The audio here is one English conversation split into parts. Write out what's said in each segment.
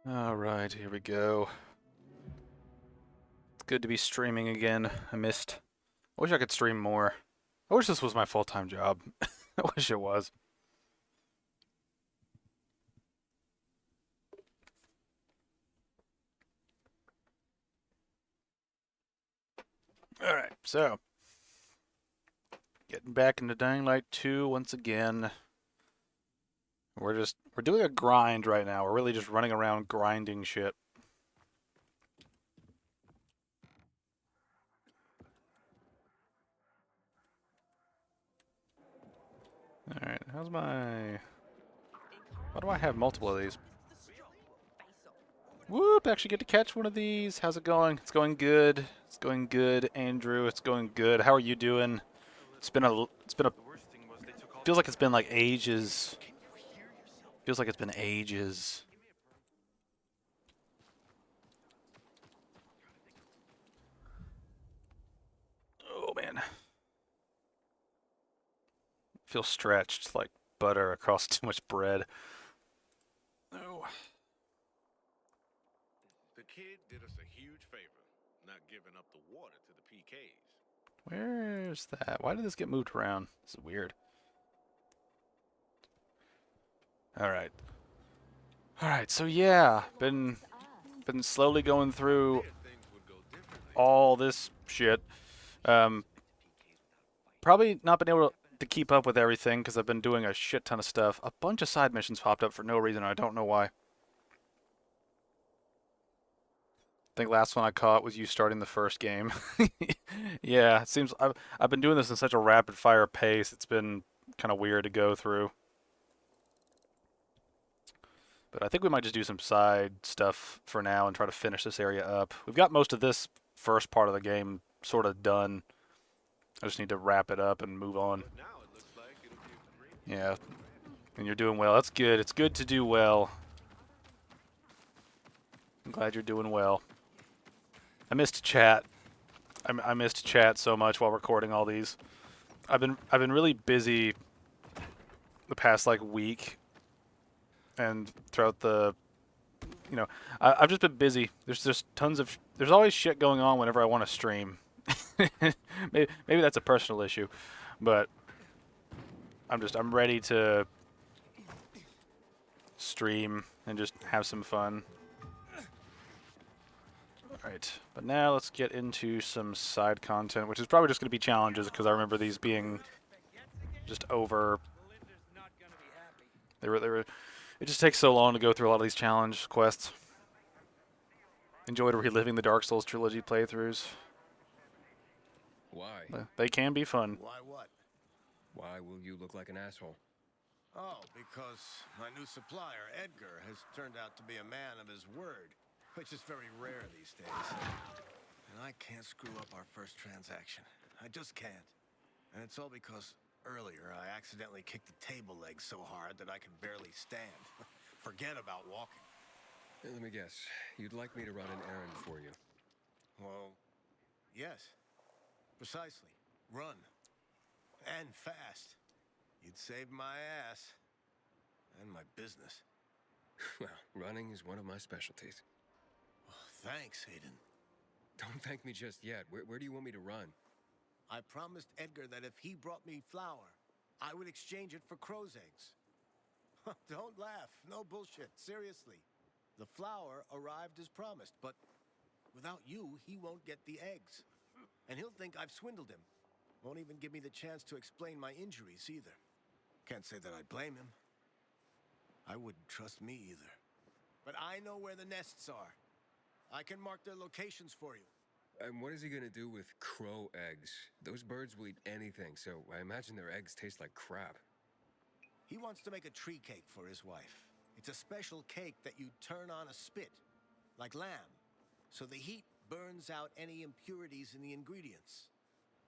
Alright, here we go. It's good to be streaming again. I wish I could stream more. I wish this was my full-time job. I wish it was. Alright, so getting back into Dying Light 2 once again. We're doing a grind right now. We're really just running around grinding shit. Alright, why do I have multiple of these? Whoop, actually get to catch one of these. How's it going? It's going good. It's going good, Andrew. It's going good. How are you doing? Feels like it's been like ages. Feels like it's been ages. Oh man. Feel stretched like butter across too much bread. Oh. The kid did us a huge favor, not giving up the water to the PKs. Where's that? Why did this get moved around? This is weird. Alright. Alright, so yeah, been slowly going through Feared things would go differently. all this shit. Um, Probably not been able to keep up with everything because I've been doing a shit ton of stuff. A bunch of side missions popped up for no reason. I don't know why. I think last one I caught was you starting the first game. Yeah, it seems I've been doing this in such a rapid fire pace. It's been kind of weird to go through. But I think we might just do some side stuff for now and try to finish this area up. We've got most of this first part of the game sort of done. I just need to wrap it up and move on. But now it looks like it'll give the Marines Yeah, an advantage. and you're doing well. That's good. It's good to do well. I'm glad you're doing well. I missed chat. I missed chat so much while recording all these. I've been really busy the past like week and throughout the I've just been busy. There's just there's always shit going on whenever I want to stream. Maybe that's a personal issue, but I'm ready to stream and just have some fun. Alright, but now let's get into some side content, which is probably just going to be challenges because I remember these being just over. They were. It just takes so long to go through a lot of these challenge quests. Enjoyed reliving the Dark Souls trilogy playthroughs. Why? They can be fun. Why what? Why will you look like an asshole? Oh, because my new supplier, Edgar, has turned out to be a man of his word, which is very rare these days. And I can't screw up our first transaction. I just can't. And it's all because earlier I accidentally kicked the table leg so hard that I could barely stand. Forget about walking. Let me guess. You'd like me to run an errand for you. Well, yes. Precisely. Run. And fast. You'd save my ass. And my business. Well, running is one of my specialties. Oh, thanks, Hayden. Don't thank me just yet. Where do you want me to run? I promised Edgar that if he brought me flour, I would exchange it for crow's eggs. Don't laugh. No bullshit. Seriously. The flour arrived as promised, but without you, he won't get the eggs. And he'll think I've swindled him. Won't even give me the chance to explain my injuries either. Can't say that I'd blame him. I wouldn't trust me either. But I know where the nests are. I can mark their locations for you. And what is he gonna do with crow eggs? Those birds will eat anything, so I imagine their eggs taste like crap. He wants to make a tree cake for his wife. It's a special cake that you turn on a spit, like lamb, so the heat burns out any impurities in the ingredients.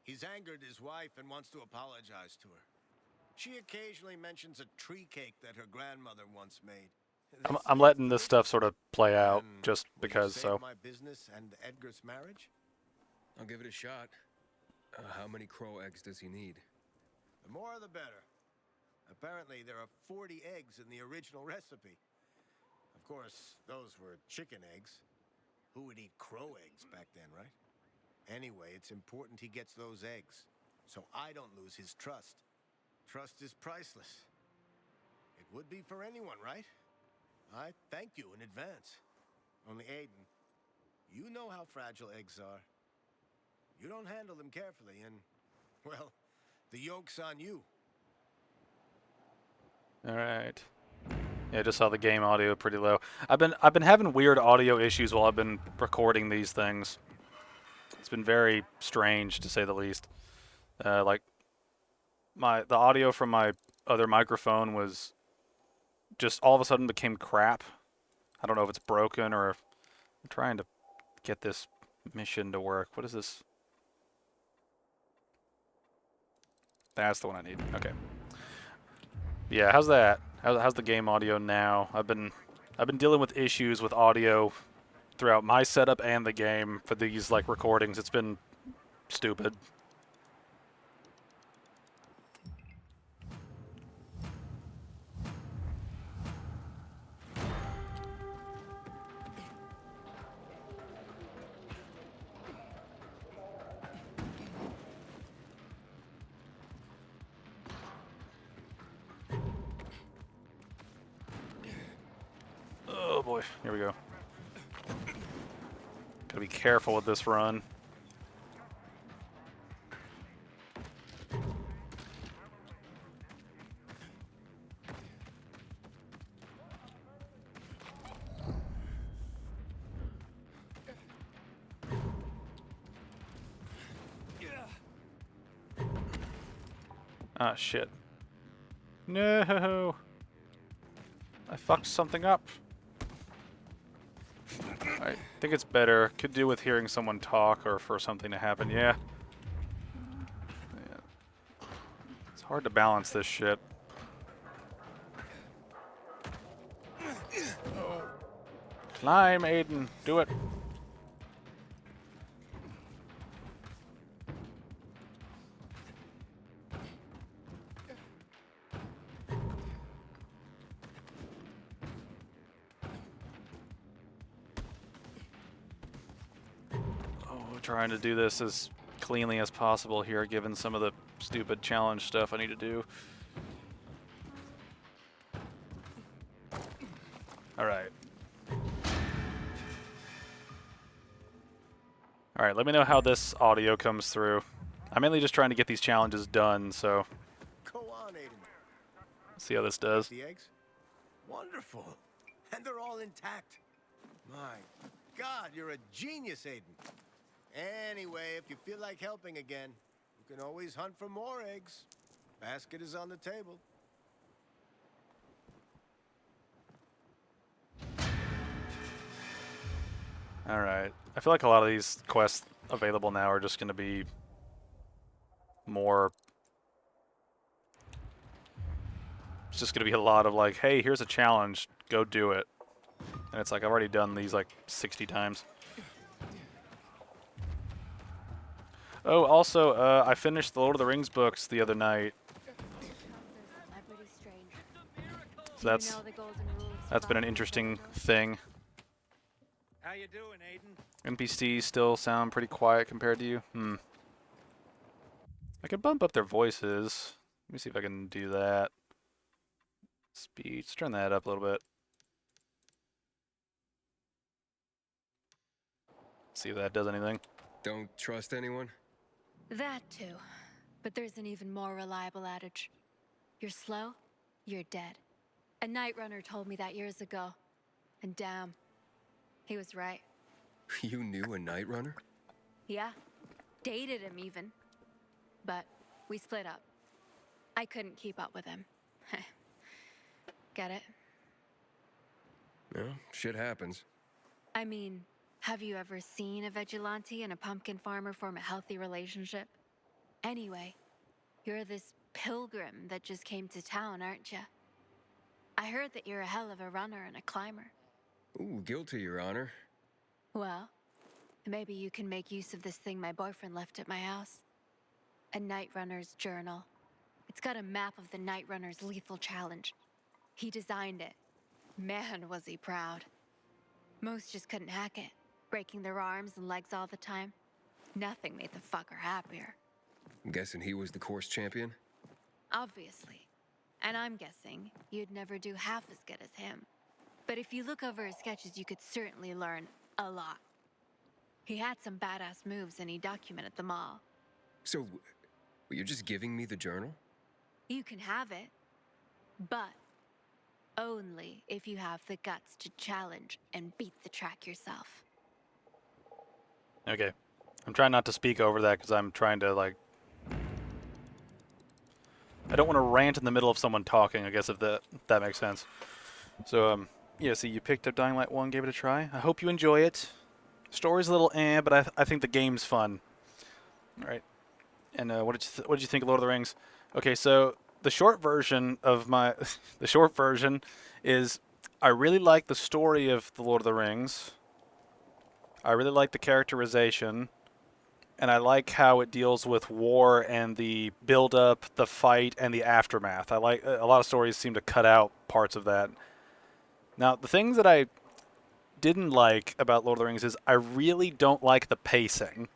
He's angered his wife and wants to apologize to her. She occasionally mentions a tree cake that her grandmother once made. I'm letting this stuff sort of play out And just will you because. save So my business and Edgar's marriage? I'll give it a shot. How many crow eggs does he need? The more the better. Apparently, there are 40 eggs in the original recipe. Of course, those were chicken eggs. Who would eat crow eggs back then, right? Anyway, it's important he gets those eggs, so I don't lose his trust. Trust is priceless. It would be for anyone, right? I thank you in advance. Only Aiden, you know how fragile eggs are. You don't handle them carefully and, well, the yoke's on you. All right. Yeah, I just saw the game audio pretty low. I've been having weird audio issues while I've been recording these things. It's been very strange to say the least. Like the audio from my other microphone was just all of a sudden became crap. I don't know if it's broken or if I'm trying to get this mission to work. What is this? That's the one I need. Okay. Yeah, how's that? How's the game audio now? I've been dealing with issues with audio throughout my setup and the game for these like recordings. It's been stupid. Oh boy, here we go. Gotta be careful with this run. Ah, shit. No! I fucked something up. I think it's better. Could do with hearing someone talk or for something to happen. Yeah. It's hard to balance this shit. Climb, Aiden. Do it. Trying to do this as cleanly as possible here, given some of the stupid challenge stuff I need to do. Alright. Alright, let me know how this audio comes through. I'm mainly just trying to get these challenges done, so Go on, Aiden. see how this does. The eggs? Wonderful. And they're all intact. My God, you're a genius, Aiden. Anyway, if you feel like helping again, you can always hunt for more eggs. Basket is on the table. Alright. I feel like a lot of these quests available now are just going to be more... It's just going to be a lot of like, hey, here's a challenge, go do it. And it's like, I've already done these like 60 times. Oh, also, I finished the Lord of the Rings books the other night. So that's been an interesting thing. How you doing, Aiden? NPCs still sound pretty quiet compared to you. I can bump up their voices. Let me see if I can do that. Speed, let's turn that up a little bit. See if that does anything. Don't trust anyone? That too. But there's an even more reliable adage. You're slow, you're dead. A night runner told me that years ago. And damn, he was right. You knew a night runner? Yeah, dated him even. But we split up. I couldn't keep up with him. Get it? No, shit happens. I mean, have you ever seen a vigilante and a pumpkin farmer form a healthy relationship? Anyway, you're this pilgrim that just came to town, aren't you? I heard that you're a hell of a runner and a climber. Ooh, guilty, Your Honor. Well, maybe you can make use of this thing my boyfriend left at my house. A Night Runner's journal. It's got a map of the Night Runner's lethal challenge. He designed it. Man, was he proud. Most just couldn't hack it, breaking their arms and legs all the time. Nothing made the fucker happier. I'm guessing he was the course champion? Obviously. And I'm guessing you'd never do half as good as him. But if you look over his sketches, you could certainly learn a lot. He had some badass moves and he documented them all. So, you're just giving me the journal? You can have it, but only if you have the guts to challenge and beat the track yourself. Okay. I'm trying not to speak over that because I'm trying to, like... I don't want to rant in the middle of someone talking, I guess, if that makes sense. So, yeah, so you picked up Dying Light 1, gave it a try. I hope you enjoy it. Story's a little but I think the game's fun. All right. And what did you think of Lord of the Rings? Okay, so the short version of my... the short version is I really like the story of the Lord of the Rings. I really like the characterization. And I like how it deals with war and the build-up, the fight, and the aftermath. I like a lot of stories seem to cut out parts of that. Now, the things that I didn't like about Lord of the Rings is I really don't like the pacing.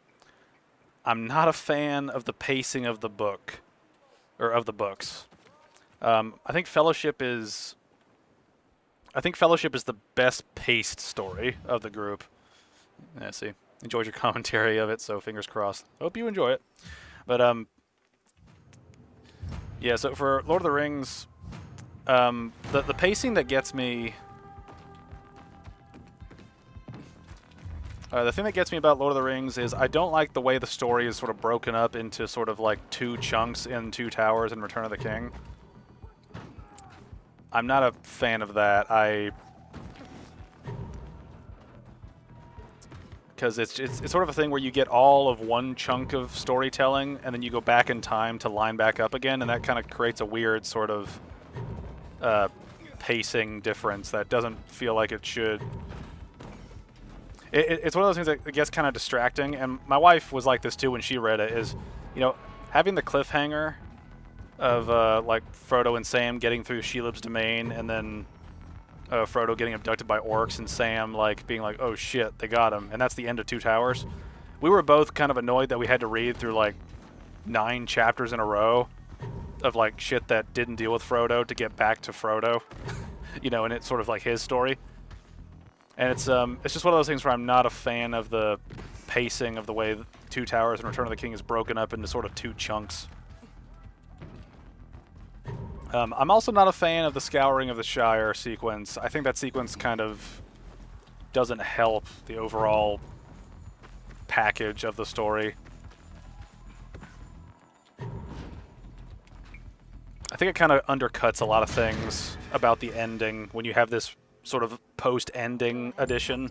I'm not a fan of the pacing of the book, or of the books. I think Fellowship is the best paced story of the group. Let's see. Enjoyed your commentary of it, so fingers crossed. Hope you enjoy it. But yeah. So for Lord of the Rings, the pacing that gets me. The thing that gets me about Lord of the Rings is I don't like the way the story is sort of broken up into sort of like two chunks in Two Towers and Return of the King. I'm not a fan of that. Because it's sort of a thing where you get all of one chunk of storytelling and then you go back in time to line back up again, and that kind of creates a weird sort of pacing difference that doesn't feel like it should. It's one of those things that gets kind of distracting, and my wife was like this too when she read it, is, you know, having the cliffhanger of like Frodo and Sam getting through Shelob's domain, and then Frodo getting abducted by orcs, and Sam like being like, oh shit, they got him, and that's the end of Two Towers. We were both kind of annoyed that we had to read through like 9 chapters in a row of like shit that didn't deal with Frodo to get back to Frodo, you know, and it's sort of like his story. And it's just one of those things where I'm not a fan of the pacing of the way Two Towers and Return of the King is broken up into sort of 2 chunks. I'm also not a fan of the Scouring of the Shire sequence. I think that sequence kind of doesn't help the overall package of the story. I think it kind of undercuts a lot of things about the ending when you have this sort of post-ending edition.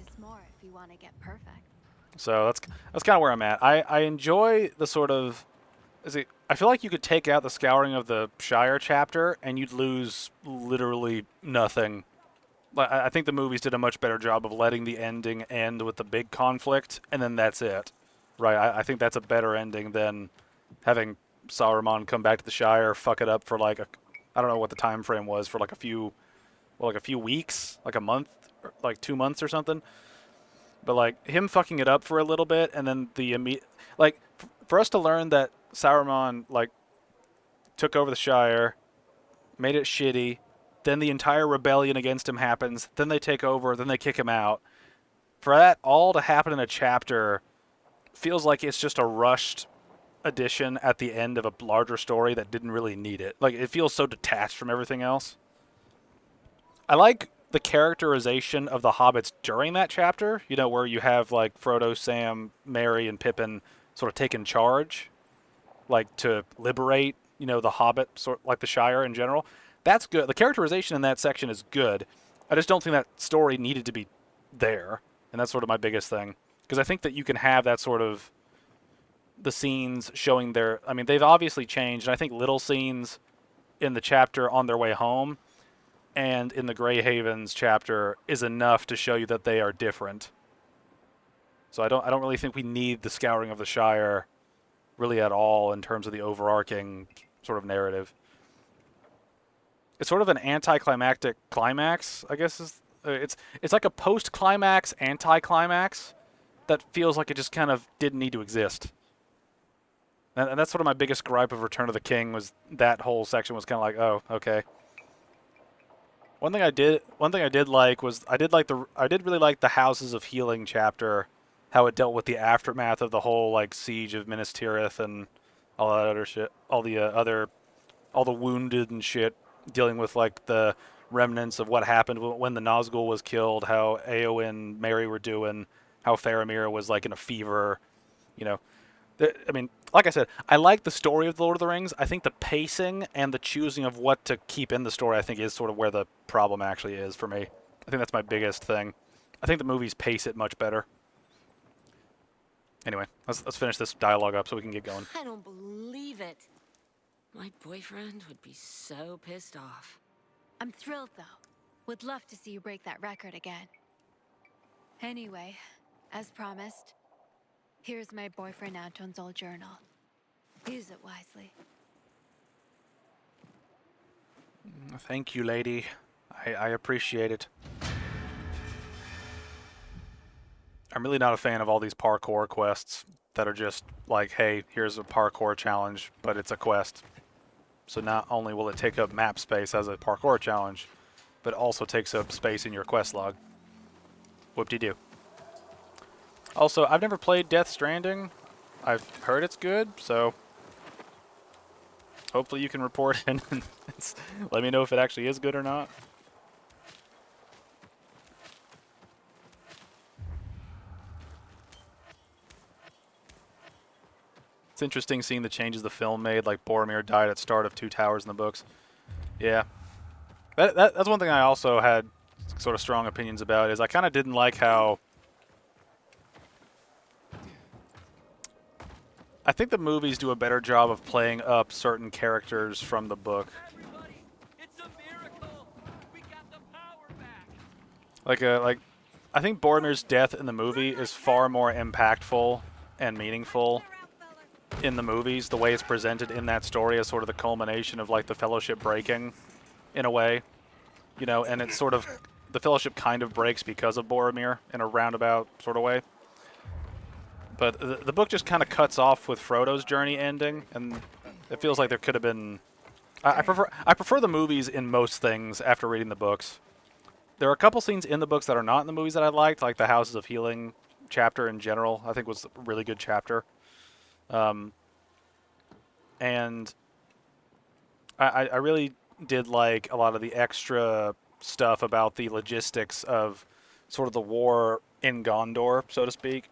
So that's kind of where I'm at. I enjoy the sort of... I feel like you could take out the Scouring of the Shire chapter and you'd lose literally nothing. I think the movies did a much better job of letting the ending end with the big conflict, and then that's it. Right? I think that's a better ending than having Saruman come back to the Shire, fuck it up for like I don't know what the time frame was, for like a few weeks, like a month, or like 2 months or something. But like him fucking it up for a little bit, and then for us to learn that Saruman like took over the Shire, made it shitty, then the entire rebellion against him happens, then they take over, then they kick him out. For that all to happen in a chapter feels like it's just a rushed addition at the end of a larger story that didn't really need it. Like, it feels so detached from everything else. I like the characterization of the hobbits during that chapter, you know, where you have like Frodo, Sam, Merry, and Pippin sort of taking charge, like to liberate, you know, the hobbit, sort like the Shire in general. That's good. The characterization in that section is good. I just don't think that story needed to be there, and that's sort of my biggest thing. Because I think that you can have that sort of the scenes showing their... I mean, they've obviously changed, and I think little scenes in the chapter on their way home and in the Grey Havens chapter is enough to show you that they are different. So I don't really think we need the Scouring of the Shire really at all in terms of the overarching sort of narrative. it's sort of an anticlimactic climax, I guess is it's like a post-climax anticlimax that feels like it just kind of didn't need to exist. And that's sort of my biggest gripe of Return of the King was that whole section was kind of like, oh, okay. One thing I did like was I did really like the Houses of Healing chapter, how it dealt with the aftermath of the whole like siege of Minas Tirith and all that other shit, all the wounded and shit, dealing with like the remnants of what happened when the Nazgul was killed, how Eowyn and Merry were doing, how Faramir was like in a fever, you know. I mean, like I said, I like the story of The Lord of the Rings. I think the pacing and the choosing of what to keep in the story, I think, is sort of where the problem actually is for me. I think that's my biggest thing. I think the movies pace it much better. Anyway, let's finish this dialogue up so we can get going. I don't believe it. My boyfriend would be so pissed off. I'm thrilled, though. Would love to see you break that record again. Anyway, as promised, here's my boyfriend Anton's old journal. Use it wisely. Thank you, lady. I appreciate it. I'm really not a fan of all these parkour quests that are just like, hey, here's a parkour challenge, but it's a quest. So not only will it take up map space as a parkour challenge, but it also takes up space in your quest log. Whoop-de-doo. Also, I've never played Death Stranding. I've heard it's good, so hopefully you can report in and let me know if it actually is good or not. It's interesting seeing the changes the film made, like Boromir died at start of Two Towers in the books. Yeah. That's one thing I also had sort of strong opinions about, is I kind of didn't like how... I think the movies do a better job of playing up certain characters from the book. Everybody, it's a miracle. We got the power back. Like, I think Boromir's death in the movie is far more impactful and meaningful in the movies, the way it's presented in that story as sort of the culmination of like the Fellowship breaking, in a way, you know, and it's sort of, the Fellowship kind of breaks because of Boromir in a roundabout sort of way. But the book just kind of cuts off with Frodo's journey ending, and it feels like there could have been... I prefer the movies in most things after reading the books. There are a couple scenes in the books that are not in the movies that I liked, like the Houses of Healing chapter in general, I think was a really good chapter. And I really did like a lot of the extra stuff about the logistics of sort of the war in Gondor, so to speak.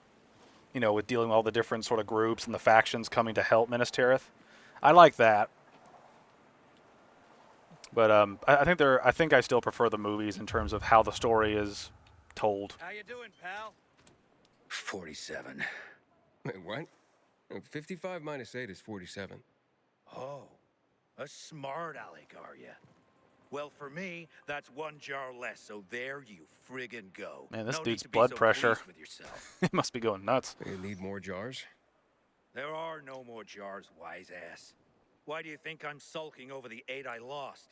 You know, with dealing with all the different sort of groups and the factions coming to help Minas Tirith. I like that. But I think I still prefer the movies in terms of how the story is told. How you doing, pal? 47. Wait, what? 55 minus 8 is 47. Oh, a smart aleck, are ya? Well, for me, that's one jar less, so there you friggin' go. Man, this No need dude's to be blood so pressure. pleased with yourself. He must be going nuts. You need more jars? There are no more jars, wise ass. Why do you think I'm sulking over the 8 I lost?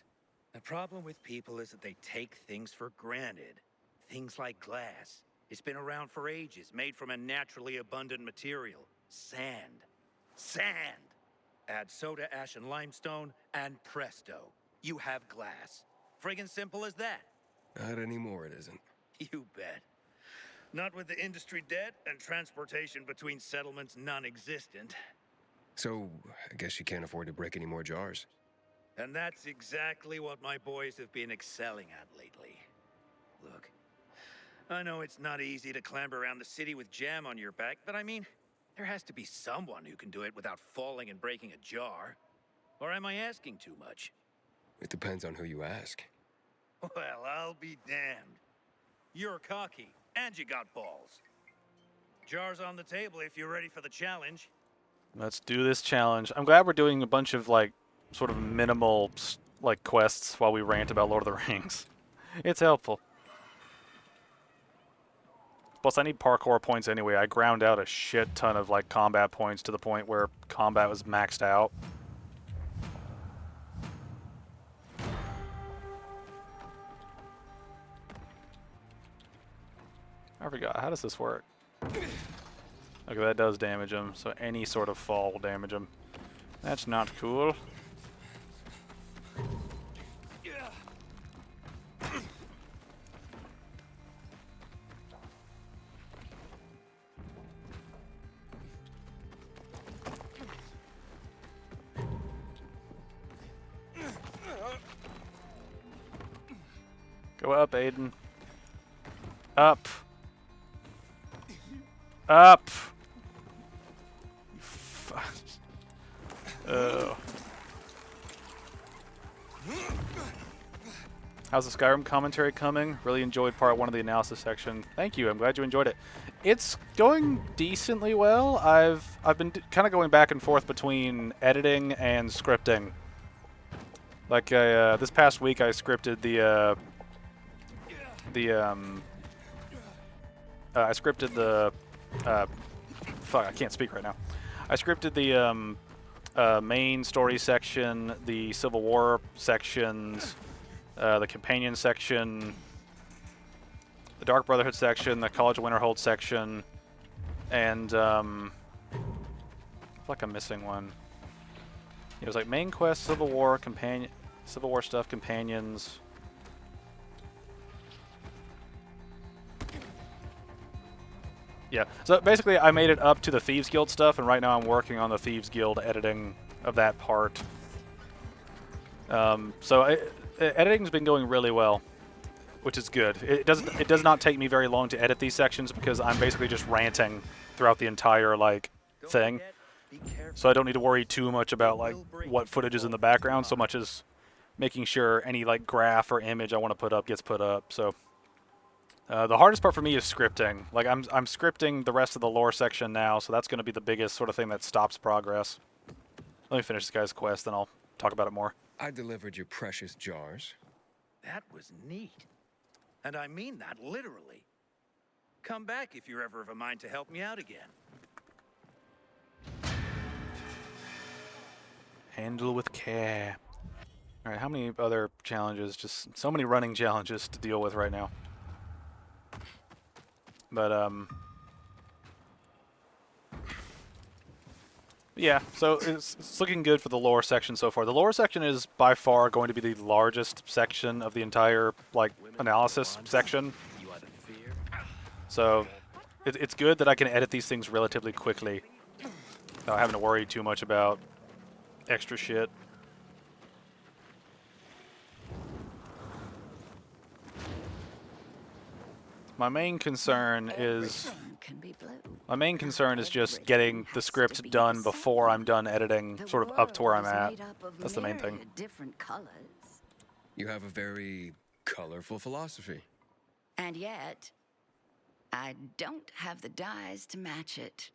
The problem with people is that they take things for granted. Things like glass. It's been around for ages, made from a naturally abundant material. Sand. Sand! Add soda ash and limestone, and presto. You have glass. Friggin' simple as that. Not anymore, it isn't. You bet. Not with the industry dead and transportation between settlements non-existent. So, I guess you can't afford to break any more jars. And that's exactly what my boys have been excelling at lately. Look, I know it's not easy to clamber around the city with jam on your back, but I mean, there has to be someone who can do it without falling and breaking a jar. Or am I asking too much? It depends on who you ask. Well, I'll be damned. You're cocky, and you got balls. Jars on the table if you're ready for the challenge. Let's do this challenge. I'm glad we're doing a bunch of like sort of minimal like quests while we rant about Lord of the Rings. It's helpful. Plus, I need parkour points anyway. I ground out a shit ton of like combat points to the point where combat was maxed out. I forgot. How does this work? Okay, that does damage him. So any sort of fall will damage him. That's not cool. Go up, Aiden. Up. Up. Oh. How's the Skyrim commentary coming? Really enjoyed part 1 of the analysis section. Thank you. I'm glad you enjoyed it. It's going decently well. I've been kind of going back and forth between editing and scripting. Like this past week, I scripted the fuck, I can't speak right now. I scripted the main story section, the Civil War sections, the companion section, the Dark Brotherhood section, the College of Winterhold section, and I feel like I'm missing one. It was like main quest, Civil War, Civil War stuff, companions. Yeah, so basically I made it up to the Thieves Guild stuff, and right now I'm working on the Thieves Guild editing of that part. Editing's been going really well, which is good. It does not take me very long to edit these sections because I'm basically just ranting throughout the entire thing. So I don't need to worry too much about what footage is in the background so much as making sure any graph or image I want to put up gets put up. So the hardest part for me is scripting. I'm scripting the rest of the lore section now, so that's going to be the biggest sort of thing that stops progress. Let me finish this guy's quest, then I'll talk about it more. I delivered your precious jars. That was neat. And I mean that literally. Come back if you're ever of a mind to help me out again. Handle with care. Alright, how many other challenges? Just so many running challenges to deal with right now. But, yeah, so it's looking good for the lore section so far. The lore section is by far going to be the largest section of the entire, analysis section. So it's good that I can edit these things relatively quickly without having to worry too much about extra shit. My main concern is just getting the script done before I'm done editing, sort of up to where I'm at. That's the main thing. You have a very colorful philosophy. And yet, I don't have the dyes to match it.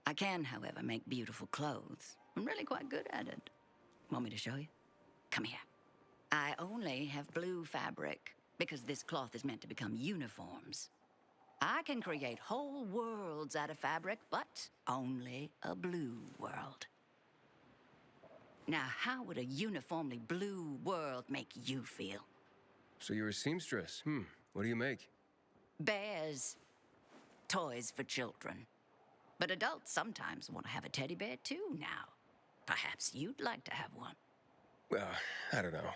I can, however, make beautiful clothes. I'm really quite good at it. Want me to show you? Come here. I only have blue fabric, because this cloth is meant to become uniforms. I can create whole worlds out of fabric, but only a blue world. Now, how would a uniformly blue world make you feel? So you're a seamstress. What do you make? Bears. Toys for children. But adults sometimes want to have a teddy bear too now. Perhaps you'd like to have one. Well, I don't know.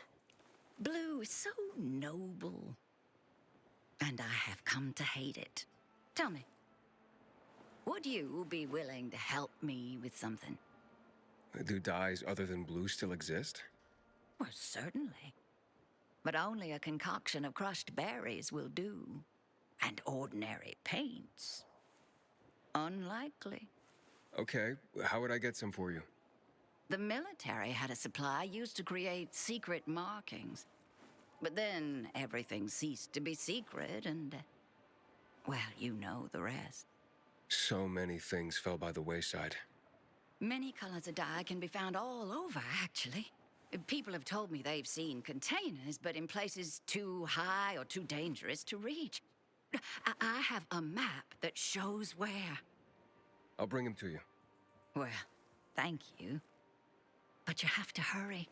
Blue is so noble. And I have come to hate it. Tell me, would you be willing to help me with something? Do dyes other than blue still exist? Well, certainly. But only a concoction of crushed berries will do. And ordinary paints. Unlikely. Okay, how would I get some for you? The military had a supply used to create secret markings. But then everything ceased to be secret and, well, you know the rest. So many things fell by the wayside. Many colors of dye can be found all over, actually. People have told me they've seen containers, but in places too high or too dangerous to reach. I have a map that shows where. I'll bring him to you. Well, thank you. But you have to hurry.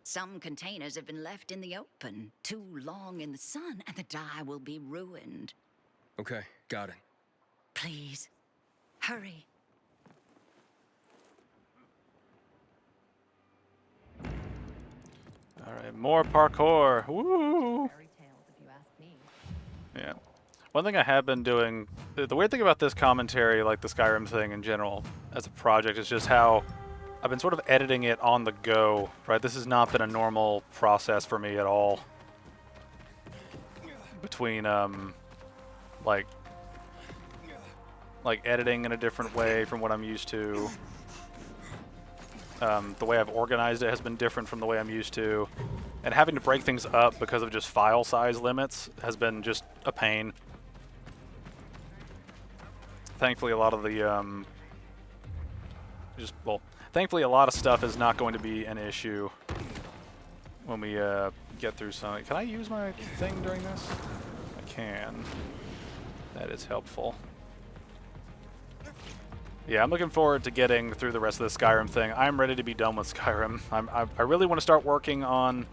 Some containers have been left in the open too long in the sun, and the dye will be ruined. Okay, got it. Please, hurry. All right, more parkour. Woo! Yeah. One thing I have been doing, the weird thing about this commentary, like the Skyrim thing in general, as a project, is just how I've been sort of editing it on the go, right? This has not been a normal process for me at all. Between, like editing in a different way from what I'm used to. The way I've organized it has been different from the way I'm used to. And having to break things up because of just file size limits has been just a pain. Thankfully, a lot of the, thankfully a lot of stuff is not going to be an issue when we get through some. Can I use my thing during this? I can. That is helpful. Yeah, I'm looking forward to getting through the rest of the Skyrim thing. I'm ready to be done with Skyrim. I really want to start working on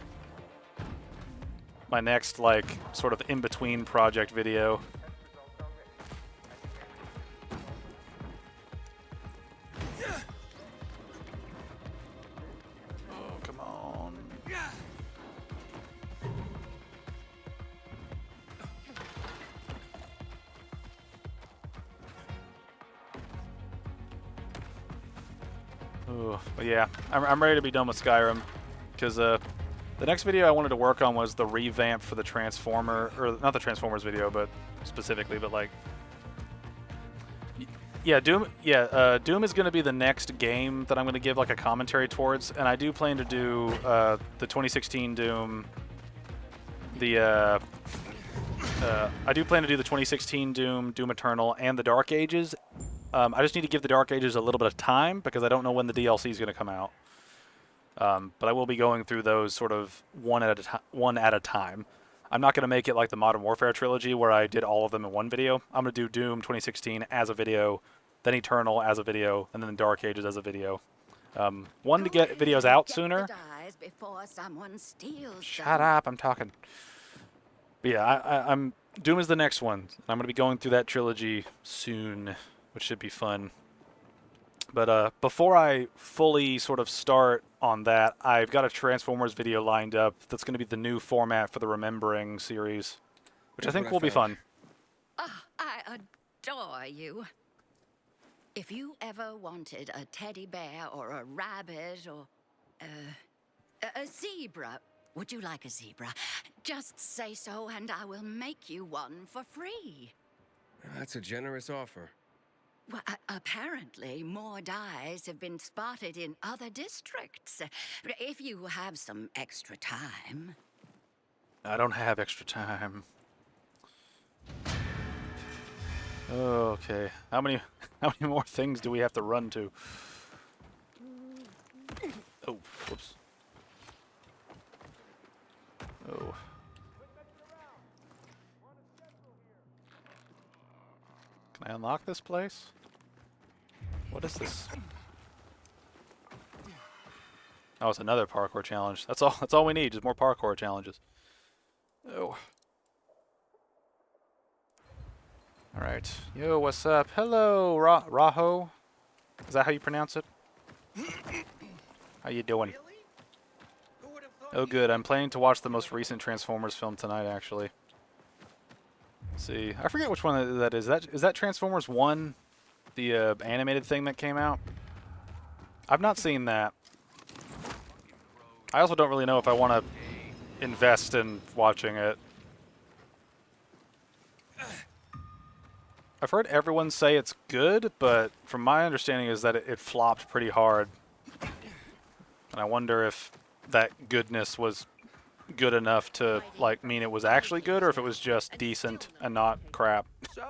my next, like, sort of in-between project video. Oh, come on. Ooh, but yeah, I'm ready to be done with Skyrim, because the next video I wanted to work on was the revamp for the Transformer, or not the Transformers video, but specifically, but like, yeah, Doom. Yeah, Doom is going to be the next game that I'm going to give like a commentary towards, and I do plan to do the 2016 Doom. I do plan to do the 2016 Doom, Doom Eternal, and the Dark Ages. I just need to give the Dark Ages a little bit of time because I don't know when the DLC is going to come out. But I will be going through those sort of one at a time. I'm not going to make it like the Modern Warfare trilogy where I did all of them in one video. I'm going to do Doom 2016 as a video, then Eternal as a video, and then Dark Ages as a video. One, to get videos out sooner. Shut up, I'm talking. But yeah, I'm Doom is the next one. I'm going to be going through that trilogy soon, which should be fun. But before I fully sort of start on that, I've got a Transformers video lined up that's going to be the new format for the Remembering series, which I think will be fun. Oh, I adore you. If you ever wanted a teddy bear or a rabbit or a zebra, would you like a zebra? Just say so and I will make you one for free. That's a generous offer. Well, apparently, more dyes have been spotted in other districts. If you have some extra time. I don't have extra time. Okay. How many more things do we have to run to? Oh, whoops. Oh. Can I unlock this place? What is this? Oh, it's another parkour challenge. That's all we need, just more parkour challenges. Oh. Alright. Yo, what's up? Hello, Raho. Is that how you pronounce it? How you doing? Oh, good. I'm planning to watch the most recent Transformers film tonight, actually. Let's see. I forget which one that is. Is that Transformers 1? The animated thing that came out? I've not seen that. I also don't really know if I want to invest in watching it. I've heard everyone say it's good, but from my understanding is that it flopped pretty hard. And I wonder if that goodness was good enough to like mean it was actually good, or if it was just decent and not crap. So,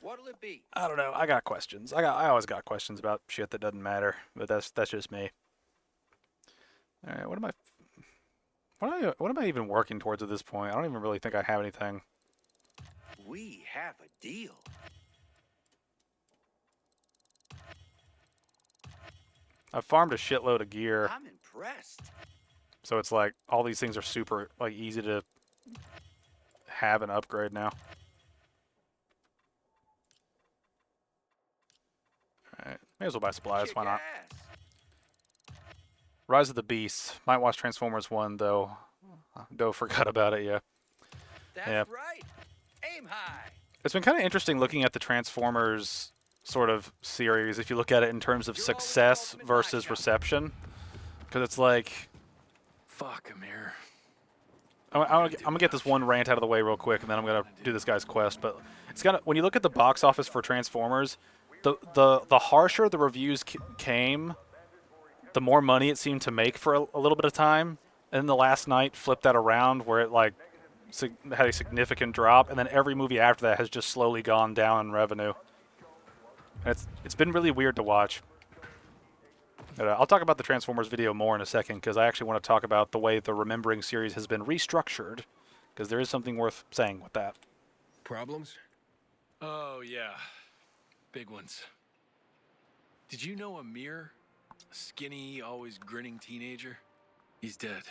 what'll it be? I don't know. I got questions. I always got questions about shit that doesn't matter, but that's just me. All right, what am I even working towards at this point? I don't even really think I have anything. We have a deal. I've farmed a shitload of gear, I'm impressed. so it's like all these things are super like easy to have and upgrade now. May as well buy supplies. Kick Why not? ass. Rise of the Beasts. Might watch Transformers 1 though. Doe forgot about it. Yeah. That's Yeah. right. Aim high. It's been kind of interesting looking at the Transformers sort of series. If you look at it in terms of You're always the success ultimate versus matchup. reception, because it's like Fuck, Amir. I'm gonna get this one rant out of the way real quick, and then I'm gonna do this guy's quest. But it's kind of when you look at the box office for Transformers, the harsher the reviews came, the more money it seemed to make for a little bit of time. And then the last night flipped that around where it like had a significant drop, and then every movie after that has just slowly gone down in revenue. And it's been really weird to watch. But, I'll talk about the Transformers video more in a second, because I actually want to talk about the way the Remembering series has been restructured, because there is something worth saying with that. Problems? Oh, yeah. Big ones. Did you know Amir? A skinny, always grinning teenager? He's dead.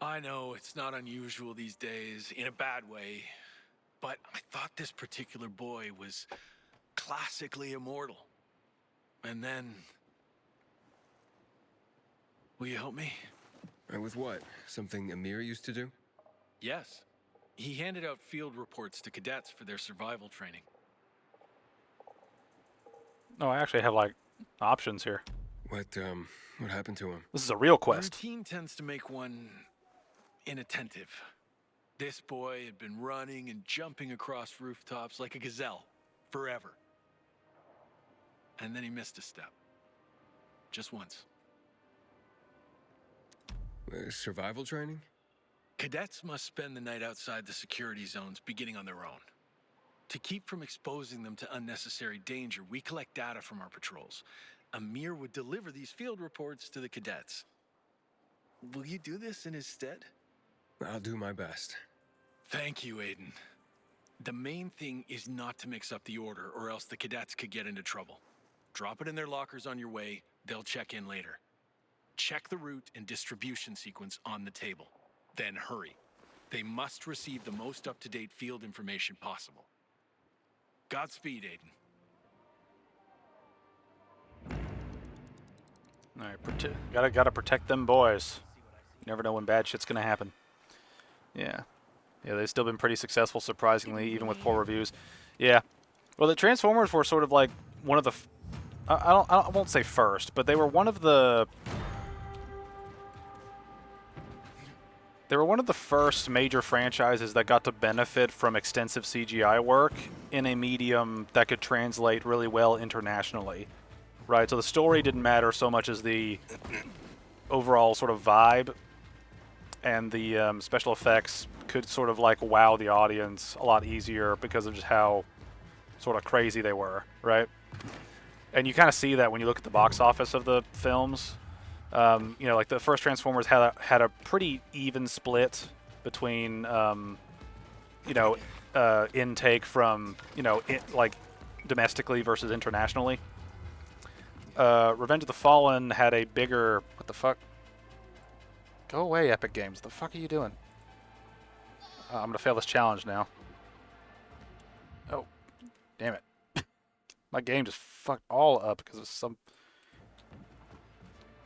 I know it's not unusual these days, in a bad way, but I thought this particular boy was classically immortal. And then... Will you help me? With what? Something Amir used to do? Yes. He handed out field reports to cadets for their survival training. No, I actually have like options here. What happened to him? This is a real quest. Routine tends to make one inattentive. This boy had been running and jumping across rooftops like a gazelle forever. And then he missed a step. Just once. Survival training? Cadets must spend the night outside the security zones, beginning on their own. To keep from exposing them to unnecessary danger, we collect data from our patrols. Amir would deliver these field reports to the cadets. Will you do this in his stead? I'll do my best. Thank you, Aiden. The main thing is not to mix up the order, or else the cadets could get into trouble. Drop it in their lockers on your way. They'll check in later. Check the route and distribution sequence on the table. Then hurry. They must receive the most up-to-date field information possible. Godspeed, Aiden. All right, gotta protect them boys. You never know when bad shit's gonna happen. Yeah, they've still been pretty successful, surprisingly, even with poor reviews. Yeah, well, the Transformers were sort of like one of the, I won't say first, but they were one of the. They were one of the first major franchises that got to benefit from extensive CGI work in a medium that could translate really well internationally, right? So the story didn't matter so much as the overall sort of vibe, and the special effects could sort of like wow the audience a lot easier because of just how sort of crazy they were, right? And you kind of see that when you look at the box office of the films. You know, like the first Transformers had a pretty even split between, you know, intake from, you know, like domestically versus internationally. Revenge of the Fallen had a bigger. What the fuck? Go away, Epic Games. The fuck are you doing? I'm gonna fail this challenge now. Oh, damn it! My game just fucked all up because of some.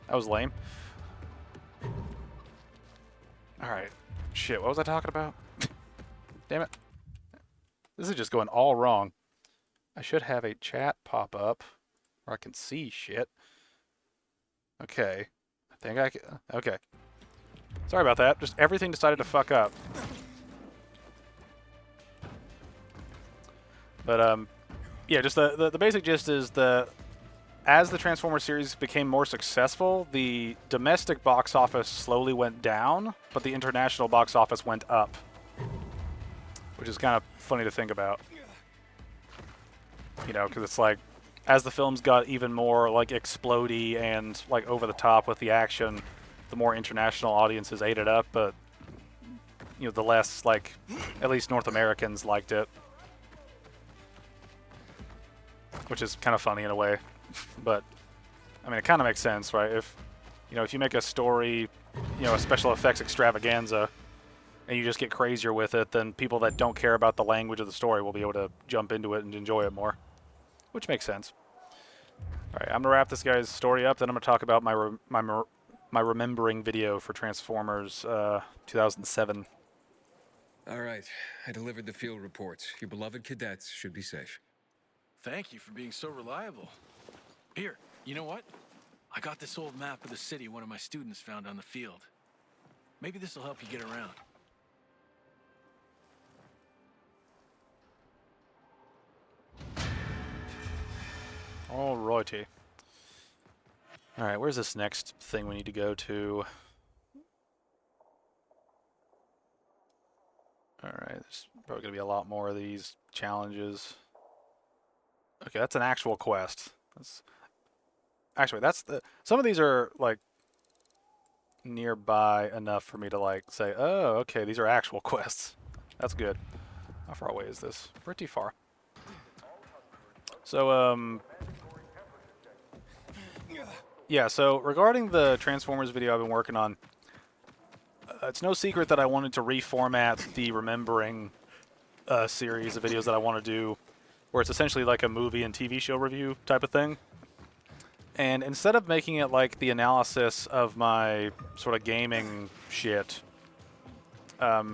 That was lame. Alright. Shit, what was I talking about? Damn it. This is just going all wrong. I should have a chat pop up where I can see shit. Okay. I think I can. Okay. Sorry about that. Just everything decided to fuck up. But, yeah, just the basic gist is as the Transformers series became more successful, the domestic box office slowly went down, but the international box office went up, which is kind of funny to think about. You know, because it's like, as the films got even more like explodey and like over the top with the action, the more international audiences ate it up, but you know, the less like, at least North Americans liked it, which is kind of funny in a way. But I mean, it kind of makes sense, right? If you make a story, you know, a special effects extravaganza, and you just get crazier with it, then people that don't care about the language of the story will be able to jump into it and enjoy it more, which makes sense. All right, I'm gonna wrap this guy's story up. Then I'm gonna talk about my remembering video for Transformers 2007. All right, I delivered the field reports. Your beloved cadets should be safe. Thank you for being so reliable. Here, you know what? I got this old map of the city one of my students found on the field. Maybe this will help you get around. Alrighty. All right, where's this next thing we need to go to? All right, there's probably gonna be a lot more of these challenges. Okay, that's an actual quest. Some of these are like nearby enough for me to like say, oh, okay, these are actual quests. That's good. How far away is this? Pretty far. So, yeah, so regarding the Transformers video I've been working on, it's no secret that I wanted to reformat the Remembering series of videos that I want to do, where it's essentially like a movie and TV show review type of thing. And instead of making it like the analysis of my sort of gaming shit,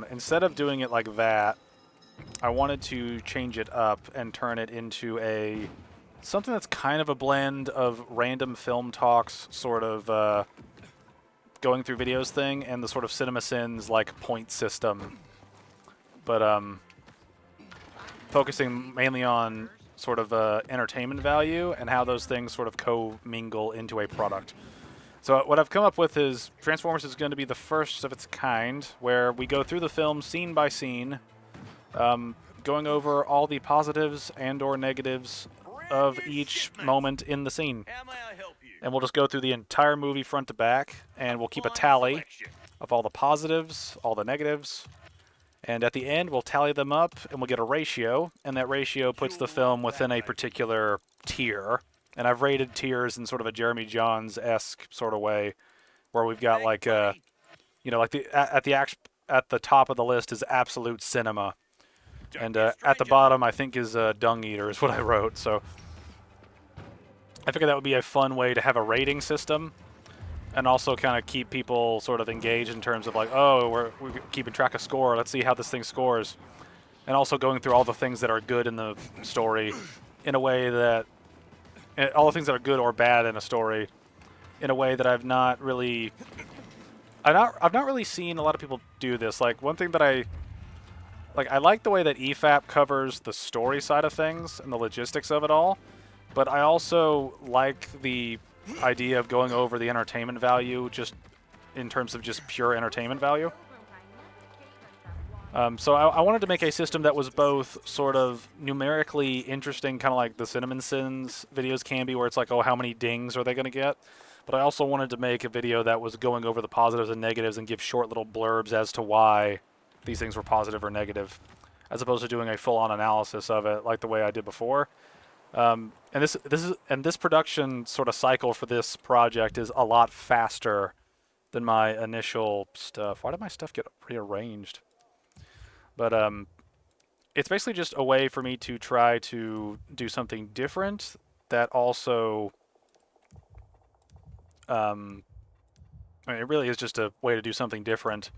instead of doing it like that, I wanted to change it up and turn it into something that's kind of a blend of random film talks, sort of going through videos thing, and the sort of CinemaSins like point system, but focusing mainly on sort of entertainment value and how those things sort of co-mingle into a product. So what I've come up with is Transformers is going to be the first of its kind, where we go through the film scene by scene, going over all the positives and or negatives of each moment in the scene. And we'll just go through the entire movie front to back, and we'll keep a tally of all the positives, all the negatives, and at the end we'll tally them up and we'll get a ratio, and that ratio puts the film within a particular tier. And I've rated tiers in sort of a Jeremy Johns-esque sort of way, where we've got like you know, like at the top of the list is absolute cinema, and at the bottom I think is Dung Eater is what I wrote. So I figured that would be a fun way to have a rating system, and also kind of keep people sort of engaged in terms of like, oh, we're keeping track of score. Let's see how this thing scores, and also going through all the things that are good in the story, in a way that all the things that are good or bad in a story, in a way that I've not really seen a lot of people do this. Like one thing that I like the way that EFAP covers the story side of things and the logistics of it all, but I also like the idea of going over the entertainment value just in terms of just pure entertainment value. So I wanted to make a system that was both sort of numerically interesting, kind of like the CinemaSins videos can be, where it's like, oh, how many dings are they going to get? But I also wanted to make a video that was going over the positives and negatives and give short little blurbs as to why these things were positive or negative, as opposed to doing a full-on analysis of it like the way I did before. And this production sort of cycle for this project is a lot faster than my initial stuff. Why did my stuff get rearranged? But it's basically just a way for me to try to do something different that also, I mean, it really is just a way to do something different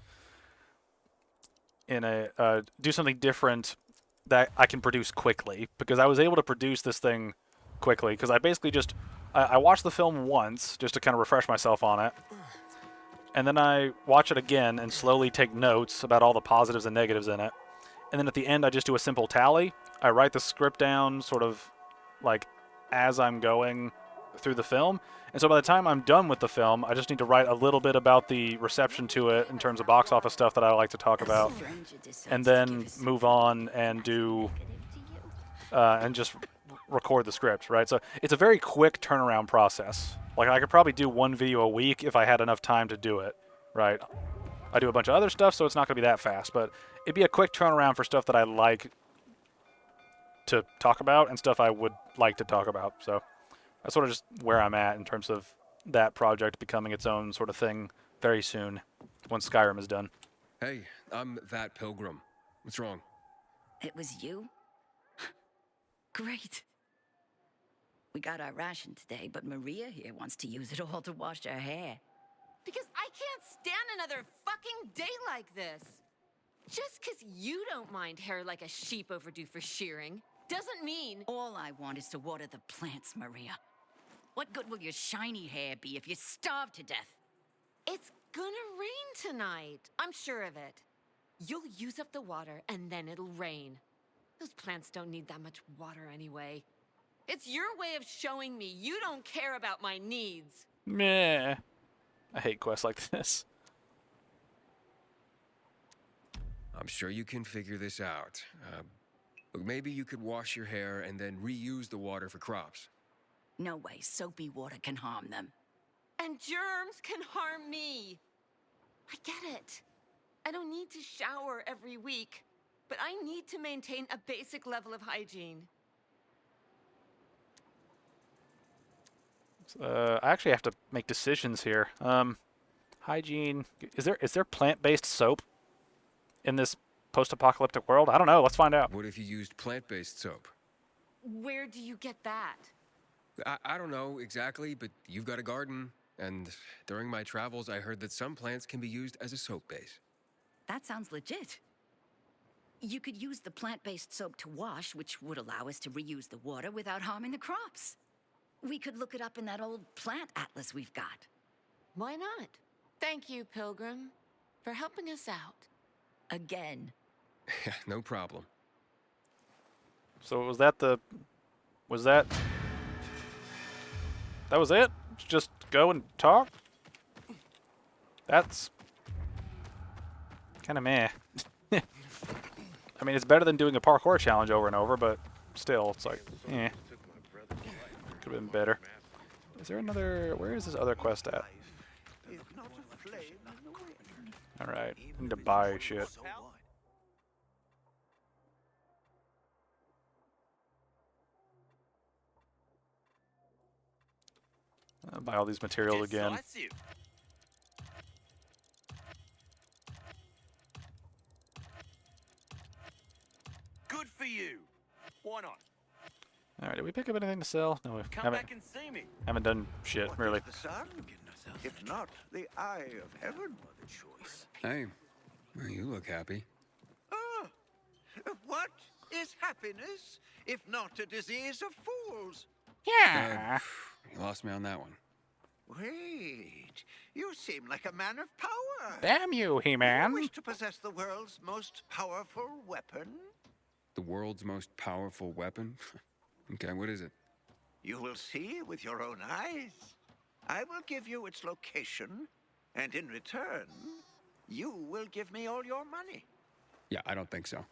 do something different that I can produce quickly, because I was able to produce this thing quickly because I basically just I watched the film once just to kind of refresh myself on it, and then I watch it again and slowly take notes about all the positives and negatives in it. And then at the end, I just do a simple tally. I write the script down sort of like as I'm going through the film. And so by the time I'm done with the film, I just need to write a little bit about the reception to it in terms of box office stuff that I like to talk about, and then move on and do and just record the script, right? So it's a very quick turnaround process. Like I could probably do one video a week if I had enough time to do it, right? I do a bunch of other stuff, so it's not going to be that fast, but it'd be a quick turnaround for stuff that I like to talk about and stuff I would like to talk about. So that's sort of just where I'm at in terms of that project becoming its own sort of thing very soon, once Skyrim is done. Hey, I'm that pilgrim. What's wrong? It was you? Great. We got our ration today, but Maria here wants to use it all to wash her hair. Because I can't stand another fucking day like this. Just 'cause you don't mind hair like a sheep overdue for shearing doesn't mean... All I want is to water the plants, Maria. What good will your shiny hair be if you starve to death? It's gonna rain tonight. I'm sure of it. You'll use up the water and then it'll rain. Those plants don't need that much water anyway. It's your way of showing me you don't care about my needs. Meh. I hate quests like this. I'm sure you can figure this out. Look, maybe you could wash your hair and then reuse the water for crops. No way soapy water can harm them. And germs can harm me. I get it. I don't need to shower every week, but I need to maintain a basic level of hygiene. I actually have to make decisions here. Hygiene. Is there plant-based soap in this post-apocalyptic world? I don't know. Let's find out. What if you used plant-based soap? Where do you get that? I don't know exactly, but you've got a garden. And during my travels, I heard that some plants can be used as a soap base. That sounds legit. You could use the plant-based soap to wash, which would allow us to reuse the water without harming the crops. We could look it up in that old plant atlas we've got. Why not? Thank you, Pilgrim, for helping us out. Again. No problem. So was that the... Was that... That was it? Just go and talk? That's... kind of meh. I mean, it's better than doing a parkour challenge over and over, but still, it's like, eh. Could have been better. Is there another... Where is this other quest at? Alright, I need to buy shit. I'll buy all these materials again. Good for you. Why not? Alright, did we pick up anything to sell? No, we Come back and see me. haven't done shit, really. The sun, if not the eye of heaven. Hey, well, you look happy. Ah, what is happiness if not a disease of fools? Yeah. You lost me on that one. Wait, you seem like a man of power. Damn you, He-Man. You wish to possess the world's most powerful weapon? The world's most powerful weapon? Okay, what is it? You will see with your own eyes. I will give you its location, and in return, you will give me all your money. Yeah, I don't think so.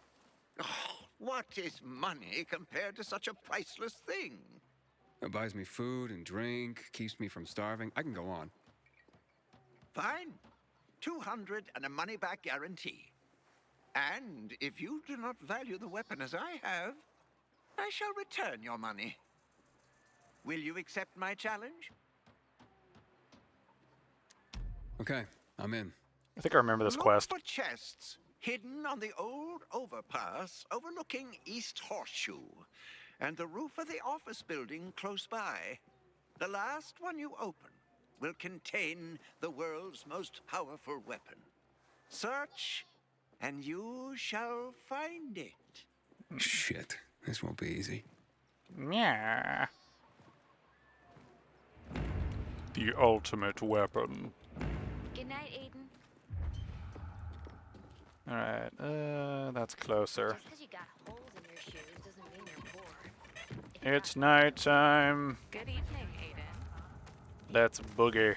Oh, what is money compared to such a priceless thing? It buys me food and drink, keeps me from starving. I can go on. Fine. 200 and a money-back guarantee. And if you do not value the weapon as I have, I shall return your money. Will you accept my challenge? Okay, I'm in. I think I remember this Look quest. for chests hidden on the old overpass overlooking East Horseshoe and the roof of the office building close by. The last one you open will contain the world's most powerful weapon. Search, and you shall find it. Shit, this won't be easy. Yeah. The ultimate weapon. Good night, Aiden. Alright, that's closer. Just 'cause you got holes in your shoes doesn't mean you're poor. It's night time. Good evening, Aiden. Let's boogie.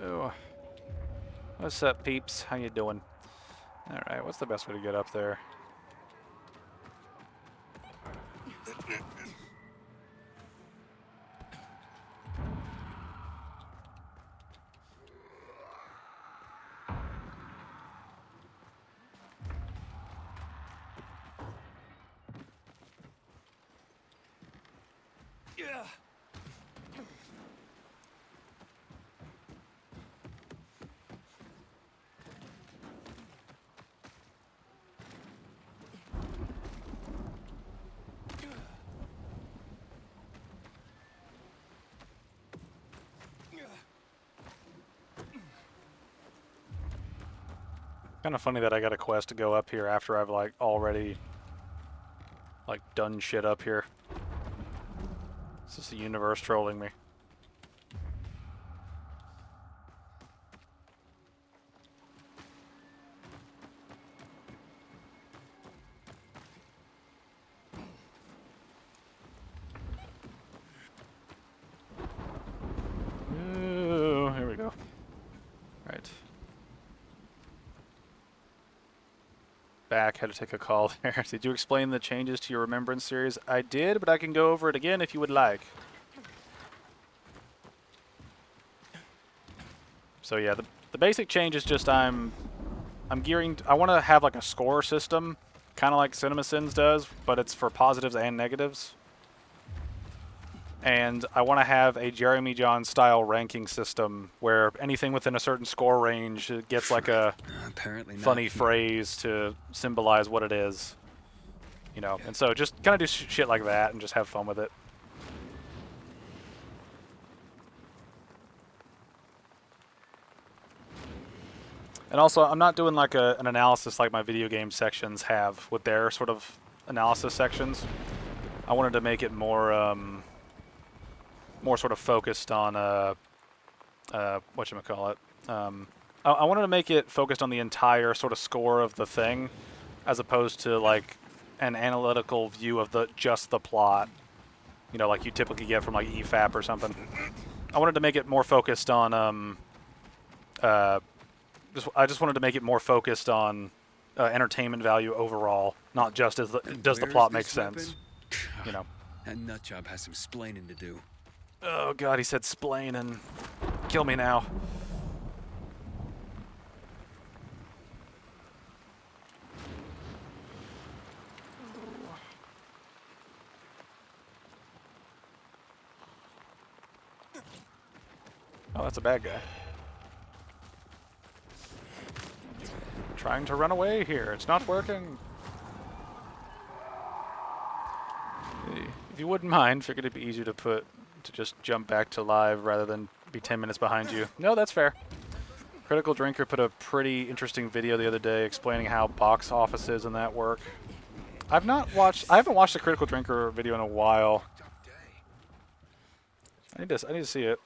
Oh. What's up, peeps? How you doing? Alright, what's the best way to get up there? Kind of funny that I got a quest to go up here after I've like already like done shit up here. It's just the universe trolling me. Ooh, here we go. Right. Back, had to take a call there. Did you explain the changes to your Remembrance series? I did, but I can go over it again if you would like. So yeah, the basic change is just I'm gearing. I want to have like a score system, kind of like CinemaSins does, but it's for positives and negatives. And I want to have a Jeremy John style ranking system where anything within a certain score range gets like a Apparently not. funny phrase to symbolize what it is. You know, and so just kind of do shit like that and just have fun with it. And also, I'm not doing like an analysis like my video game sections have with their sort of analysis sections. I wanted to make it more more sort of focused on whatchamacallit. I wanted to make it focused on the entire sort of score of the thing, as opposed to like an analytical view of just the plot. You know, like you typically get from like EFAP or something. I wanted to make it more focused on I just wanted to make it more focused on entertainment value overall, not just as does the plot make sense. You know. That nutjob has some splaining to do. Oh god, he said splain and kill me now. Oh, that's a bad guy. Trying to run away here. It's not working. If you wouldn't mind, figured it'd be easier to just jump back to live rather than be 10 minutes behind you. No, that's fair. Critical Drinker put a pretty interesting video the other day explaining how box offices and that work. I haven't watched the Critical Drinker video in a while. I need to see it.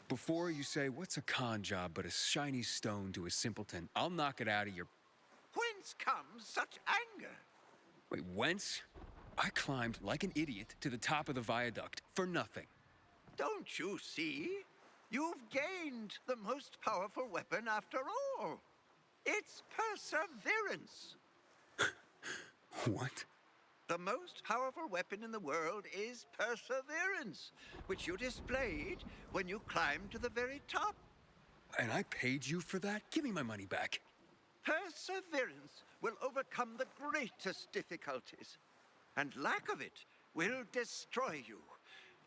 Before you say, what's a con job but a shiny stone to a simpleton, I'll knock it out of your... Whence comes such anger? Wait, whence? I climbed like an idiot to the top of the viaduct for nothing. Don't you see? You've gained the most powerful weapon after all. It's perseverance. What? The most powerful weapon in the world is perseverance, which you displayed when you climbed to the very top. And I paid you for that? Give me my money back. Perseverance will overcome the greatest difficulties, and lack of it will destroy you,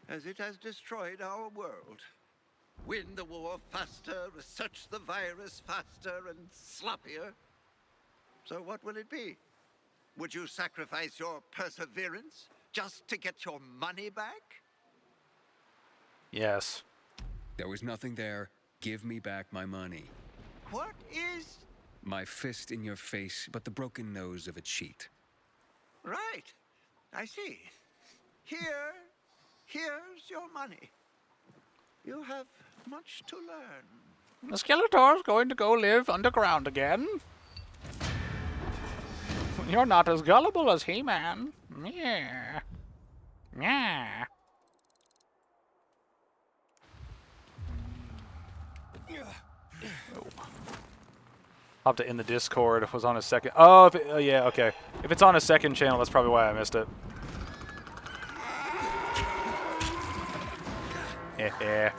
as it has destroyed our world. Win the war faster, research the virus faster and sloppier. So what will it be? Would you sacrifice your perseverance just to get your money back? Yes. There was nothing there. Give me back my money. What is... My fist in your face, but the broken nose of a cheat. Right. I see. Here's your money. You have much to learn. The Skeletor's going to go live underground again. You're not as gullible as He-Man. Yeah. Yeah. Oh. Hopped it in the Discord. Was on a second. Oh, yeah, okay. If it's on a second channel, that's probably why I missed it. Yeah.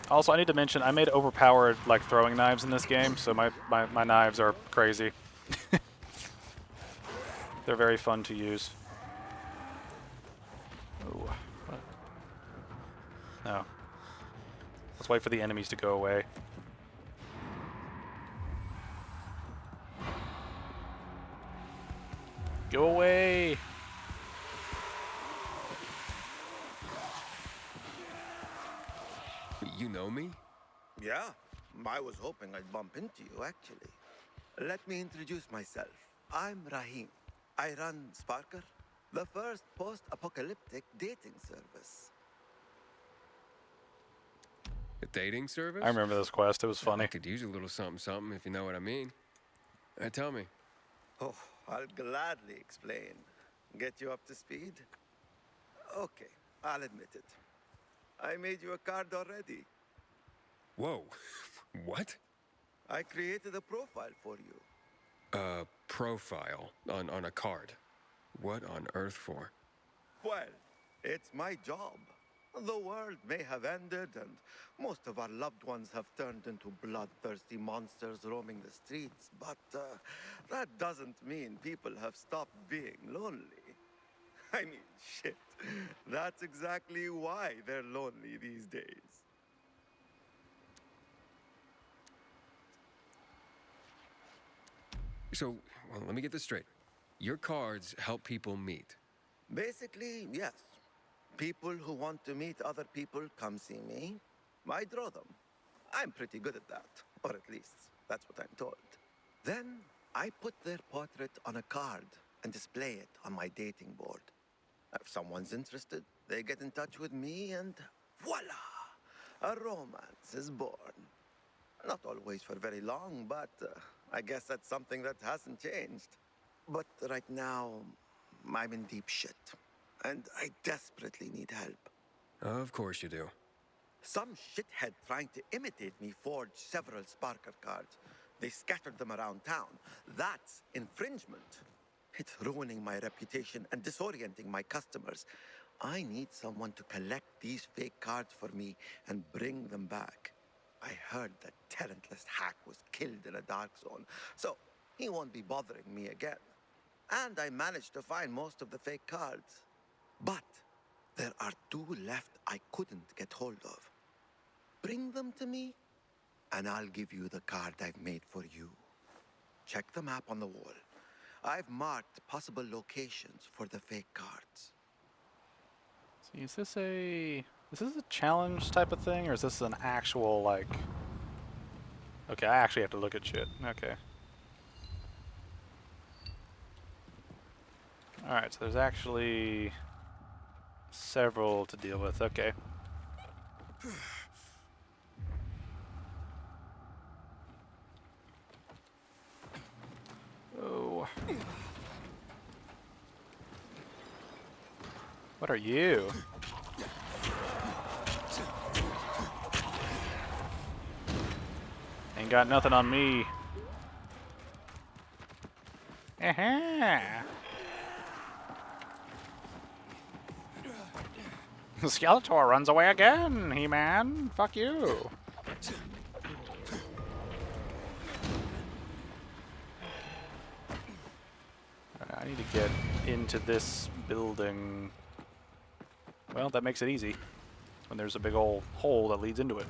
Also, I need to mention, I made overpowered, like, throwing knives in this game, so my knives are crazy. They're very fun to use. Ooh. What? No. Let's wait for the enemies to go away. Go away! You know me? Yeah, I was hoping I'd bump into you, actually. Let me introduce myself. I'm Rahim. I run Sparker, the first post-apocalyptic dating service. A dating service? I remember this quest. It was funny. I could use a little something something if you know what I mean. Tell me. Oh, I'll gladly explain. Get you up to speed? Okay, I'll admit it. I made you a card already. Whoa. What? I created a profile for you. A profile on a card. What on earth for? Well, it's my job. The world may have ended, and most of our loved ones have turned into bloodthirsty monsters roaming the streets, but that doesn't mean people have stopped being lonely. I mean, shit. That's exactly why they're lonely these days. So, well, let me get this straight. Your cards help people meet. Basically, yes. People who want to meet other people come see me. I draw them. I'm pretty good at that, or at least that's what I'm told. Then I put their portrait on a card and display it on my dating board. If someone's interested, they get in touch with me and voila! A romance is born. Not always for very long, but I guess that's something that hasn't changed. But right now, I'm in deep shit. And I desperately need help. Of course you do. Some shithead trying to imitate me forged several Sparker cards. They scattered them around town. That's infringement. It's ruining my reputation and disorienting my customers. I need someone to collect these fake cards for me and bring them back. I heard that talentless hack was killed in a dark zone, so he won't be bothering me again. And I managed to find most of the fake cards. But there are 2 left I couldn't get hold of. Bring them to me, and I'll give you the card I've made for you. Check the map on the wall. I've marked possible locations for the fake cards. See, is this a challenge type of thing, or is this an actual, like... Okay, I actually have to look at shit. Okay. Alright, so there's actually several to deal with. Okay. Oh. What are you? Ain't got nothing on me. Aha! Skeletor runs away again, He-Man. Fuck you. I need to get into this building. Well, that makes it easy when there's a big old hole that leads into it.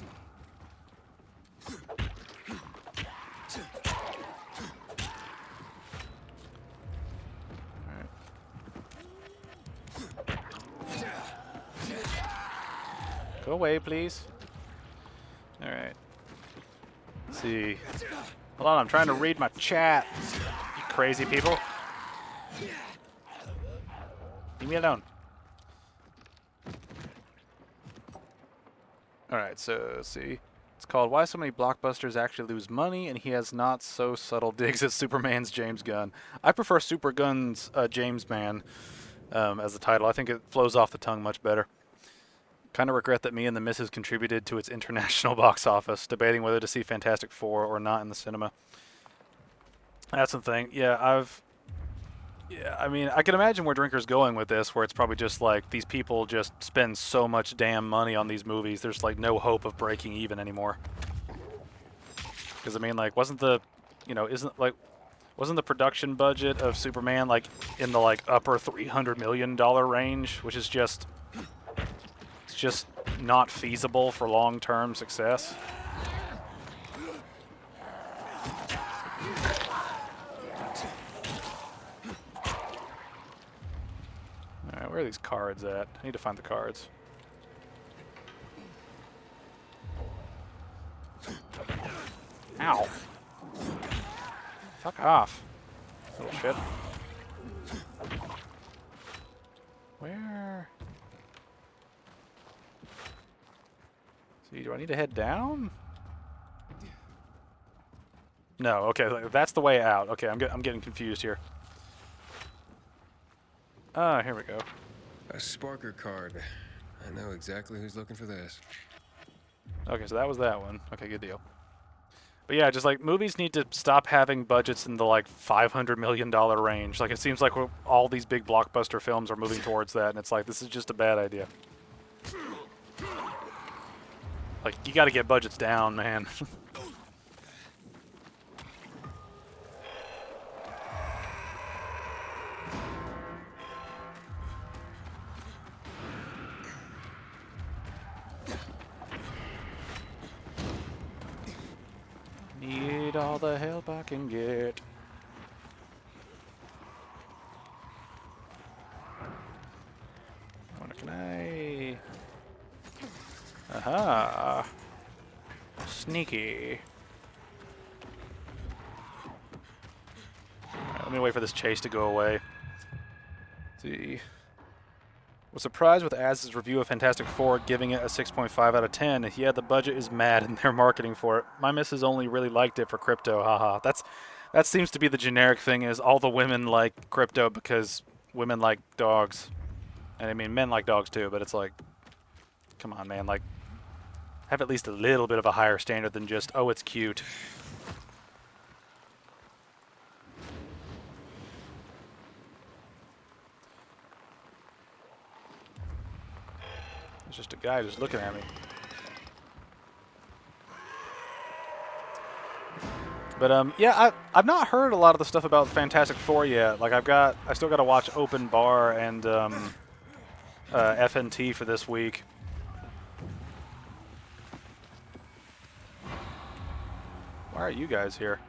Go away, please. Alright. Let's see. Hold on, I'm trying to read my chat. You crazy people. Leave me alone. Alright, so let's see. It's called Why So Many Blockbusters Actually Lose Money, and he has not so subtle digs at Superman's James Gunn. I prefer Super Gunn's James Man as the title. I think it flows off the tongue much better. Kind of regret that me and the missus contributed to its international box office, debating whether to see Fantastic Four or not in the cinema. That's the thing. Yeah, I mean, I can imagine where Drinker's going with this, where it's probably just like these people just spend so much damn money on these movies, there's like no hope of breaking even anymore. Because, I mean, like, wasn't the, isn't, like, Wasn't the production budget of Superman like in the like upper $300 million range, which is just it's just not feasible for long-term success. All right, where are these cards at? I need to find the cards. Ow. Fuck off, little shit. Where? See, do I need to head down? No, okay, that's the way out. Okay, I'm getting confused here. Ah, here we go. A Sparker card. I know exactly who's looking for this. Okay, so that was that one. Okay, good deal. But yeah, just like movies need to stop having budgets in the like $500 million range. Like it seems like all these big blockbuster films are moving towards that, and it's like this is just a bad idea. Like you got to get budgets down, man. Need all the help I can get. Can I? Aha! Sneaky. Alright, let me wait for this chase to go away. Let's see. Was surprised with Az' review of Fantastic Four, giving it a 6.5 out of 10. Yeah, the budget is mad and they're marketing for it. My missus only really liked it for crypto, haha. That seems to be the generic thing, is all the women like crypto because women like dogs. And I mean, men like dogs too, but it's like, come on, man, like, have at least a little bit of a higher standard than just, oh, it's cute. It's just a guy just looking at me. But yeah, I've not heard a lot of the stuff about Fantastic Four yet. Like I still got to watch Open Bar and FNT for this week. Why are you guys here?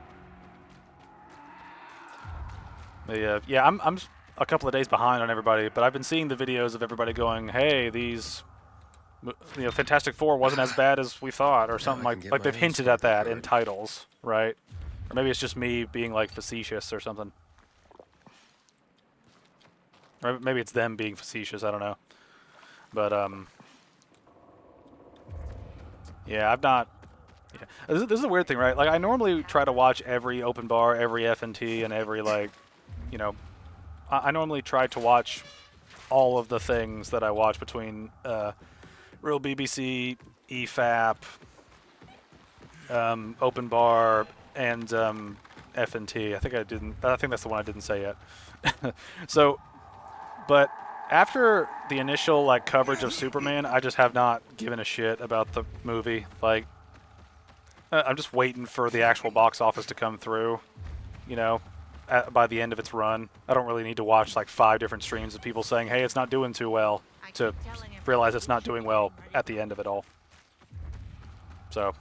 Yeah, I'm a couple of days behind on everybody, but I've been seeing the videos of everybody going, "Hey, these, Fantastic Four wasn't as bad as we thought," or something like they've hinted at that in titles, right? Or maybe it's just me being like facetious or something. Or maybe it's them being facetious, I don't know. But yeah, I've not. Yeah. This is a weird thing, right? Like I normally try to watch every Open Bar, every FNT, and every like, I normally try to watch all of the things that I watch between Real BBC, EFAP, Open Bar, and FNT. I think that's the one I didn't say yet. So, but after the initial like coverage of Superman, I just have not given a shit about the movie. Like, I'm just waiting for the actual box office to come through. By the end of its run, I don't really need to watch like 5 different streams of people saying, "Hey, it's not doing too well," to realize it's not doing well at the end of it all. So,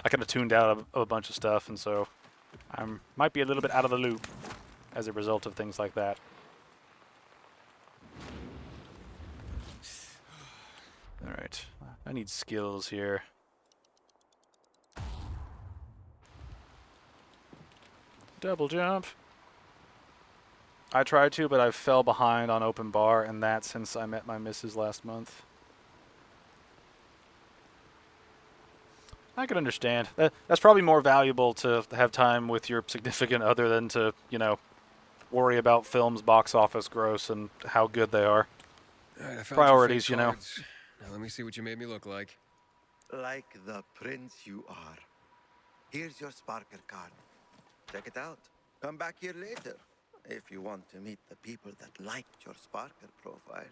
I kind of tuned out a bunch of stuff, and so I might be a little bit out of the loop as a result of things like that. All right, I need skills here. Double jump. I tried to, but I fell behind on Open Bar, and that since I met my missus last month. I can understand. That's probably more valuable to have time with your significant other than to, worry about films' box office gross and how good they are. All right, I found Priorities, your fake cards. Now let me see what you made me look like. Like the prince you are. Here's your Sparker card. Check it out. Come back here later if you want to meet the people that liked your Sparker profile.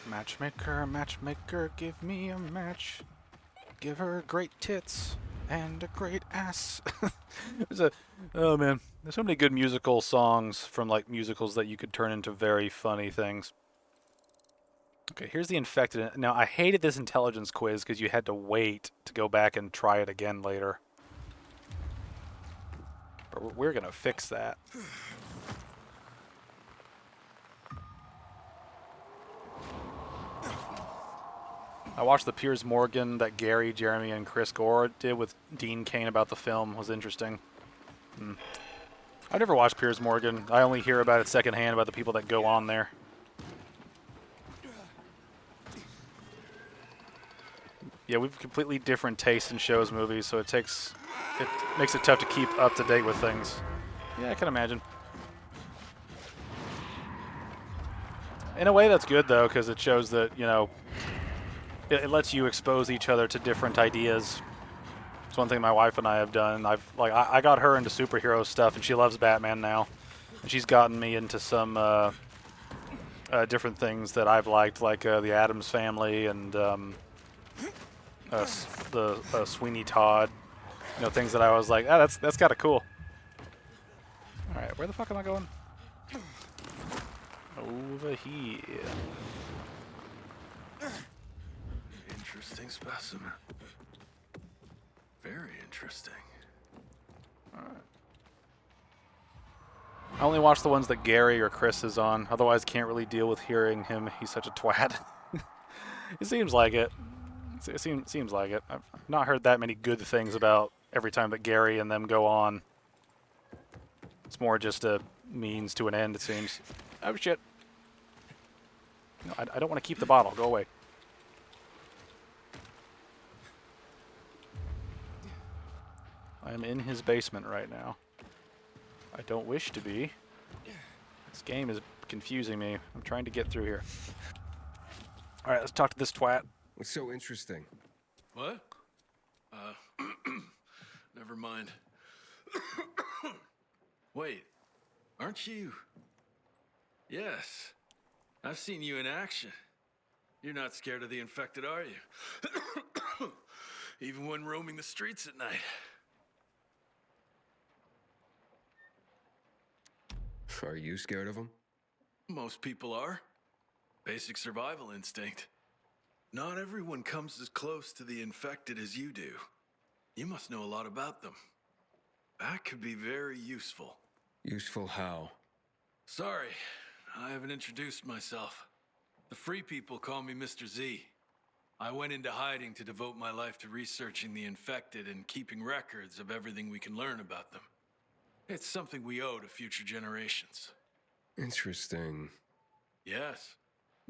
Matchmaker, matchmaker, give me a match. give her great tits and a great ass. Oh man, there's so many good musical songs from like musicals that you could turn into very funny things. Okay, here's the infected. Now, I hated this intelligence quiz because you had to wait to go back and try it again later. But we're going to fix that. I watched the Piers Morgan that Gary, Jeremy, and Chris Gore did with Dean Cain about the film. It was interesting. I've never watched Piers Morgan. I only hear about it secondhand about the people that go on there. Yeah, we've completely different tastes in shows, movies, so it makes it tough to keep up to date with things. Yeah, I can imagine. In a way, that's good though, because it shows that it lets you expose each other to different ideas. It's one thing my wife and I have done. I got her into superhero stuff, and she loves Batman now, and she's gotten me into some different things that I've liked, like the Addams Family and. The Sweeney Todd, things that I was like, that's kind of cool. All right, where the fuck am I going? Over here. Interesting specimen. Very interesting. All right. I only watch the ones that Gary or Chris is on. Otherwise, can't really deal with hearing him. He's such a twat. It seems like it. It seems like it. I've not heard that many good things about every time that Gary and them go on. It's more just a means to an end, it seems. Oh, shit. No, I don't want to keep the bottle. Go away. I am in his basement right now. I don't wish to be. This game is confusing me. I'm trying to get through here. All right, let's talk to this twat. What's so interesting? What? Never mind. Wait, aren't you? Yes, I've seen you in action. You're not scared of the infected, are you? Even when roaming the streets at night. Are you scared of them? Most people are. Basic survival instinct. Not everyone comes as close to the infected as you do. You must know a lot about them. That could be very useful. Useful how? Sorry, I haven't introduced myself. The free people call me Mr. Z. I went into hiding to devote my life to researching the infected and keeping records of everything we can learn about them. It's something we owe to future generations. Interesting. Yes.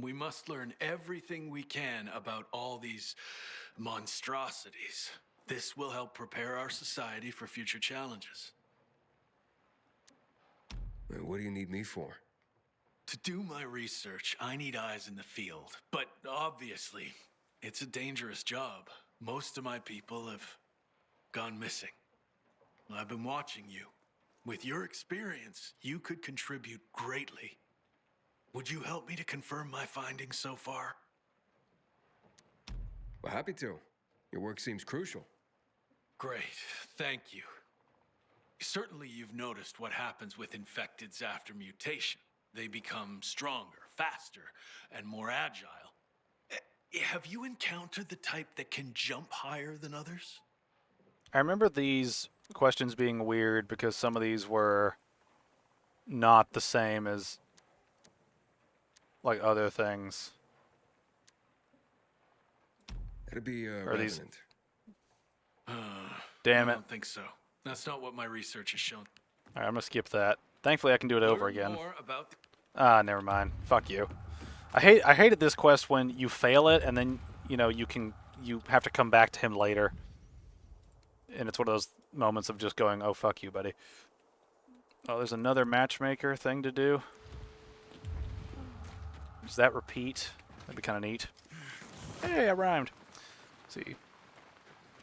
We must learn everything we can about all these monstrosities. This will help prepare our society for future challenges. What do you need me for? To do my research, I need eyes in the field. But obviously, it's a dangerous job. Most of my people have gone missing. I've been watching you. With your experience, you could contribute greatly. Would you help me to confirm my findings so far? Well, happy to. Your work seems crucial. Great, thank you. Certainly you've noticed what happens with infecteds after mutation. They become stronger, faster, and more agile. Have you encountered the type that can jump higher than others? I remember these questions being weird because some of these were not the same as like other things. That'd be Are these? Revenant. Damn I it! don't think so. That's not what my research has shown. All right, I'm gonna skip that. Thankfully, I can do it over Learn again. more about Never mind. Fuck you. I hated this quest when you fail it and then you have to come back to him later, and it's one of those moments of just going, oh fuck you, buddy. Oh, there's another matchmaker thing to do. Does that repeat? That'd be kind of neat. Hey, I rhymed. Let's see.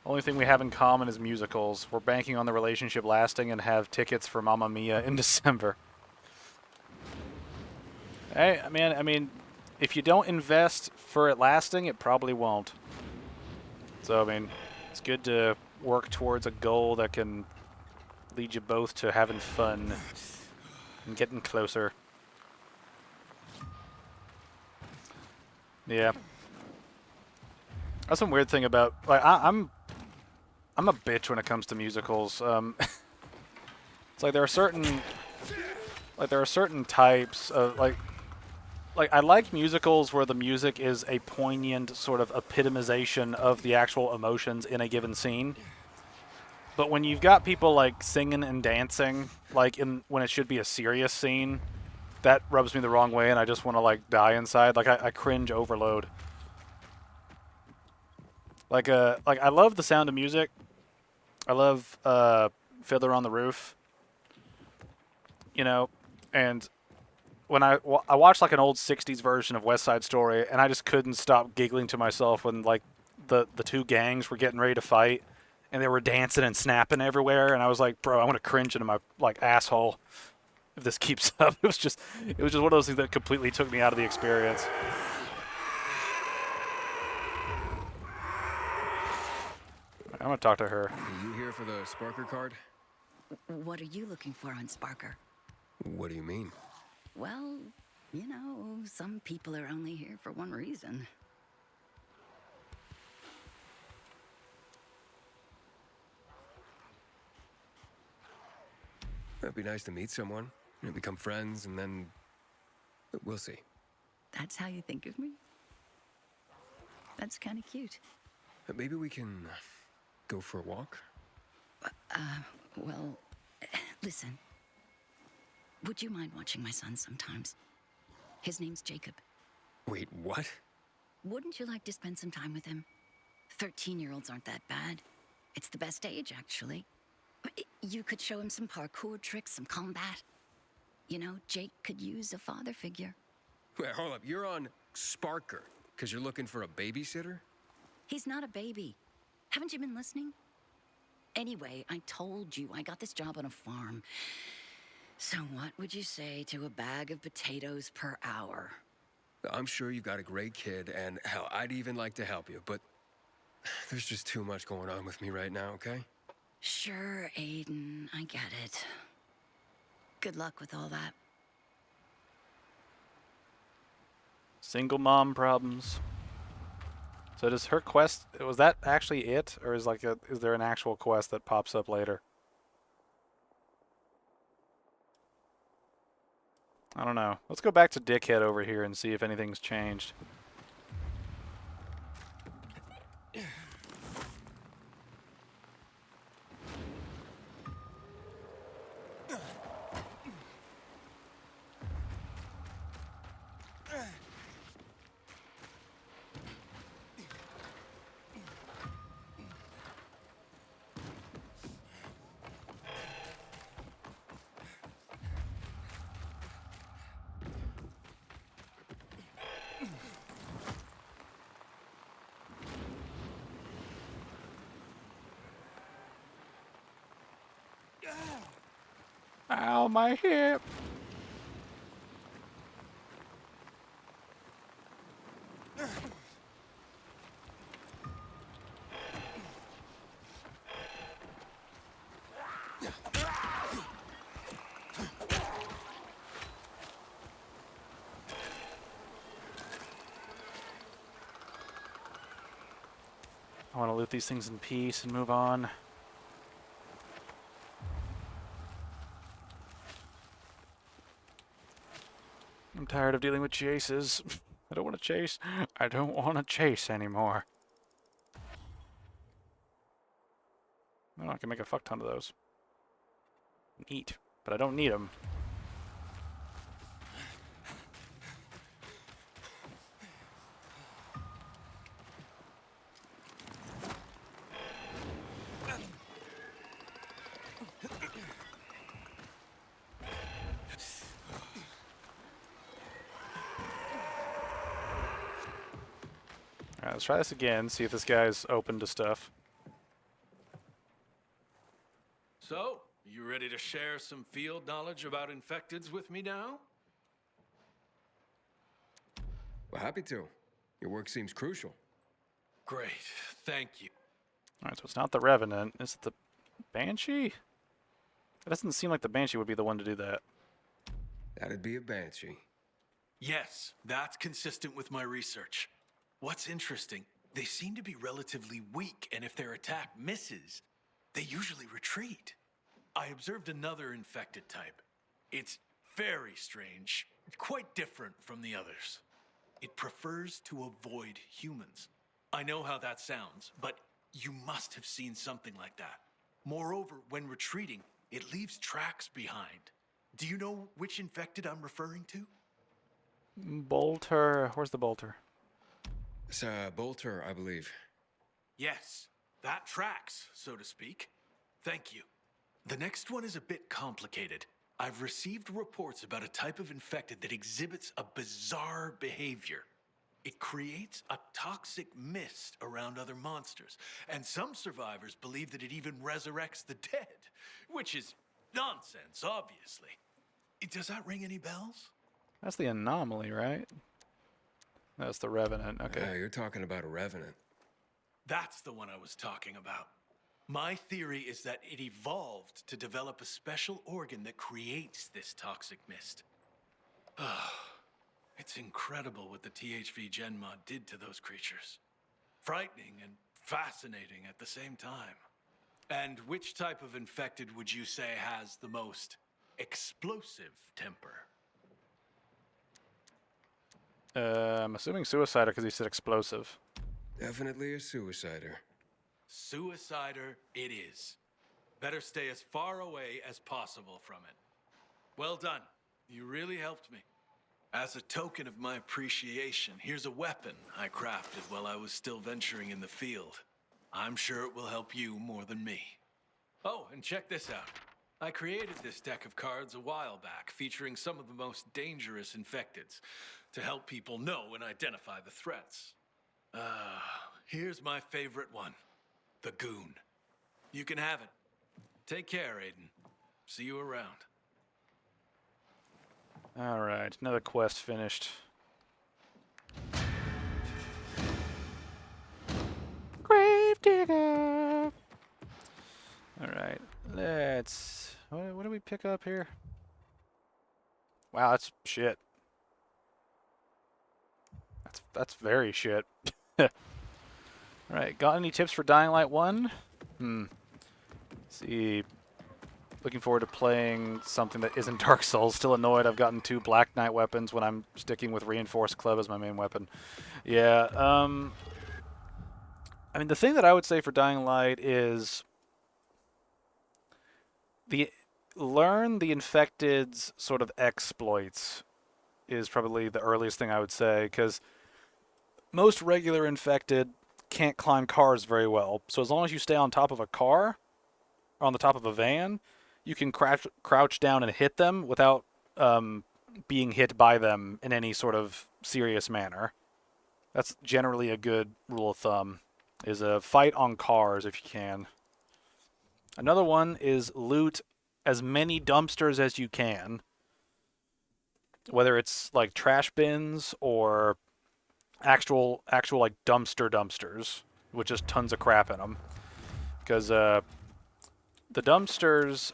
Only thing we have in common is musicals. We're banking on the relationship lasting and have tickets for Mamma Mia in December. Hey, I mean, if you don't invest for it lasting, it probably won't. So, I mean, it's good to work towards a goal that can lead you both to having fun and getting closer. Yeah. That's one weird thing about, like, I'm a bitch when it comes to musicals. It's like there are certain types of like I like musicals where the music is a poignant sort of epitomization of the actual emotions in a given scene. But when you've got people like singing and dancing, like when it should be a serious scene, that rubs me the wrong way, and I just want to like die inside. Like I cringe overload. Like I love the sound of music. I love Fiddler on the Roof. You know, and when I watched like an old '60s version of West Side Story, and I just couldn't stop giggling to myself when like the two gangs were getting ready to fight, and they were dancing and snapping everywhere, and I was like, bro, I'm gonna cringe into my like asshole if this keeps up. It was just one of those things that completely took me out of the experience. I'm gonna talk to her. Are you here for the Sparker card? What are you looking for on Sparker? What do you mean? Well, you know, some people are only here for one reason. It'd be nice to meet someone, become friends, and then we'll see. That's how you think of me? That's kind of cute. Maybe we can go for a walk? Well, listen. Would you mind watching my son sometimes? His name's Jacob. Wait, what? Wouldn't you like to spend some time with him? 13-year-olds aren't that bad. It's the best age, actually. You could show him some parkour tricks, some combat. You know, Jake could use a father figure. Wait, hold up. You're on Sparker because you're looking for a babysitter? He's not a baby. Haven't you been listening? Anyway, I told you I got this job on a farm. So what would you say to a bag of potatoes per hour? I'm sure you've got a great kid, and hell, I'd even like to help you, but there's just too much going on with me right now, okay? Sure, Aiden, I get it. Good luck with all that. Single mom problems. So does her quest, was that actually it, or is there an actual quest that pops up later? I don't know. Let's go back to Dickhead over here and see if anything's changed. Ow, my hip! I want to loot these things in peace and move on. I'm tired of dealing with chases. I don't want to chase. I don't want to chase anymore. Oh, I can make a fuck ton of those. Eat, but I don't need them. Alright, let's try this again, see if this guy's open to stuff. So, you ready to share some field knowledge about infecteds with me now? Well, happy to. Your work seems crucial. Great, thank you. Alright, so it's not the Revenant. Is it the Banshee? It doesn't seem like the Banshee would be the one to do that. That'd be a banshee. Yes, that's consistent with my research. What's interesting, they seem to be relatively weak, and if their attack misses, they usually retreat. I observed another infected type. It's very strange, quite different from the others. It prefers to avoid humans. I know how that sounds, but you must have seen something like that. Moreover, when retreating, it leaves tracks behind. Do you know which infected I'm referring to? Bolter. Where's the Bolter? It's Bolter, I believe. Yes, that tracks, so to speak. Thank you. The next one is a bit complicated. I've received reports about a type of infected that exhibits a bizarre behavior. It creates a toxic mist around other monsters, and some survivors believe that it even resurrects the dead, which is nonsense, obviously. Does that ring any bells? That's the Anomaly, right? That's the Revenant. Okay. You're talking about a revenant. That's the one I was talking about. My theory is that it evolved to develop a special organ that creates this toxic mist. It's incredible what the THV Gen mod did to those creatures. Frightening and fascinating at the same time. And which type of infected would you say has the most explosive temper? I'm assuming Suicider because he said explosive. Definitely a suicider. Suicider it is. Better stay as far away as possible from it. Well done. You really helped me. As a token of my appreciation, here's a weapon I crafted while I was still venturing in the field. I'm sure it will help you more than me. Oh, and check this out. I created this deck of cards a while back, featuring some of the most dangerous infecteds, to help people know and identify the threats. Here's my favorite one, the Goon. You can have it. Take care, Aiden. See you around. Alright, another quest finished. Gravedigger! Alright, let's... What do we pick up here? Wow, that's shit. That's very shit. Alright, got any tips for Dying Light 1? See... Looking forward to playing something that isn't Dark Souls. Still annoyed I've gotten 2 Black Knight weapons when I'm sticking with Reinforced Club as my main weapon. Yeah, I mean, the thing that I would say for Dying Light is... Learn the Infected's sort of exploits is probably the earliest thing I would say, because most regular Infected can't climb cars very well. So as long as you stay on top of a car, or on the top of a van, you can crouch down and hit them without being hit by them in any sort of serious manner. That's generally a good rule of thumb, is a fight on cars if you can. Another one is loot as many dumpsters as you can. Whether it's like trash bins or actual like dumpsters with just tons of crap in them. Because the dumpsters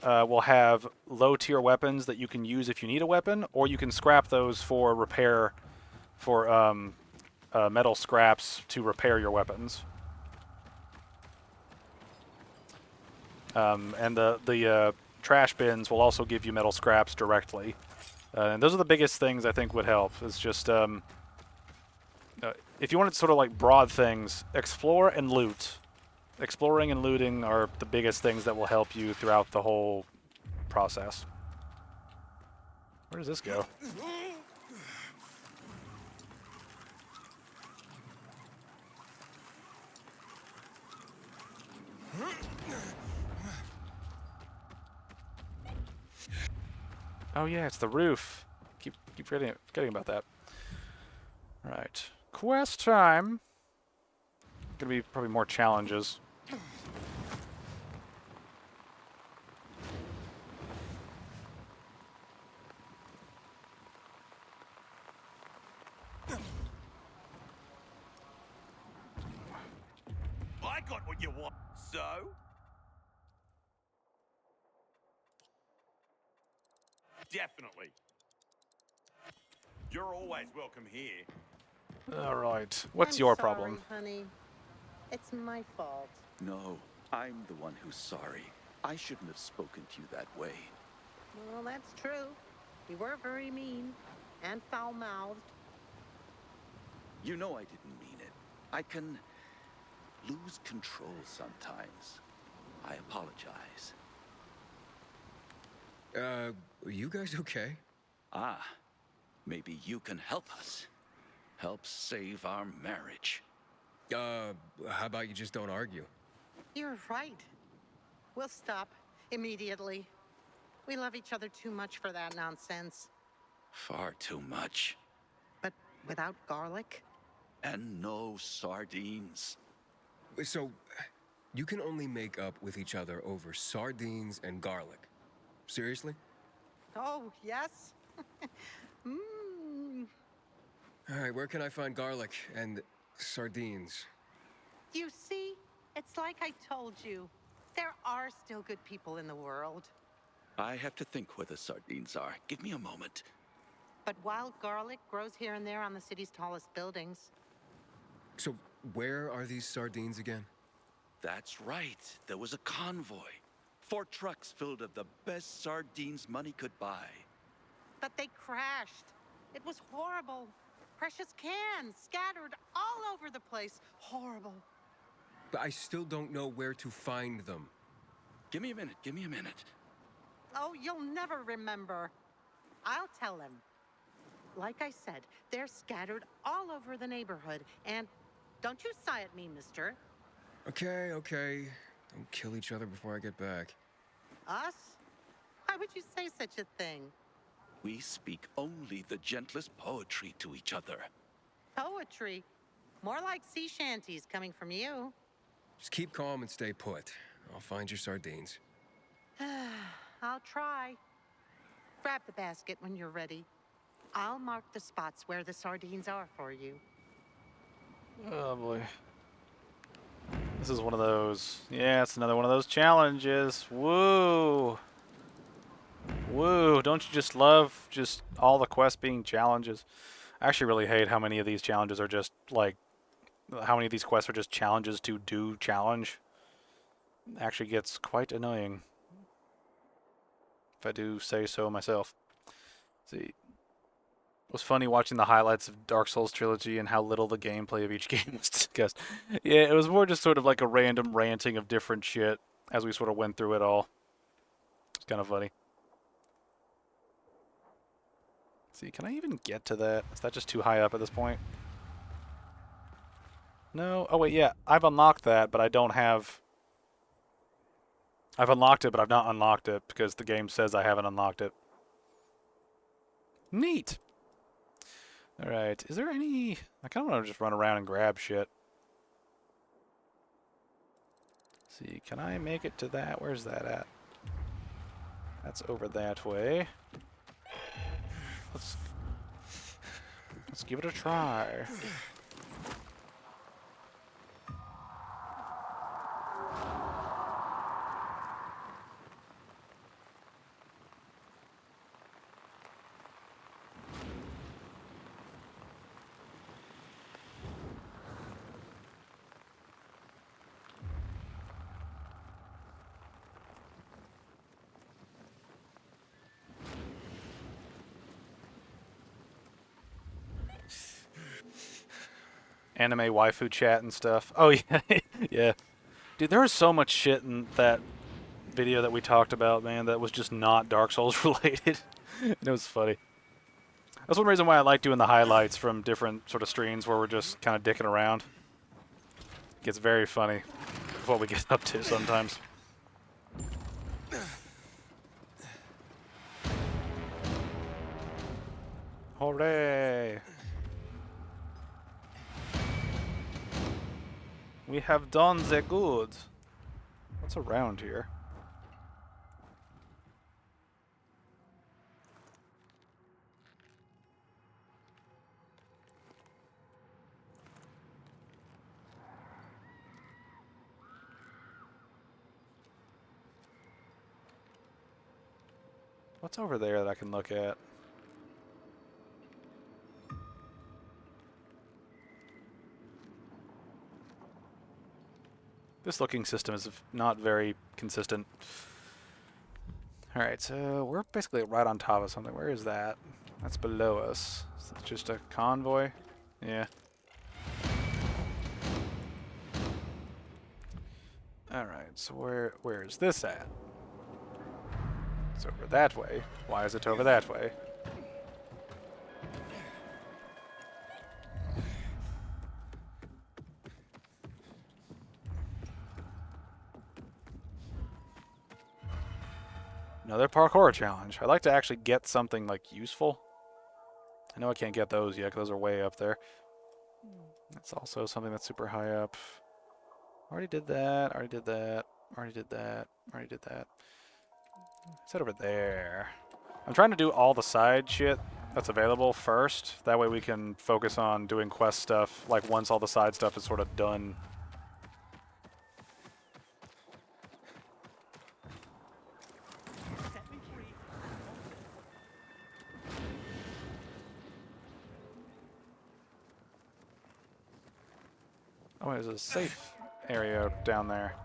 will have low-tier weapons that you can use if you need a weapon, or you can scrap those for repair, for metal scraps to repair your weapons. And the trash bins will also give you metal scraps directly. And those are the biggest things I think would help. It's just, if you wanted sort of like broad things, explore and loot. Exploring and looting are the biggest things that will help you throughout the whole process. Where does this go? Oh yeah, it's the roof. Keep forgetting about that. All right, quest time. Gonna be probably more challenges. got what you want. So? Definitely. You're always welcome here. All right. What's I'm your sorry, problem? honey. It's my fault. No, I'm the one who's sorry. I shouldn't have spoken to you that way. Well, that's true. You were very mean and foul-mouthed. You know I didn't mean it. I can lose control sometimes. I apologize. Are you guys okay? Ah, maybe you can help us. Help save our marriage. How about you just don't argue? You're right. We'll stop immediately. We love each other too much for that nonsense. Far too much. But without garlic? And no sardines. So, you can only make up with each other over sardines and garlic. Seriously? Oh, yes. Mmm. All right, where can I find garlic and sardines? You see, it's like I told you. There are still good people in the world. I have to think where the sardines are. Give me a moment. But wild garlic grows here and there on the city's tallest buildings. So, where are these sardines again? That's right. There was a convoy. 4 trucks filled of the best sardines money could buy. But they crashed. It was horrible. Precious cans scattered all over the place. Horrible. But I still don't know where to find them. Give me a minute. Give me a minute. Oh, you'll never remember. I'll tell him. Like I said, they're scattered all over the neighborhood. And don't you sigh at me, mister. Okay, okay. Don't kill each other before I get back. Us? Why would you say such a thing? We speak only the gentlest poetry to each other. Poetry. More like sea shanties coming from you. Just keep calm and stay put. I'll find your sardines. I'll try. Grab the basket when you're ready. I'll mark the spots where the sardines are for you. Oh boy. This is one of those. Yeah, it's another one of those challenges. Woo! Woo! Don't you just love just all the quests being challenges? I actually really hate how many of these challenges are just like, how many of these quests are just challenges to do challenge. It actually gets quite annoying, if I do say so myself. Let's see. It was funny watching the highlights of Dark Souls Trilogy and how little the gameplay of each game was discussed. Yeah, it was more just sort of like a random ranting of different shit as we sort of went through it all. It's kind of funny. Let's see, can I even get to that? Is that just too high up at this point? No? Oh wait, yeah, I've unlocked that, but I don't have... I've unlocked it, but I've not unlocked it because the game says I haven't unlocked it. Neat! Alright, is there any... I kind of want to just run around and grab shit. Let's see, can I make it to that? Where's that at? That's over that way. Let's give it a try. Anime waifu chat and stuff. Oh yeah, yeah. Dude, there was so much shit in that video that we talked about, man, that was just not Dark Souls related. And it was funny. That's one reason why I like doing the highlights from different sort of streams where we're just kind of dicking around. It gets very funny with what we get up to sometimes. Hooray! We have done the good. What's around here? What's over there that I can look at? This looking system is not very consistent. Alright, so we're basically right on top of something. Where is that? That's below us. Is that just a convoy? Yeah. Alright, so where is this at? It's over that way. Why is it over that way? Another parkour challenge. I'd like to actually get something like useful. I know I can't get those yet, 'cause those are way up there. That's also something that's super high up. Already did that, already did that, already did that, already did that. It's over there. I'm trying to do all the side shit that's available first. That way we can focus on doing quest stuff, like once all the side stuff is sort of done. Set me free. Oh, there's a safe area down there.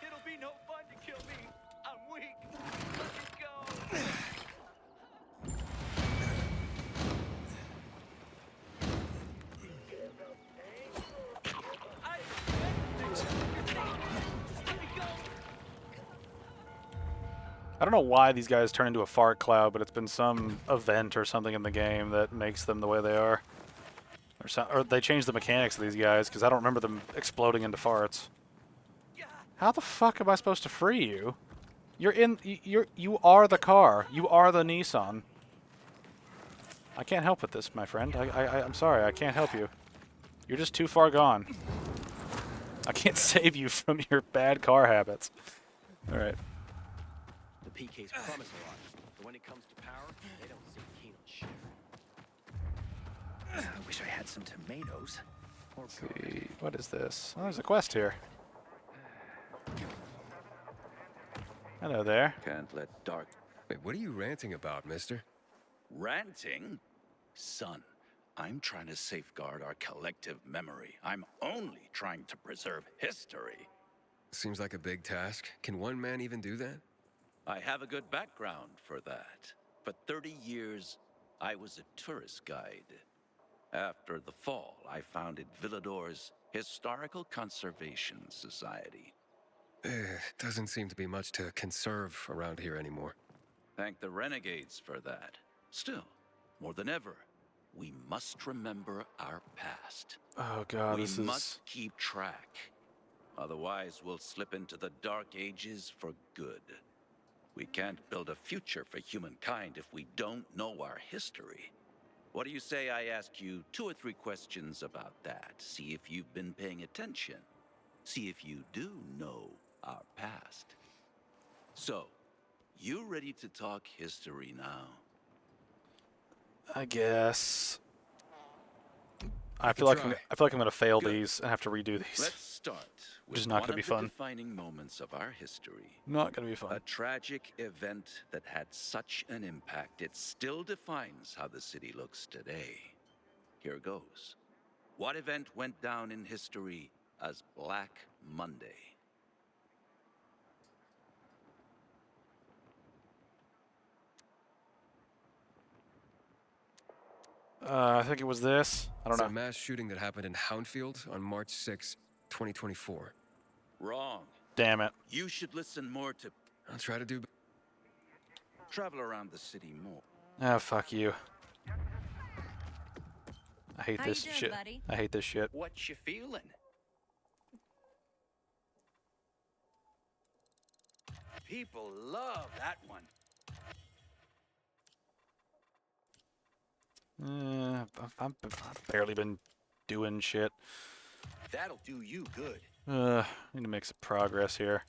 It'll be no fun to kill me. I'm weak. Let me go. I just let me go. I don't know why these guys turn into a fart cloud, but it's been some event or something in the game that makes them the way they are. Or they changed the mechanics of these guys, because I don't remember them exploding into farts. How the fuck am I supposed to free you? You are the car. You are the Nissan. I can't help with this, my friend. I'm sorry, I can't help you. You're just too far gone. I can't save you from your bad car habits. Alright. The PKs promise a lot, but when it comes to power, they don't seem keen on sharing. I wish I had some tomatoes. Or Let's see. What is this? Oh, there's a quest here. Hello there. Can't let dark... Wait, what are you ranting about, mister? Ranting? Son, I'm trying to safeguard our collective memory. I'm only trying to preserve history. Seems like a big task. Can one man even do that? I have a good background for that. For 30 years, I was a tourist guide. After the fall, I founded Villador's Historical Conservation Society. Doesn't seem to be much to conserve around here anymore. Thank the renegades for that. Still, more than ever, we must remember our past. Oh god, we this is... must keep track. Otherwise, we'll slip into the dark ages for good. We can't build a future for humankind if we don't know our history. What do you say I ask you 2 or 3 questions about that? See if you've been paying attention. See if you do know our past. So, you ready to talk history now? I guess. I feel like I'm gonna fail Good. these and have to redo these. Let's start Which with is not one gonna be of the fun. defining moments of our history. Not gonna be fun. A tragic event that had such an impact, it still defines how the city looks today. Here goes. What event went down in history as Black Monday? I think it was this. I don't It's know. a mass shooting that happened in Houndfield on March 6, 2024. Wrong. Damn it. You should listen more to... I'll try to do... Travel around the city more. Oh, fuck you. I hate How you this doing, shit. buddy? I hate this shit. What you feeling? People love that one. I've barely been doing shit. That'll do you good. Need to make some progress here.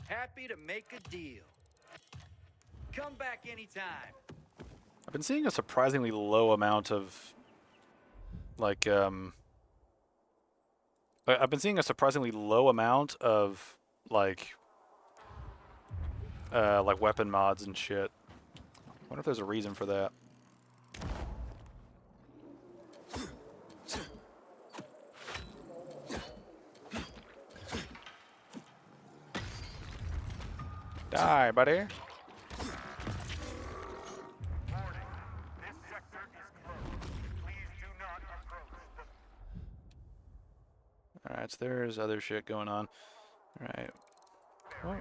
Happy to make a deal. Come back anytime. I've been seeing a surprisingly low amount of, like, I've been seeing a surprisingly low amount of like weapon mods and shit. Wonder if there's a reason for that. Die, buddy. Alright, so there's other shit going on. Alright. Oh.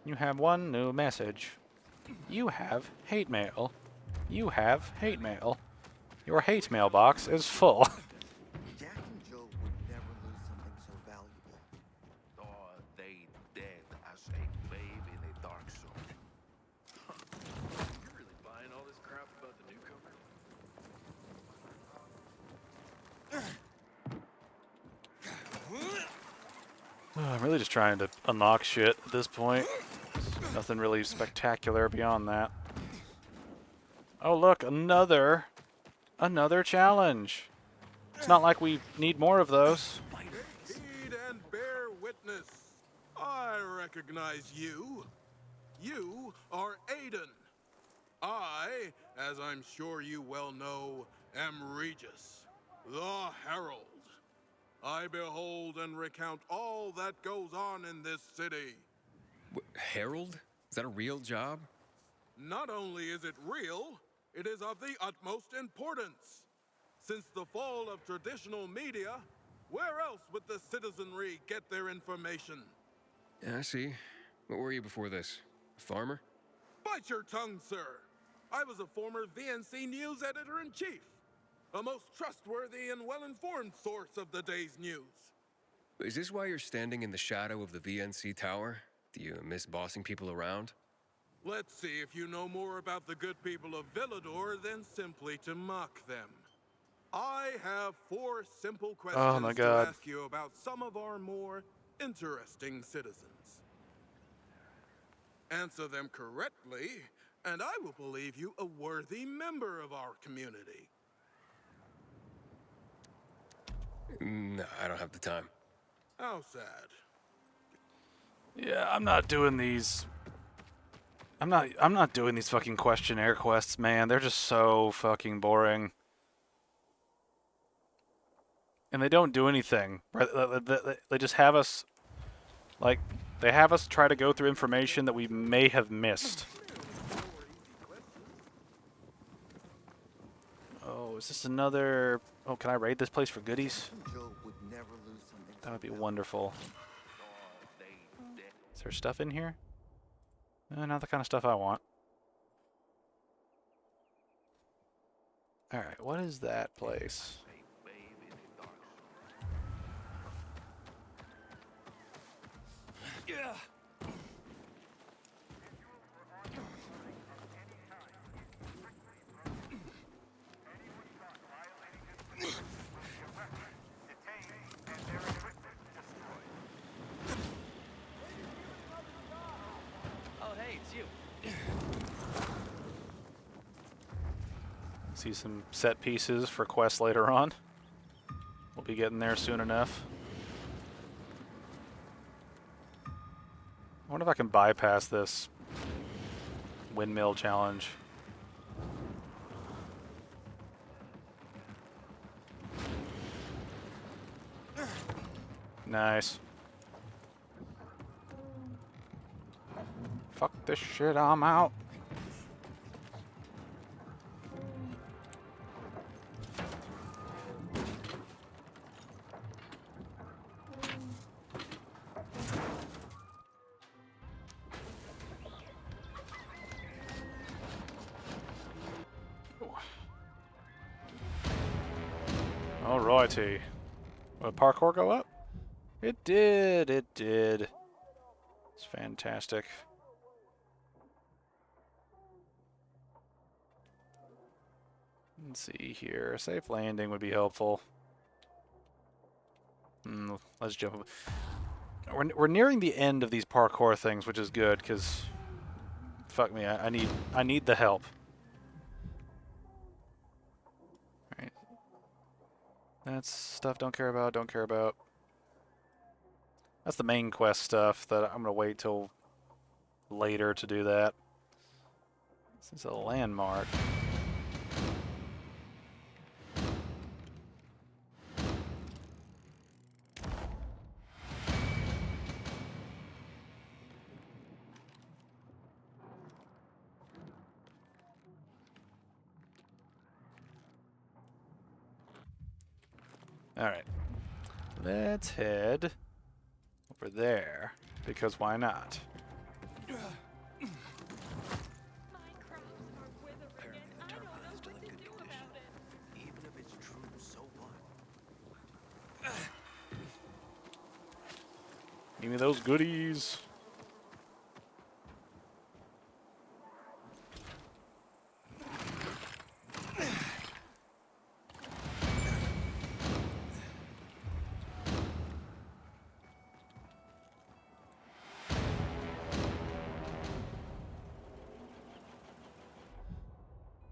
You have one new message. You have hate mail. You have hate mail. Your hate mailbox is full. Jack and Joe would never lose something so valuable. Or they dead as a babe in a dark zone. You're really buying all this crap about the newcomer? I'm really just trying to unlock shit at this point. There's nothing really spectacular beyond that. Oh look, another challenge. It's not like we need more of those. Heed and bear witness. I recognize you. You are Aiden. I, as I'm sure you well know, am Regis, the Herald. I behold and recount all that goes on in this city. Harold? Is that a real job? Not only is it real, it is of the utmost importance. Since the fall of traditional media, where else would the citizenry get their information? Yeah, I see. What were you before this? A farmer? Bite your tongue, sir. I was a former VNC News editor-in-chief, a most trustworthy and well-informed source of the day's news. Is this why you're standing in the shadow of the VNC tower? Do you miss bossing people around? Let's see if you know more about the good people of Villador than simply to mock them. I have 4 simple questions to ask you about some of our more interesting citizens. Answer them correctly, and I will believe you a worthy member of our community. No, I don't have the time. How sad. Yeah, I'm not doing these. I'm not doing these fucking questionnaire quests, man. They're just so fucking boring. And they don't do anything. They just have us, like, they have us try to go through information that we may have missed. Oh, is this another... Oh, can I raid this place for goodies? That would be wonderful. Is there stuff in here? Not the kind of stuff I want. Alright, what is that place? Yeah. Oh, hey, it's you. See some set pieces for quests later on. We'll be getting there soon enough. I wonder if I can bypass this windmill challenge. Nice. Fuck this shit, I'm out. Alrighty. Will parkour go up? It did, it did. It's fantastic. Let's see here. Safe landing would be helpful. Let's jump. We're nearing the end of these parkour things, which is good because fuck me, I need the help. All right. That's stuff don't care about. Don't care about. That's the main quest stuff that I'm gonna wait till later to do that. This is a landmark. Alright. Let's head over there, because why not? Apparently the turbine is still in good condition. Even if it's true, so what? Give me those goodies.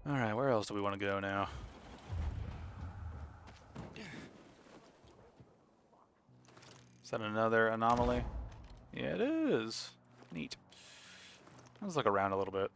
Alright, where else do we want to go now? Is that another anomaly? Yeah, it is. Neat. Let's look around a little bit.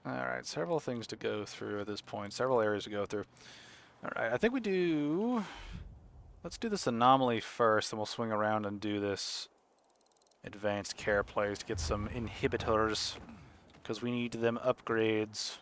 Alright, several things to go through at this point. Several areas to go through. Alright, I think we do... Let's do this anomaly first, and we'll swing around and do this advanced care place to get some inhibitors, because we need them upgrades.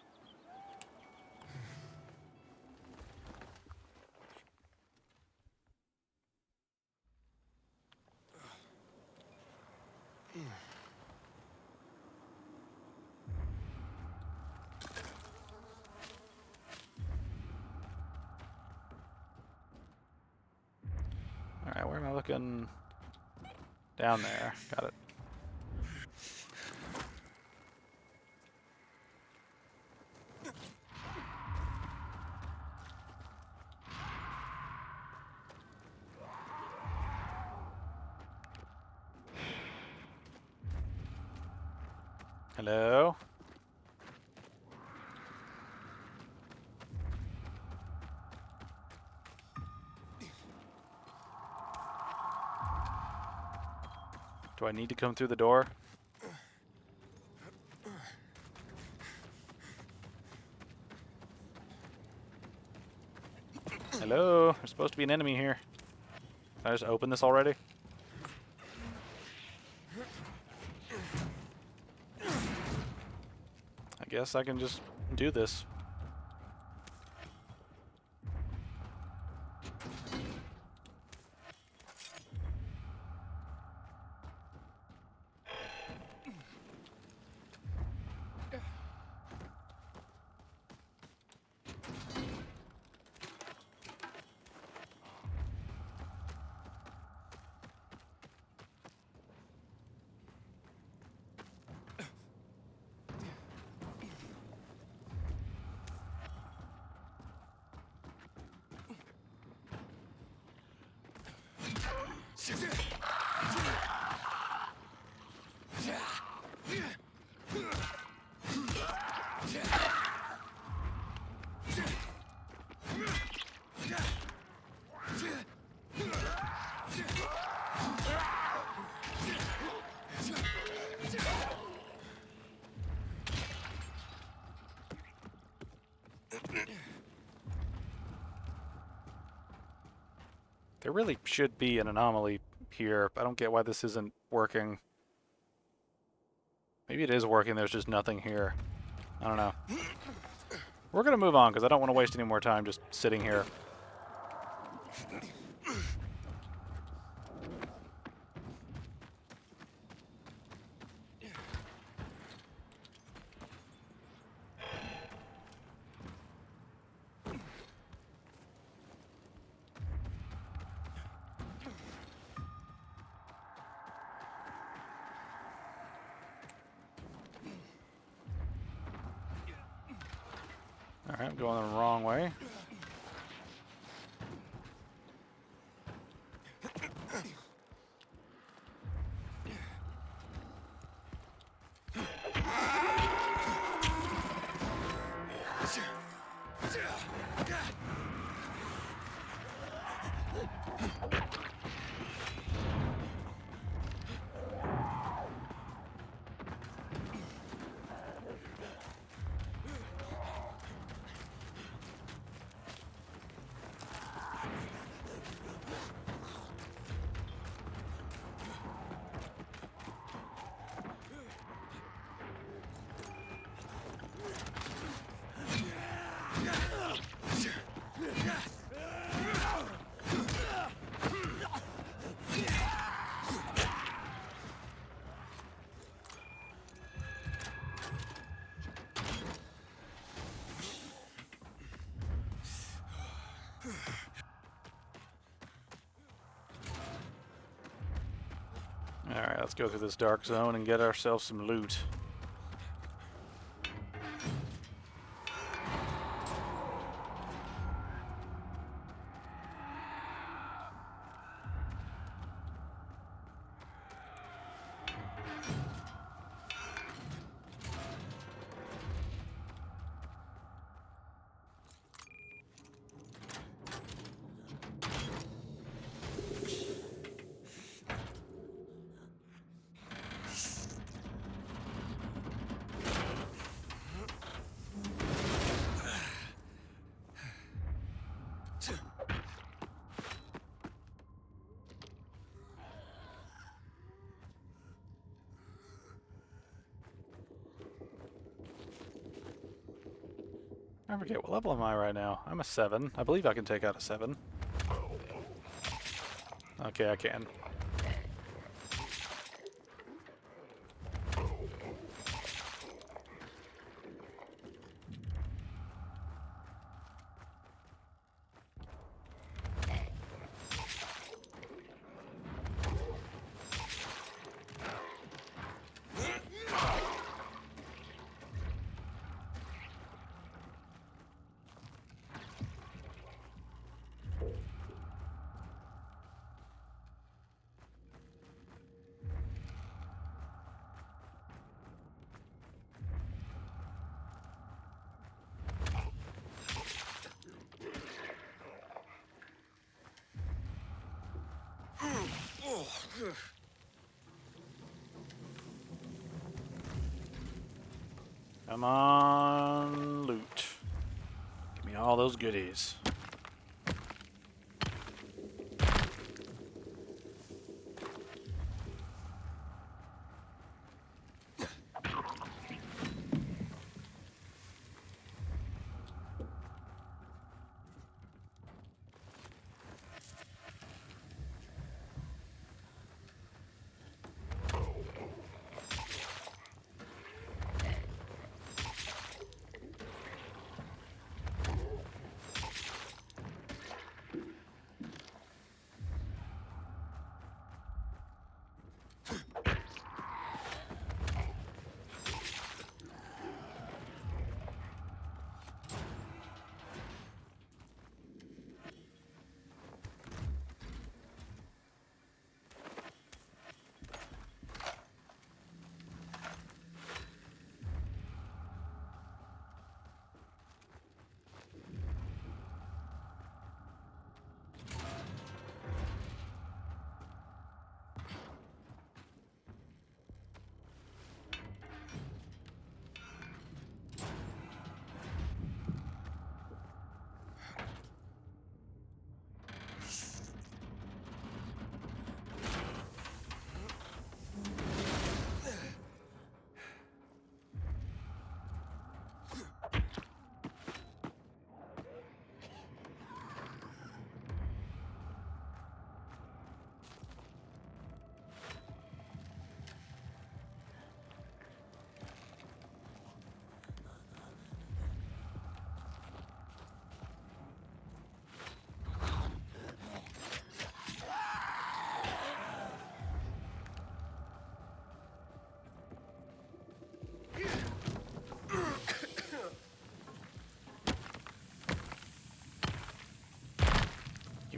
Alright, where am I looking? Down there. Got it. Hello? Do I need to come through the door? Hello? There's supposed to be an enemy here. Can I just open this already? I guess I can just do this. There really should be an anomaly here. I don't get why this isn't working. Maybe it is working, there's just nothing here. I don't know. We're gonna move on because I don't want to waste any more time just sitting here. Alright, I'm going the wrong way. Alright, let's go through this dark zone and get ourselves some loot. I forget, what level am I right now? I'm a 7. I believe I can take out a 7. Okay, I can. Come on, loot. Give me all those goodies.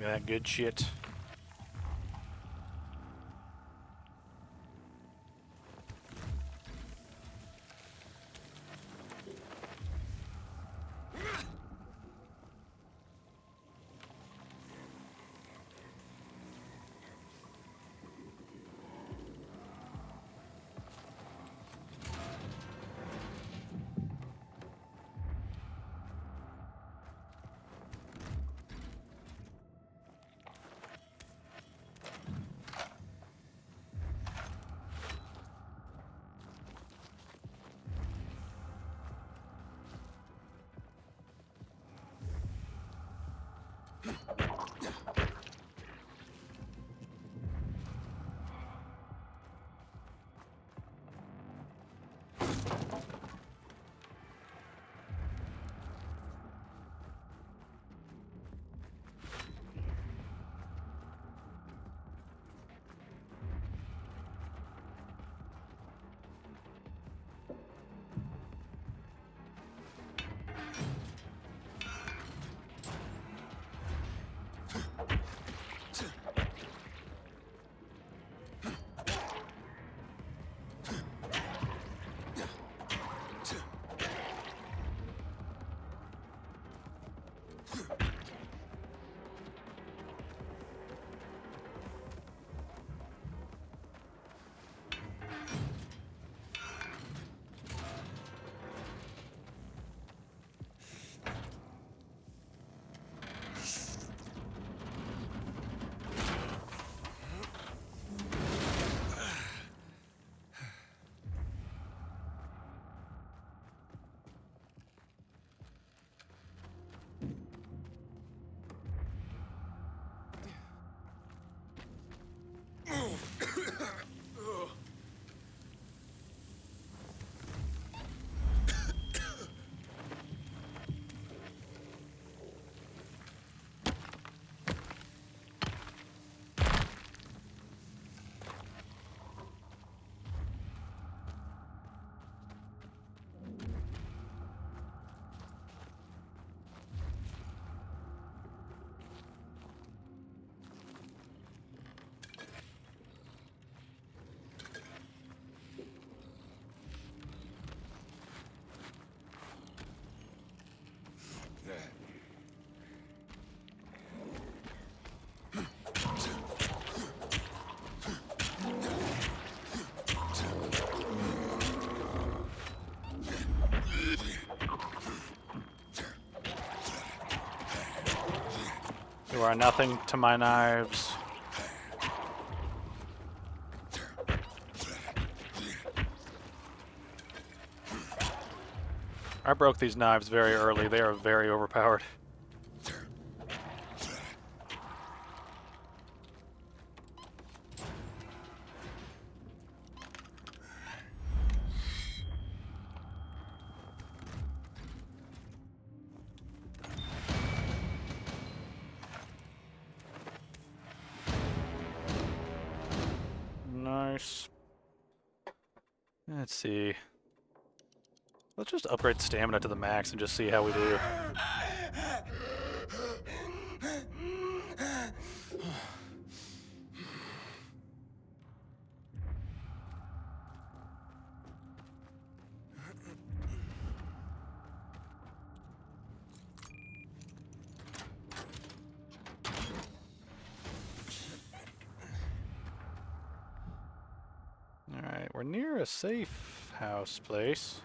that good shit. You are nothing to my knives. I broke these knives very early. They are very overpowered. Nice. Let's see. Let's just upgrade stamina to the max and just see how we do. Alright, we're near a safe house place.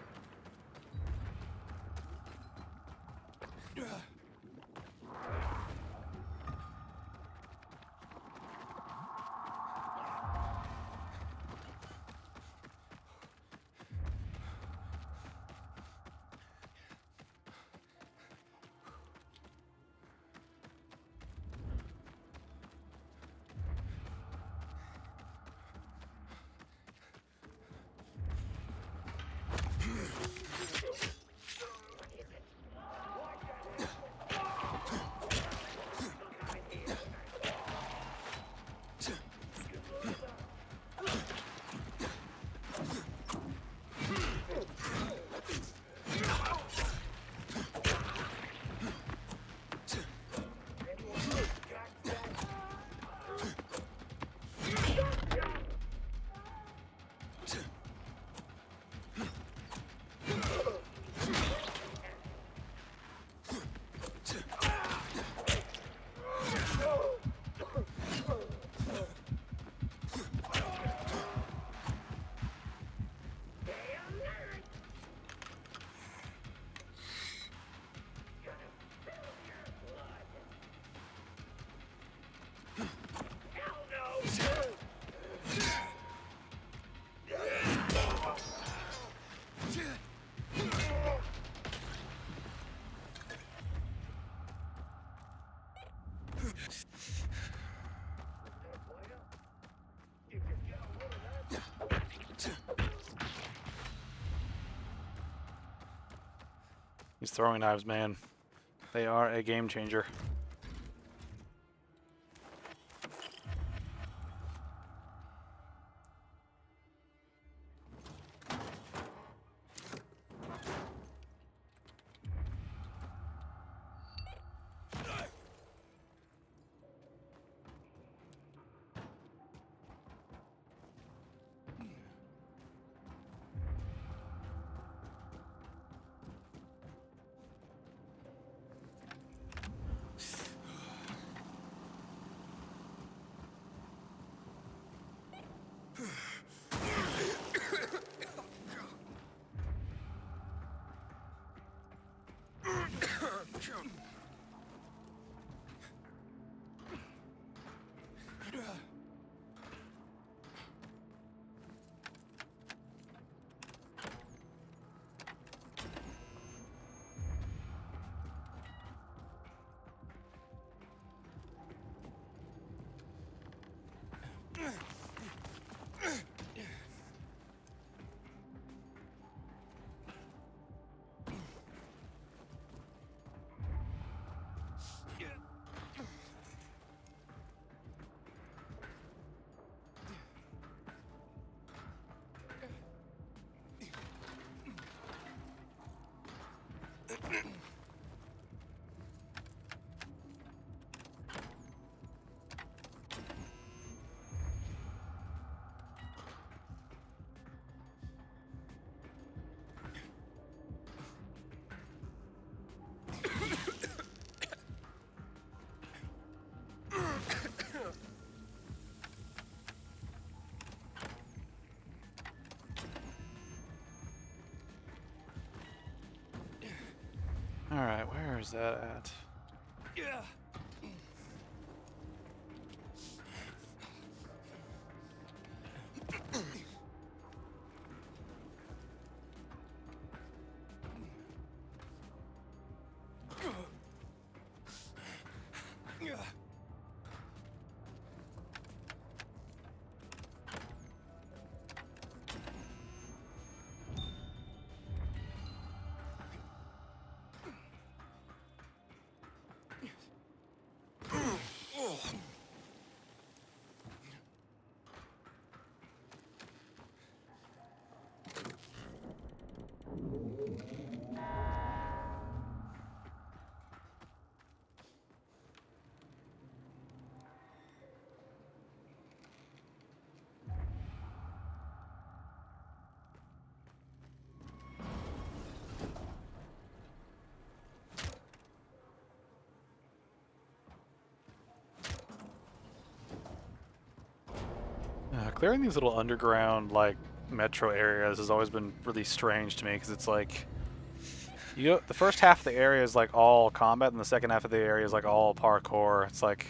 throwing knives, man. They are a game changer. Alright, where is that at? Yeah. Clearing these little underground, like, metro areas has always been really strange to me, because it's like, the first half of the area is like all combat, and the second half of the area is like all parkour. It's like,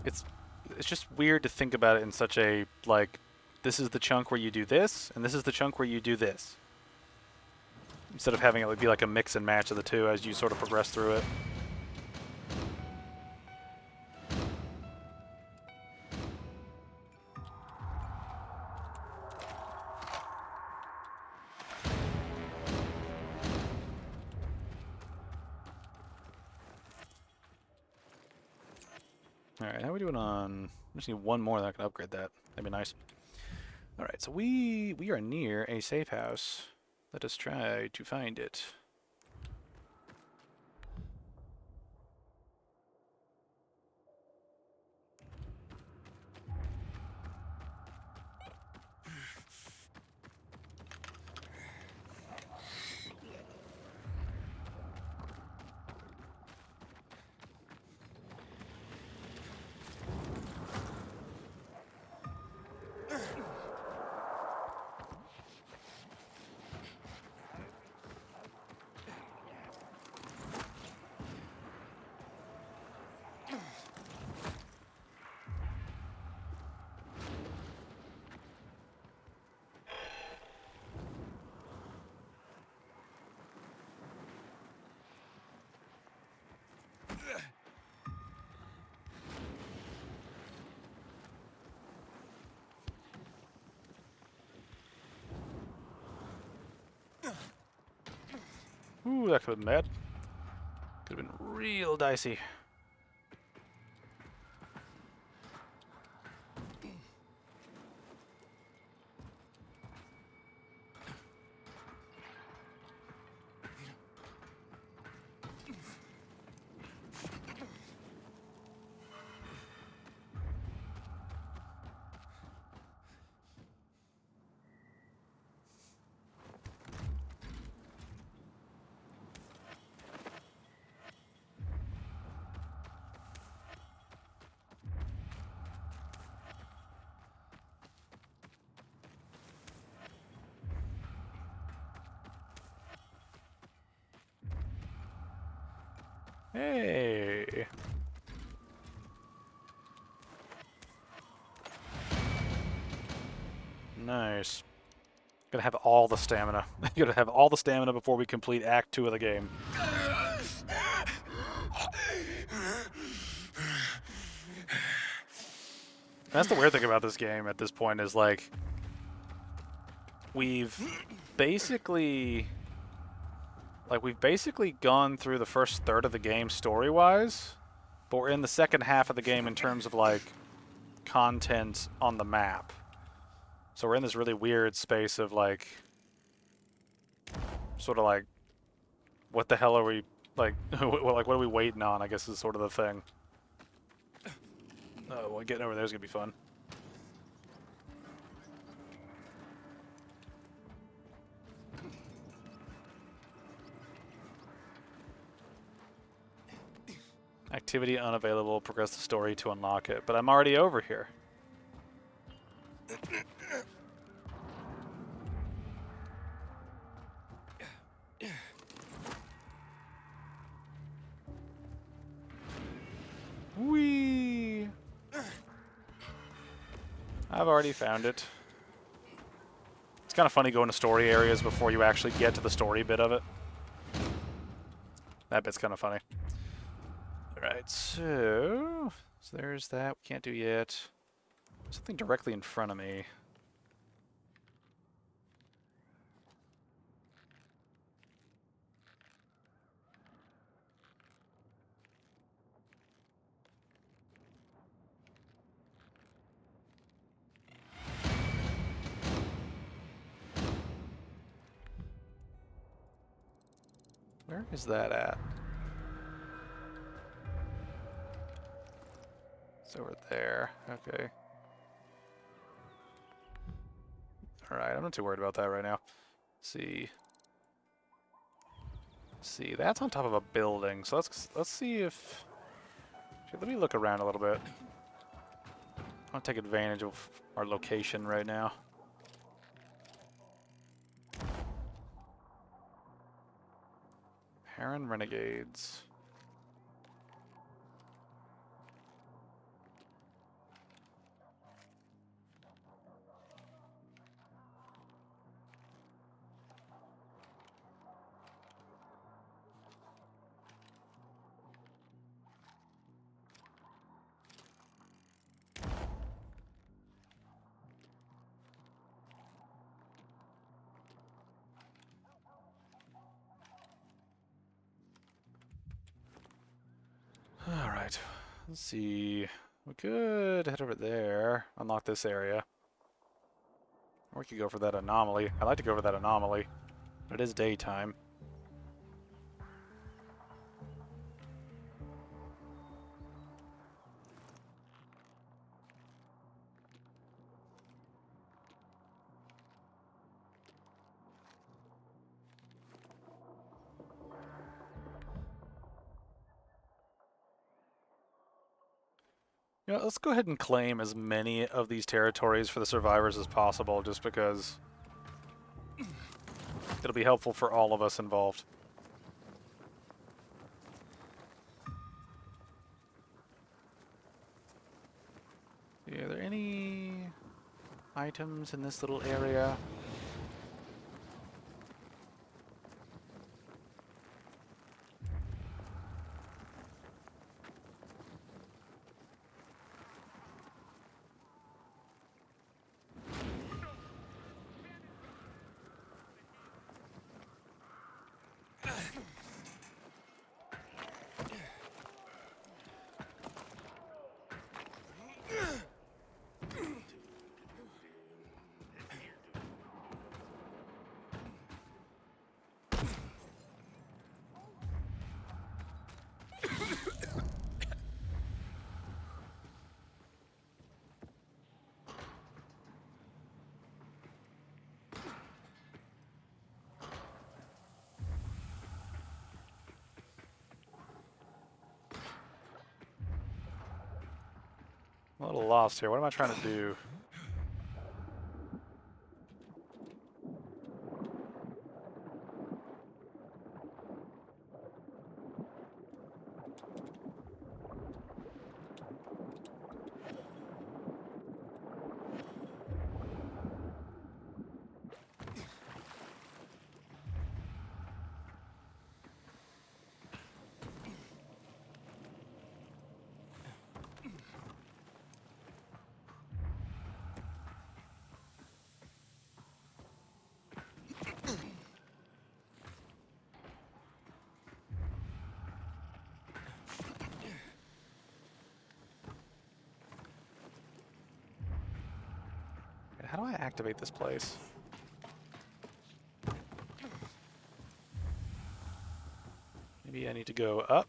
it's just weird to think about it in such a, like, this is the chunk where you do this, and this is the chunk where you do this, instead of having it be like a mix and match of the two as you sort of progress through it. Alright, how are we doing on... I just need one more that I can upgrade that. That'd be nice. Alright, so we are near a safe house. Let us try to find it. Ooh, that could have been bad. Could have been real dicey. Hey. Nice. Gonna have all the stamina. Gonna have all the stamina before we complete Act 2 of the game. That's the weird thing about this game at this point is, like, we've basically gone through the first third of the game story-wise, but we're in the second half of the game in terms of, like, content on the map. So we're in this really weird space of, like, sort of like, what the hell are we, like, like, what are we waiting on, I guess is sort of the thing. Oh, well, getting over there is going to be fun. Activity unavailable, progress the story to unlock it. But I'm already over here. Whee! I've already found it. It's kind of funny going to story areas before you actually get to the story bit of it. That bit's kind of funny. Alright, so there's that. We can't do yet. Something directly in front of me. Where is that at? It's over there. Okay. Alright, I'm not too worried about that right now. Let's see, that's on top of a building. So let's see if... Let me look around a little bit. I want to take advantage of our location right now. Heron Renegades. Alright, let's see. We could head over there, unlock this area. Or we could go for that anomaly. I'd like to go for that anomaly, but it is daytime. You know, let's go ahead and claim as many of these territories for the survivors as possible, just because it'll be helpful for all of us involved. Are there any items in this little area? I'm a little lost here. What am I trying to do? How do I activate this place? Maybe I need to go up.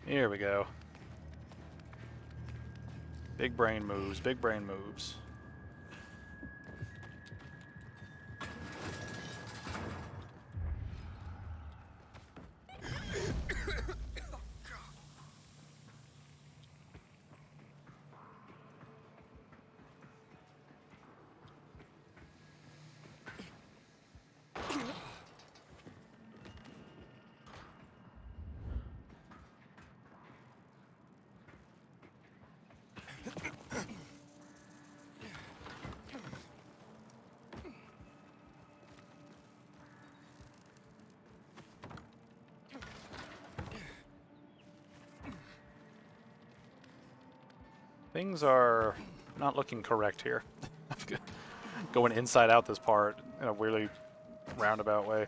Here we go. Big brain moves, big brain moves. Things are not looking correct here. Going inside out this part in a weirdly roundabout way.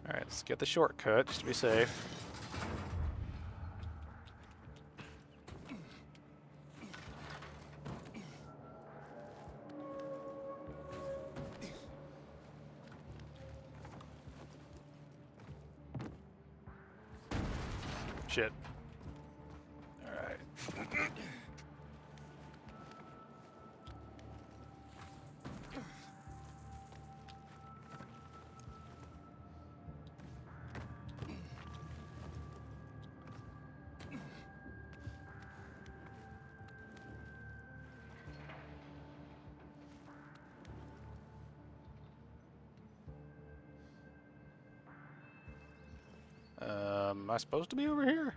Alright, let's get the shortcut just to be safe. Shit. Alright. Am I supposed to be over here?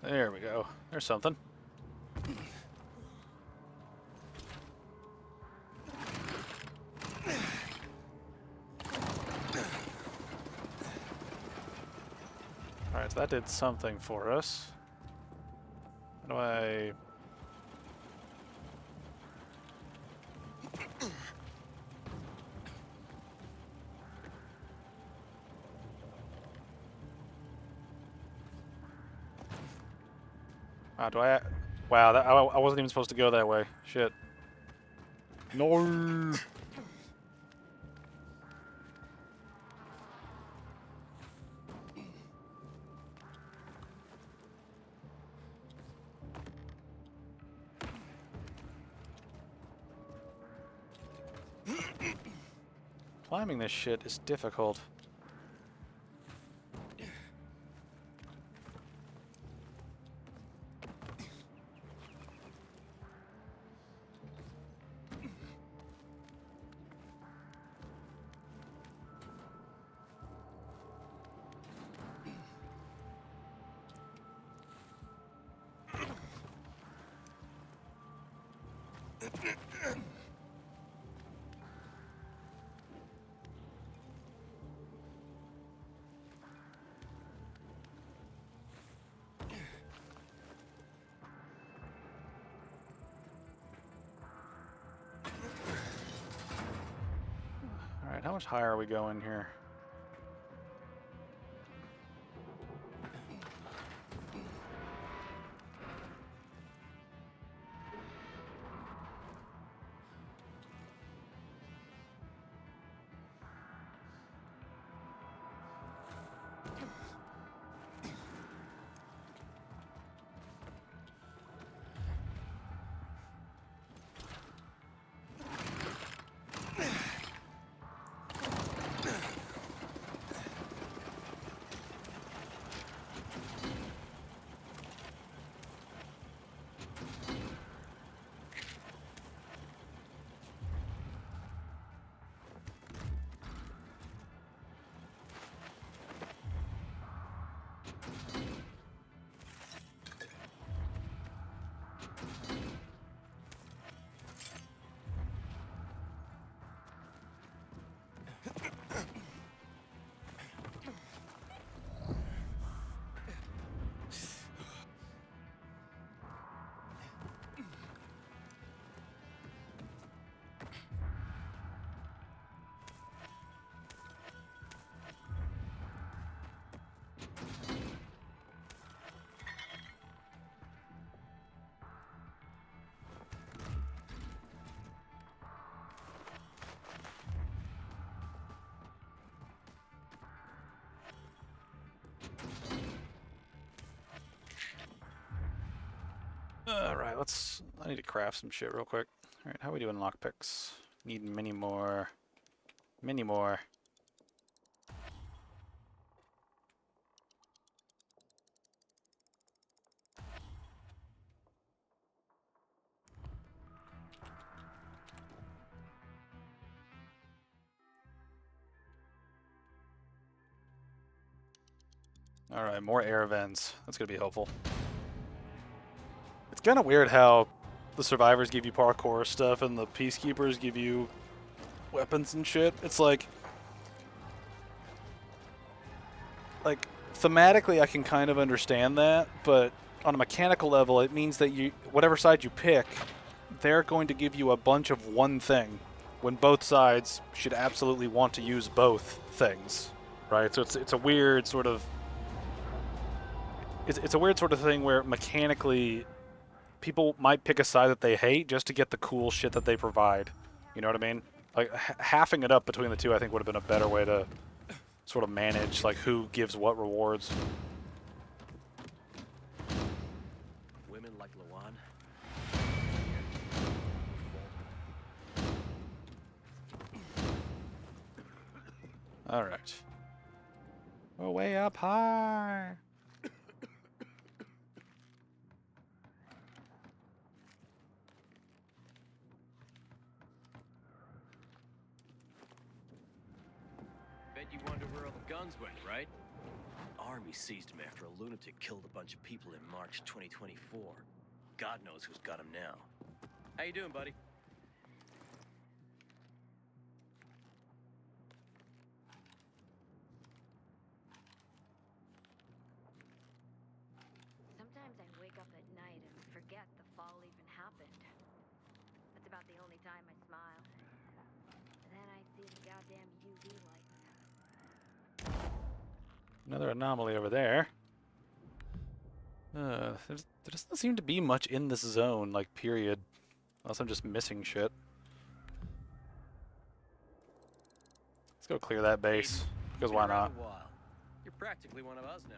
There we go. There's something. Alright, so that did something for us. How do I... Wow, do I... Wow, that, I wasn't even supposed to go that way. Shit. No. Climbing this shit is difficult. how much higher are we going here? Alright, I need to craft some shit real quick. Alright, how are we doing lockpicks? Need many more. Many more. Alright, more air vents. That's gonna be helpful. It's kind of weird how the survivors give you parkour stuff and the peacekeepers give you weapons and shit. It's like thematically I can kind of understand that, but on a mechanical level it means that whatever side you pick, they're going to give you a bunch of one thing when both sides should absolutely want to use both things, right? So it's a weird sort of it's a weird sort of thing where mechanically people might pick a side that they hate just to get the cool shit that they provide. You know what I mean? Like halving it up between the two I think would have been a better way to sort of manage like who gives what rewards. Women like Lawan. All right. We're way up high. Bet you wonder where all the guns went, right? Army seized him after a lunatic killed a bunch of people in March 2024. God knows who's got him now. How you doing, buddy? Sometimes I wake up at night and forget the fall even happened. That's about the only time I smile. And then I see the goddamn UV lights. Another anomaly over there. There doesn't seem to be much in this zone, like, period. Unless I'm just missing shit. Let's go clear that base. Because why not? You're practically one of us now.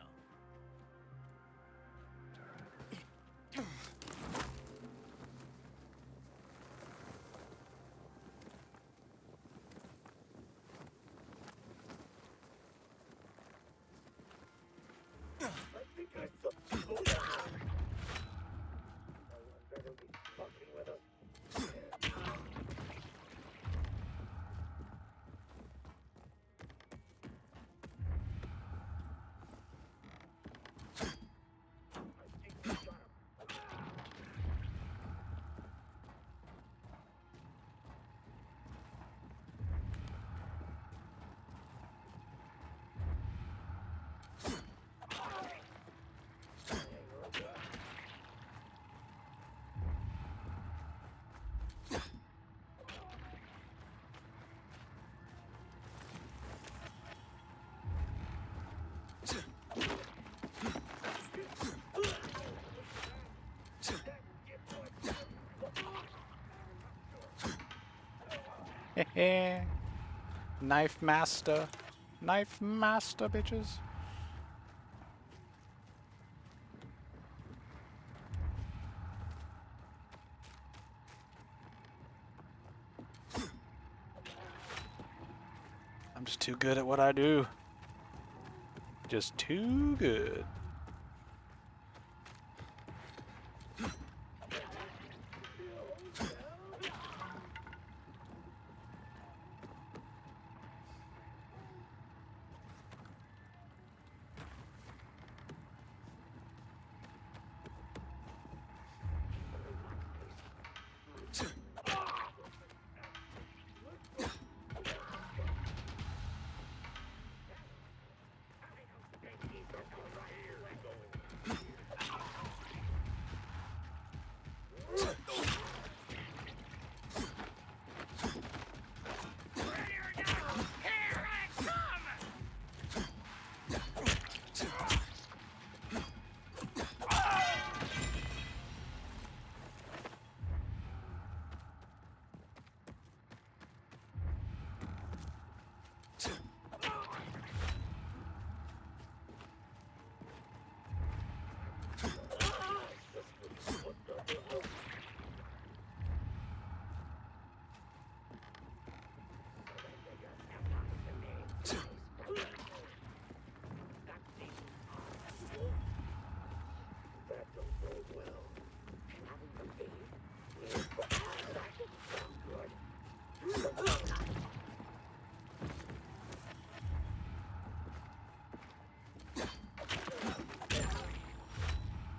Eh. Knife master. Knife master, bitches. I'm just too good at what I do. Just too good.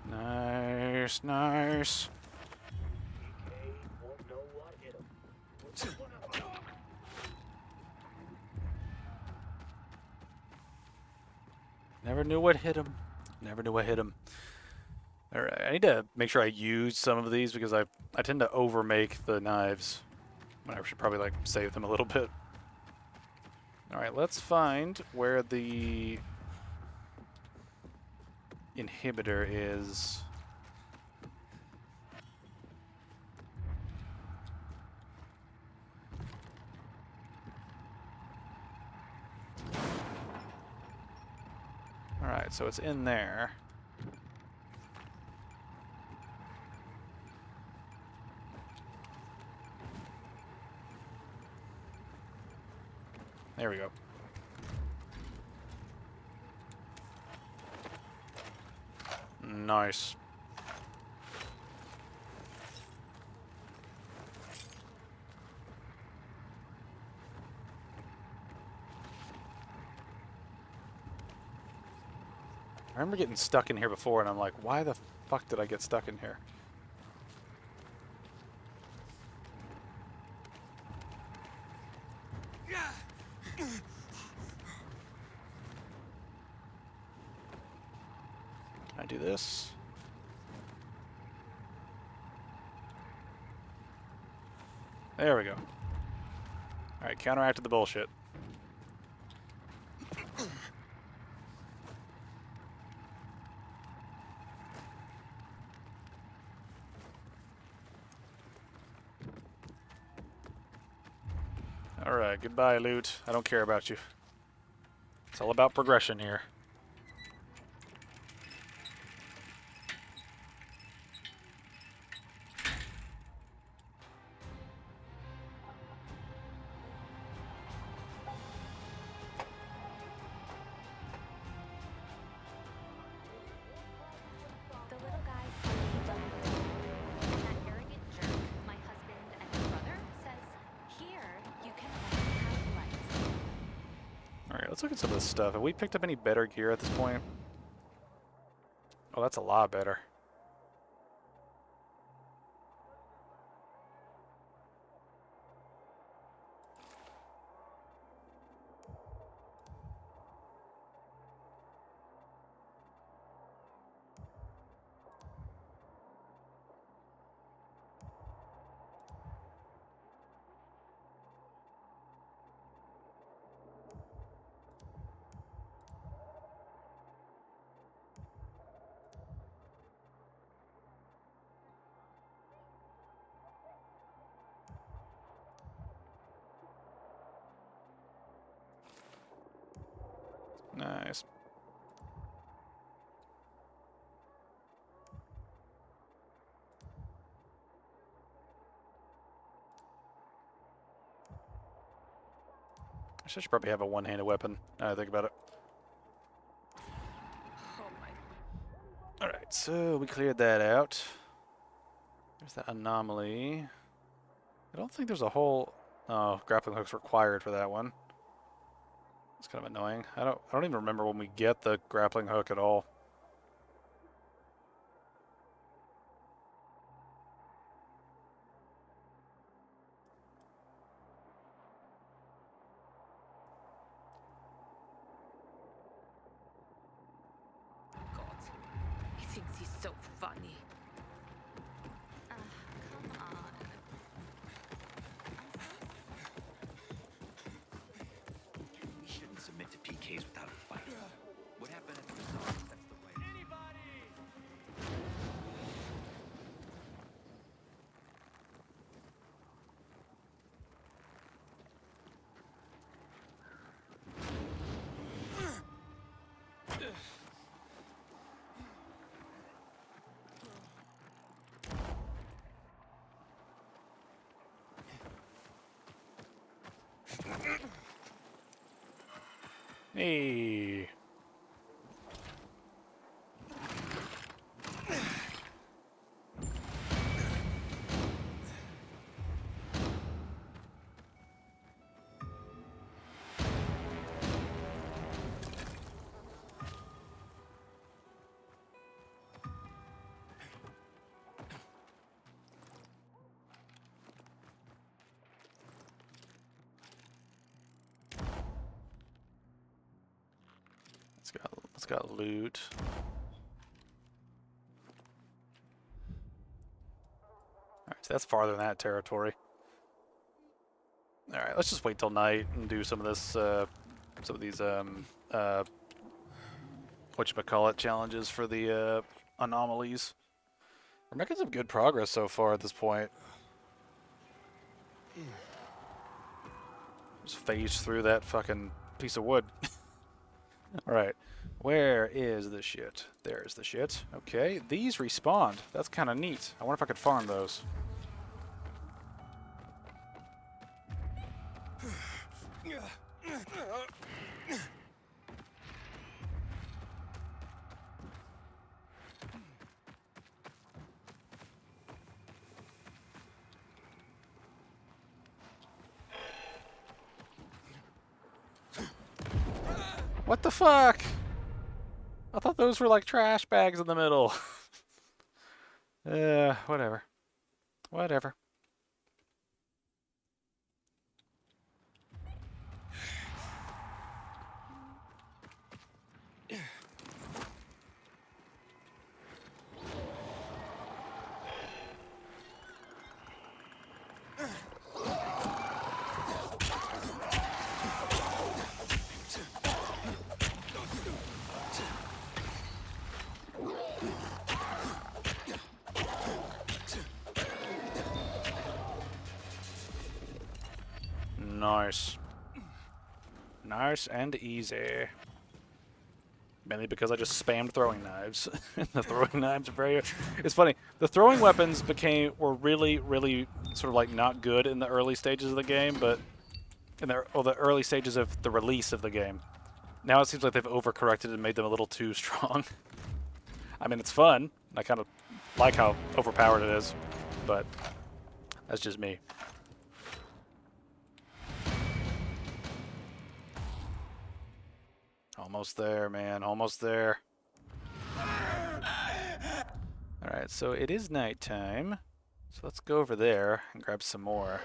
Nice, nice. Never knew what hit him. Never knew what hit him. Alright, I need to make sure I use some of these because I tend to overmake the knives. I should probably like save them a little bit. Alright, let's find where the inhibitor is. Alright, so it's in there. There we go. Nice. I remember getting stuck in here before, and I'm like, why the fuck did I get stuck in here? Can I do this? There we go. Alright, counteracted the bullshit. Alright, goodbye, loot. I don't care about you. It's all about progression here. The little guy said he done with it. And that arrogant jerk, my husband and his brother, says, here you can learn how life. Alright, let's look at some of this stuff. Have we picked up any better gear at this point? Oh, that's a lot better. Nice. I should probably have a one-handed weapon, now I think about it. Alright, so we cleared that out. There's that anomaly. I don't think there's a whole... Oh, grappling hook's required for that one. It's kind of annoying. I don't even remember when we get the grappling hook at all. God, he thinks he's so funny. Come on. We shouldn't submit to PKs without a fight. What happened at the resort sets the right... Hey. Let's got loot. Alright, so that's farther than that territory. Alright, let's just wait till night and do some of this, some of these, whatchamacallit challenges for the, anomalies. We're making some good progress so far at this point. Just phase through that fucking piece of wood. Alright, where is the shit? There's the shit. Okay, these respawned. That's kind of neat. I wonder if I could farm those. What the fuck? I thought those were like trash bags in the middle. Whatever. Whatever. Nice. Nice and easy. Mainly because I just spammed throwing knives. The throwing knives are very... It's funny. The throwing weapons were really, really sort of like not good in the early stages of the game, but in the early stages of the release of the game. Now it seems like they've overcorrected and made them a little too strong. I mean, it's fun. I kind of like how overpowered it is, but that's just me. Almost there, man. Almost there. Alright, so it is nighttime. So let's go over there and grab some more.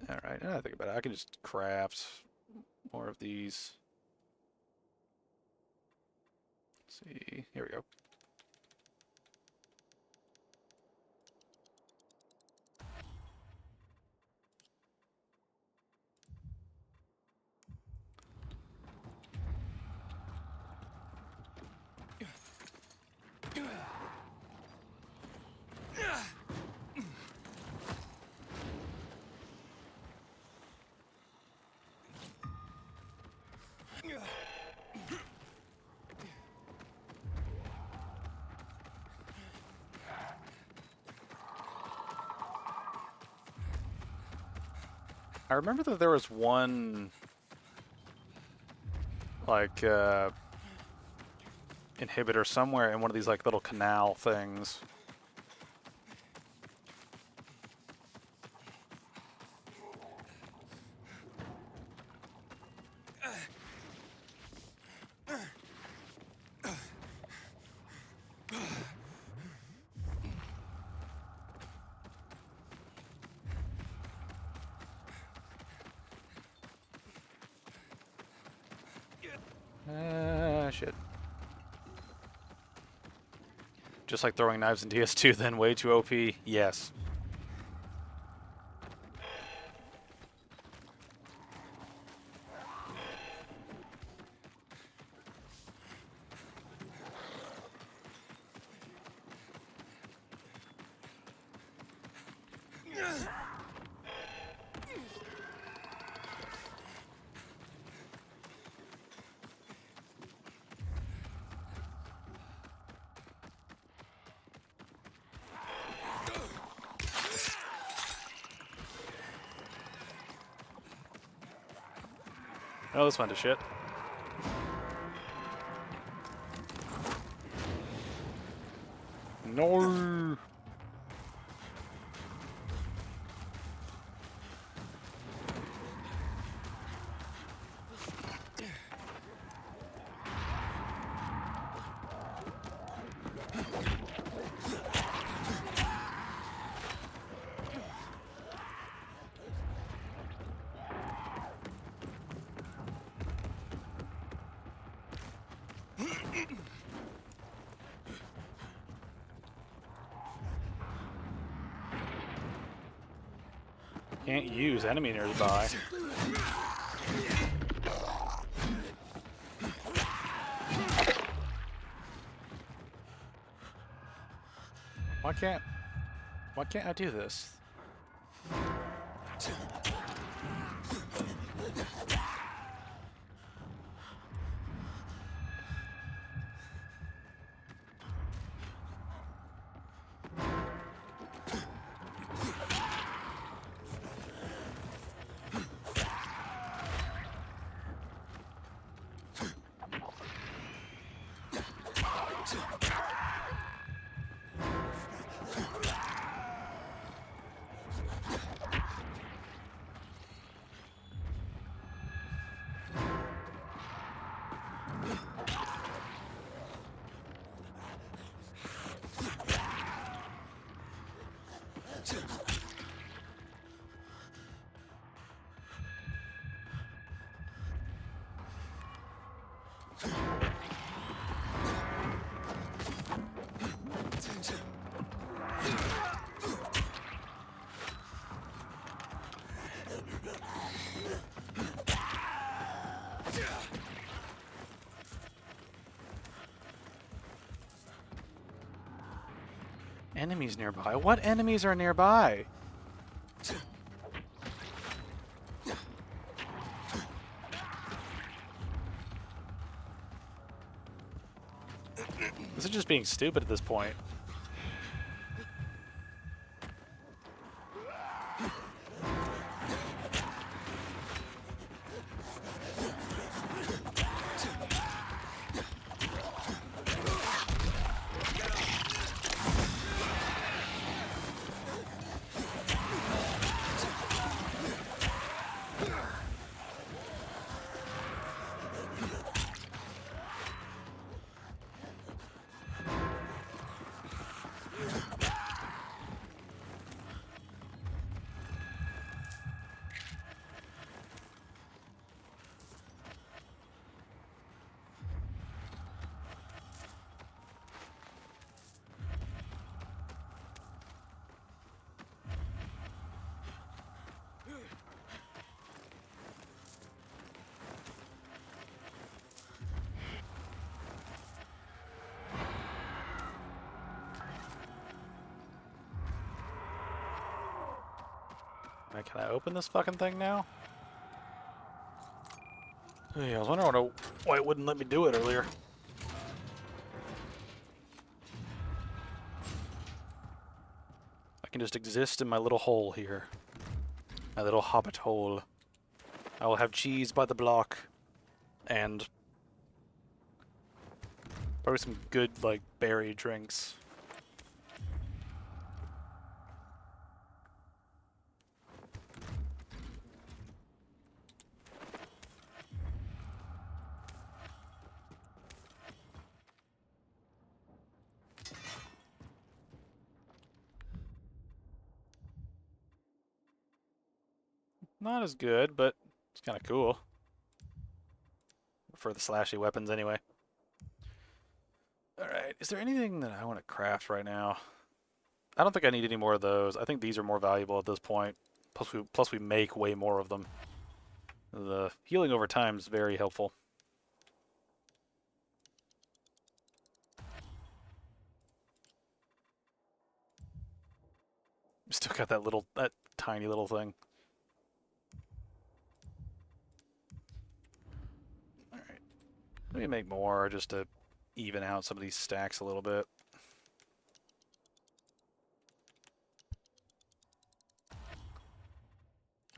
Alright, now I think about it, I can just craft more of these. Let's see. Here we go. I remember that there was one, like, inhibitor somewhere in one of these, like, little canal things. Shit. Just like throwing knives in DS2, then way too OP. Yes. Oh, this went to shit. No. Can't use enemy nearby. Why can't I do this? Enemies nearby? What enemies are nearby? This is just being stupid at this point. Can I open this fucking thing now? Hey, I was wondering why it wouldn't let me do it earlier. I can just exist in my little hole here. My little hobbit hole. I will have cheese by the block. And probably some good, like, berry drinks. Not as good, but it's kind of cool. For the slashy weapons anyway. Alright, is there anything that I want to craft right now? I don't think I need any more of those. I think these are more valuable at this point. Plus we make way more of them. The healing over time is very helpful. Still got that tiny little thing. Alright. Let me make more just to even out some of these stacks a little bit.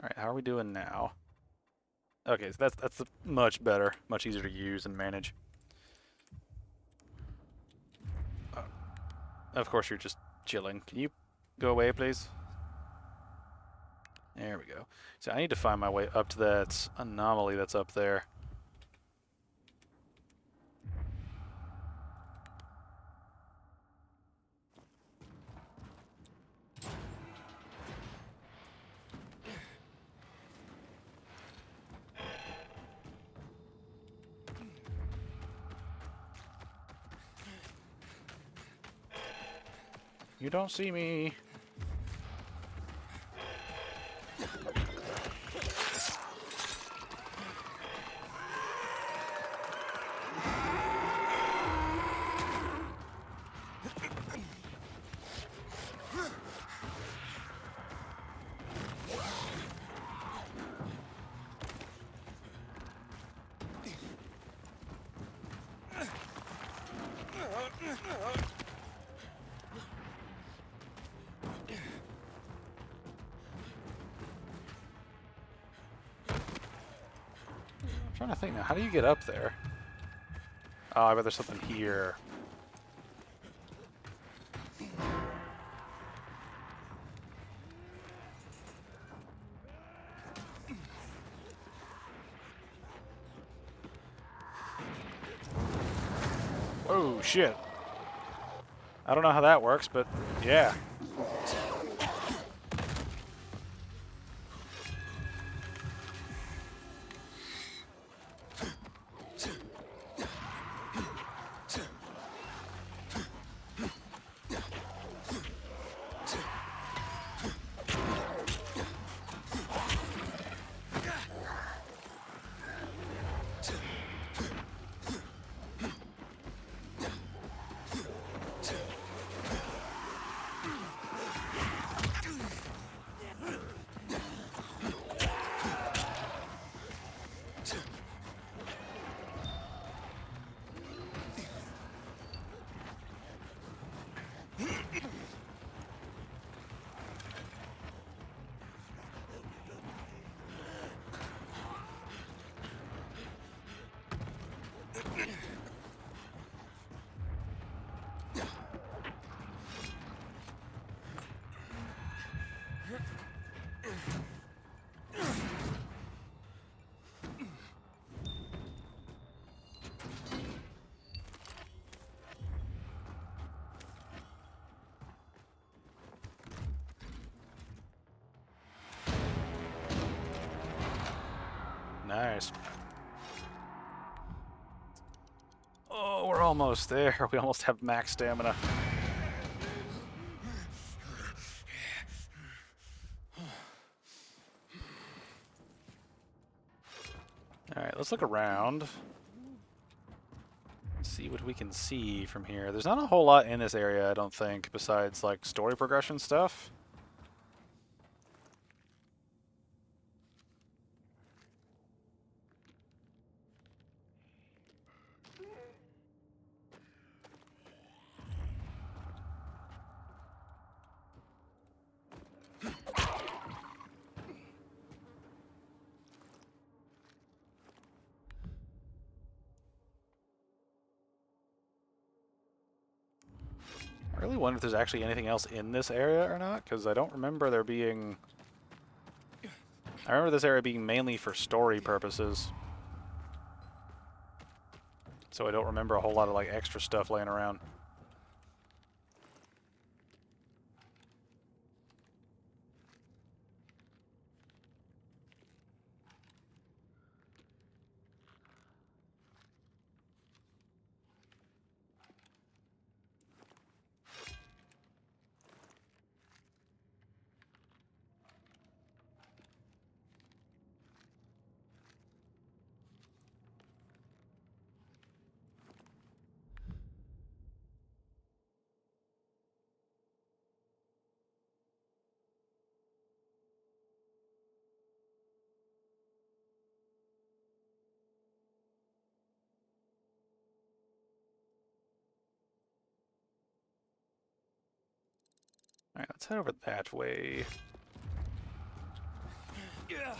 Alright, how are we doing now? Okay, so that's much better. Much easier to use and manage. Of course you're just chilling. Can you go away, please? There we go. So I need to find my way up to that anomaly that's up there. You don't see me. I'm trying to think now. How do you get up there? Oh, I bet there's something here. Oh, shit. I don't know how that works, but yeah. Nice. Oh, we're almost there. We almost have max stamina. Alright, let's look around. See what we can see from here. There's not a whole lot in this area, I don't think, besides, like, story progression stuff. I really wonder if there's actually anything else in this area or not, because I don't remember there being... I remember this area being mainly for story purposes. So I don't remember a whole lot of like extra stuff laying around. Alright, let's head over that way. Yeah.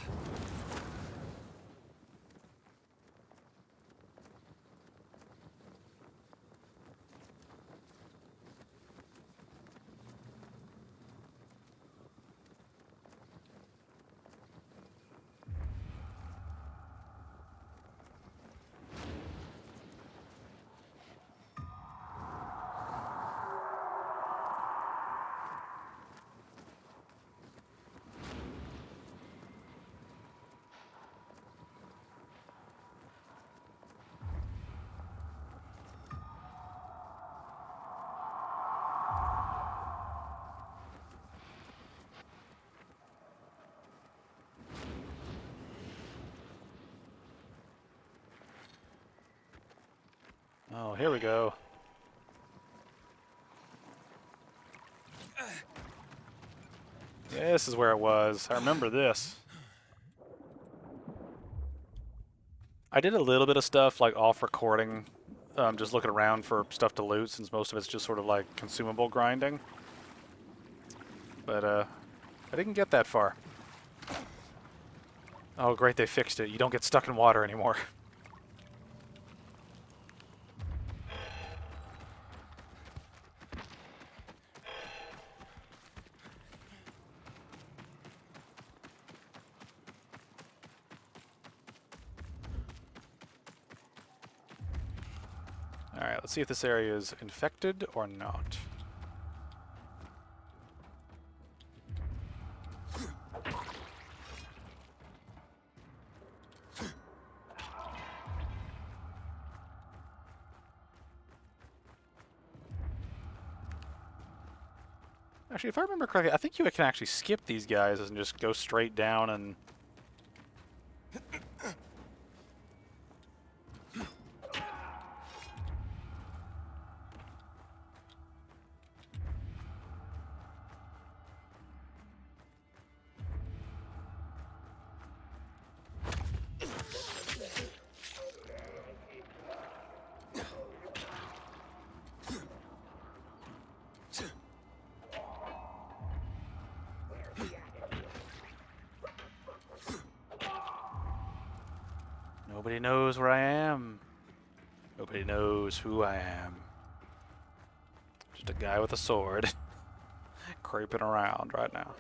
Oh, here we go. This is where it was. I remember this. I did a little bit of stuff like off recording, just looking around for stuff to loot, since most of it's just sort of like consumable grinding. But I didn't get that far. Oh great, they fixed it. You don't get stuck in water anymore. Alright, let's see if this area is infected or not. Actually, if I remember correctly, I think you can actually skip these guys and just go straight down and... Nobody knows where I am. Nobody knows who I am. Just a guy with a sword creeping around right now.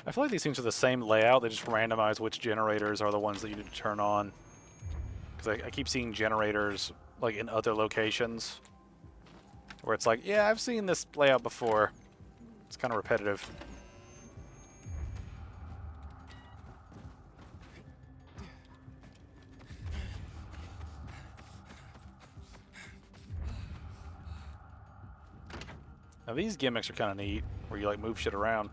I feel like these things are the same layout, they just randomize which generators are the ones that you need to turn on. Because I keep seeing generators like in other locations, where it's like, yeah, I've seen this layout before. It's kind of repetitive. Now these gimmicks are kind of neat, where you like move shit around.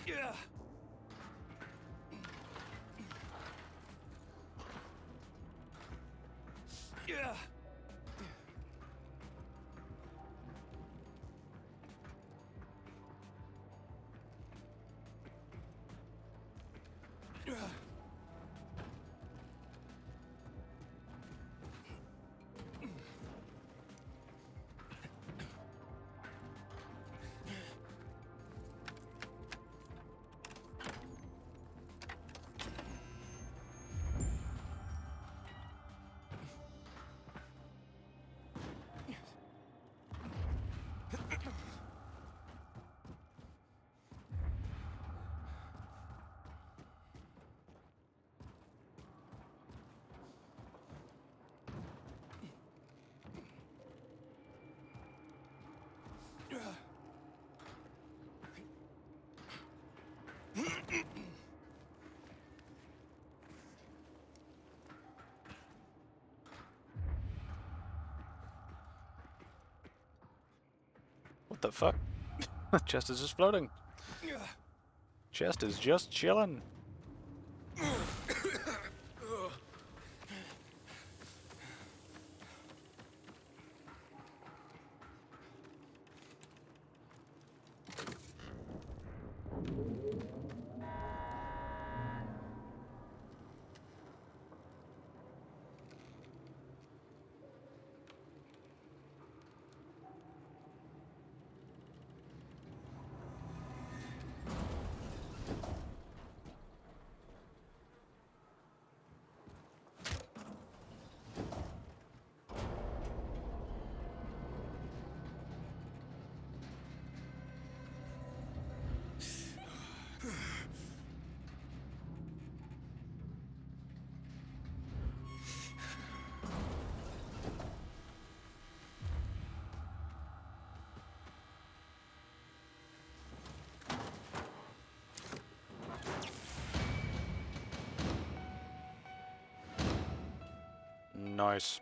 Yeah. Yeah. What the fuck? Chest is just floating. Chest is just chilling. Nice.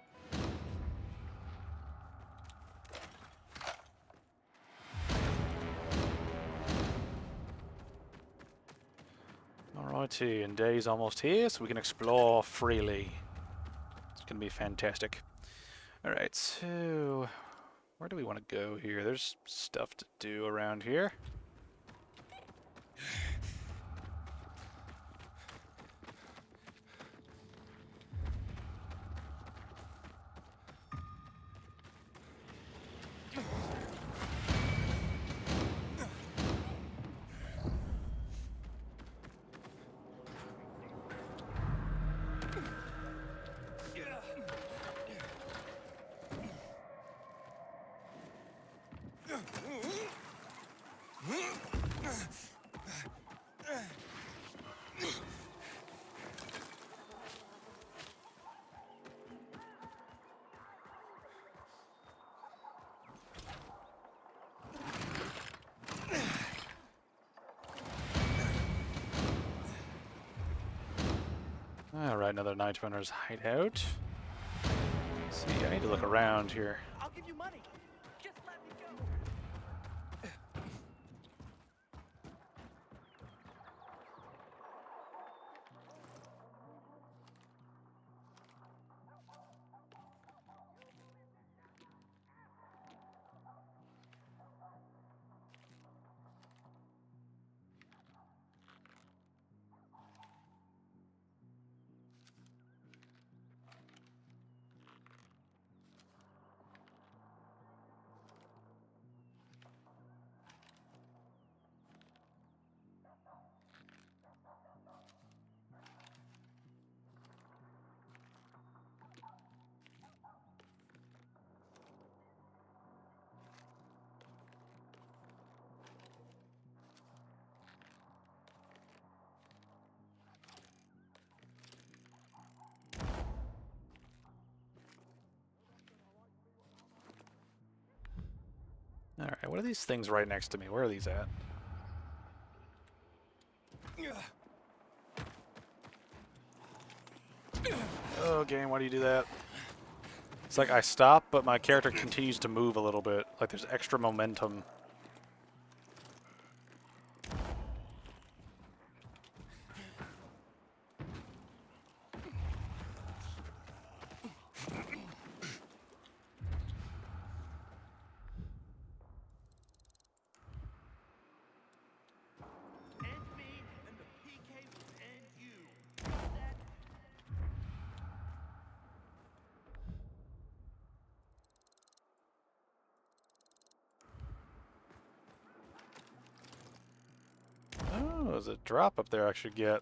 Alrighty, and day's almost here, so we can explore freely. It's gonna be fantastic. Alright, so where do we want to go here? There's stuff to do around here. Alright, another Night Runner's hideout. Let's see, I need to look around here. I'll give you money. Just let me go. Alright, what are these things right next to me? Where are these at? Oh, game, why do you do that? It's like I stop, but my character continues to move a little bit. Like there's extra momentum. End me, and the PK will end you. Got that? Oh, there's a drop up there I should get.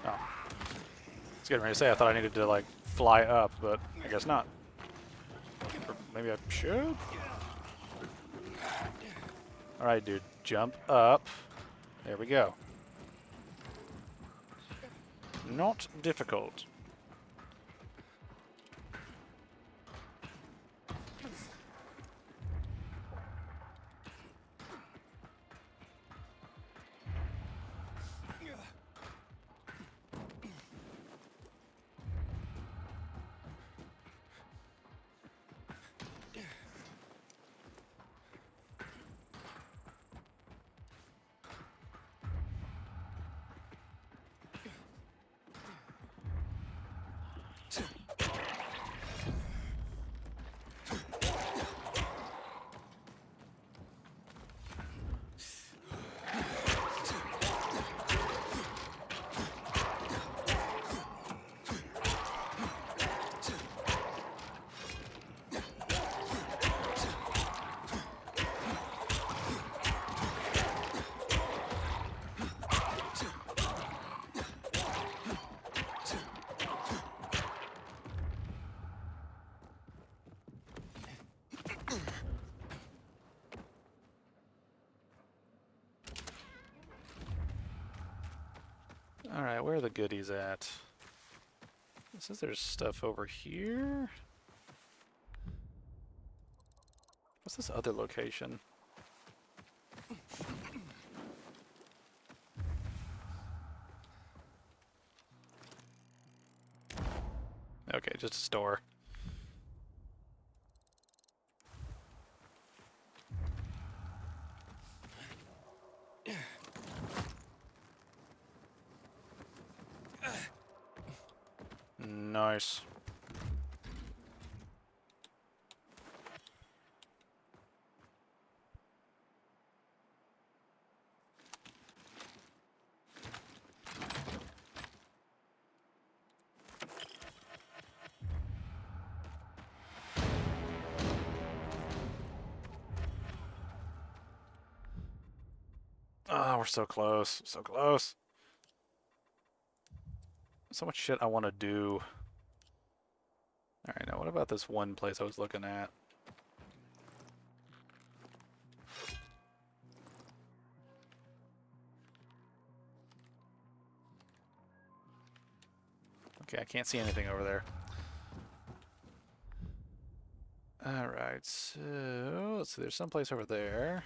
Oh. I was getting ready to say I thought I needed to like fly up, but I guess not. Or maybe I should? Alright, dude. Jump up. There we go. Not difficult. Alright, where are the goodies at? It says there's stuff over here. What's this other location? Okay, just a store. Nice. Oh, we're so close. So close. So much shit I want to do. Alright, now what about this one place I was looking at? Okay, I can't see anything over there. Alright, so let's see, there's some place over there.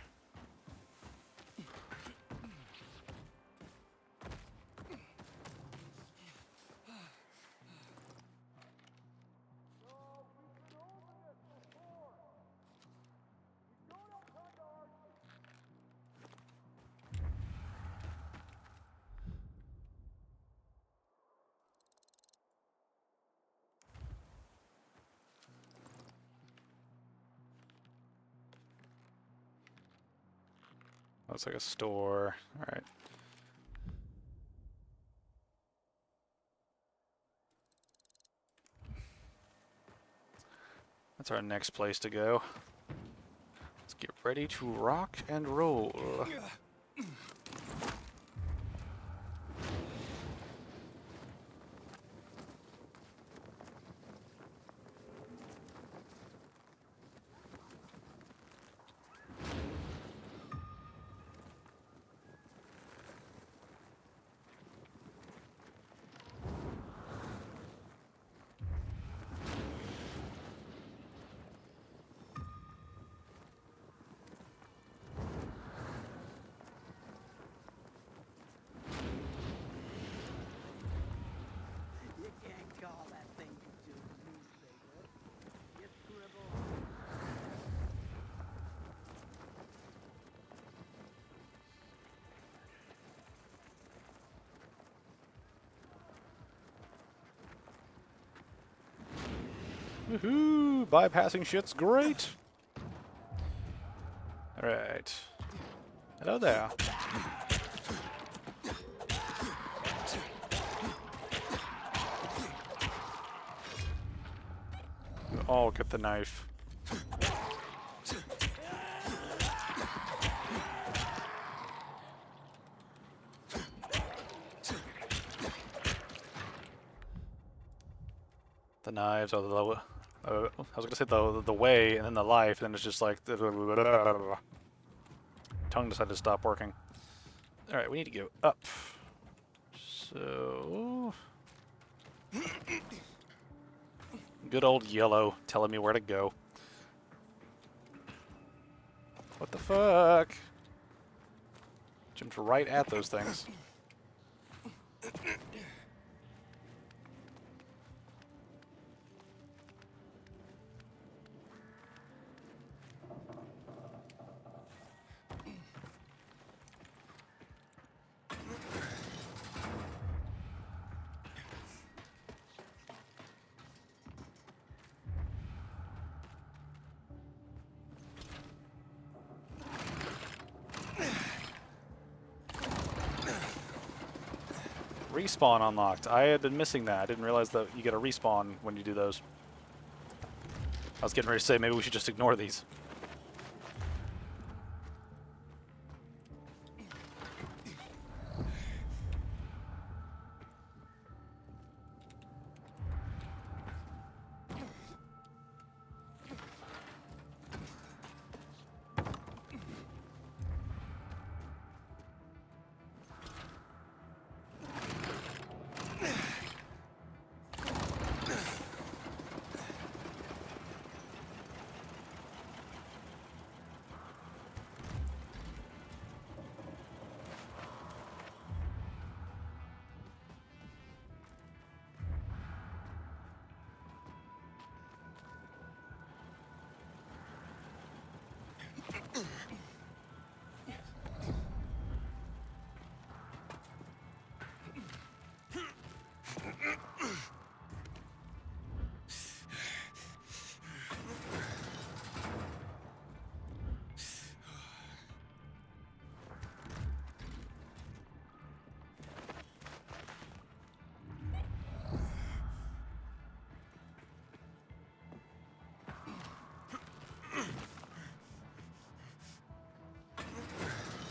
Looks like a store. Alright. That's our next place to go. Let's get ready to rock and roll. You can't call that thing you do a newspaper. You scribble. Woohoo! Bypassing shit's great! Alright. Hello there. You all get the knife. The knives are the I was gonna say the way, and then the life, and then it's just like tongue decided to stop working. All right, we need to go up. So good old yellow telling me where to go. What the fuck? Jumped right at those things. Respawn unlocked. I had been missing that. I didn't realize that you get a respawn when you do those. I was getting ready to say maybe we should just ignore these.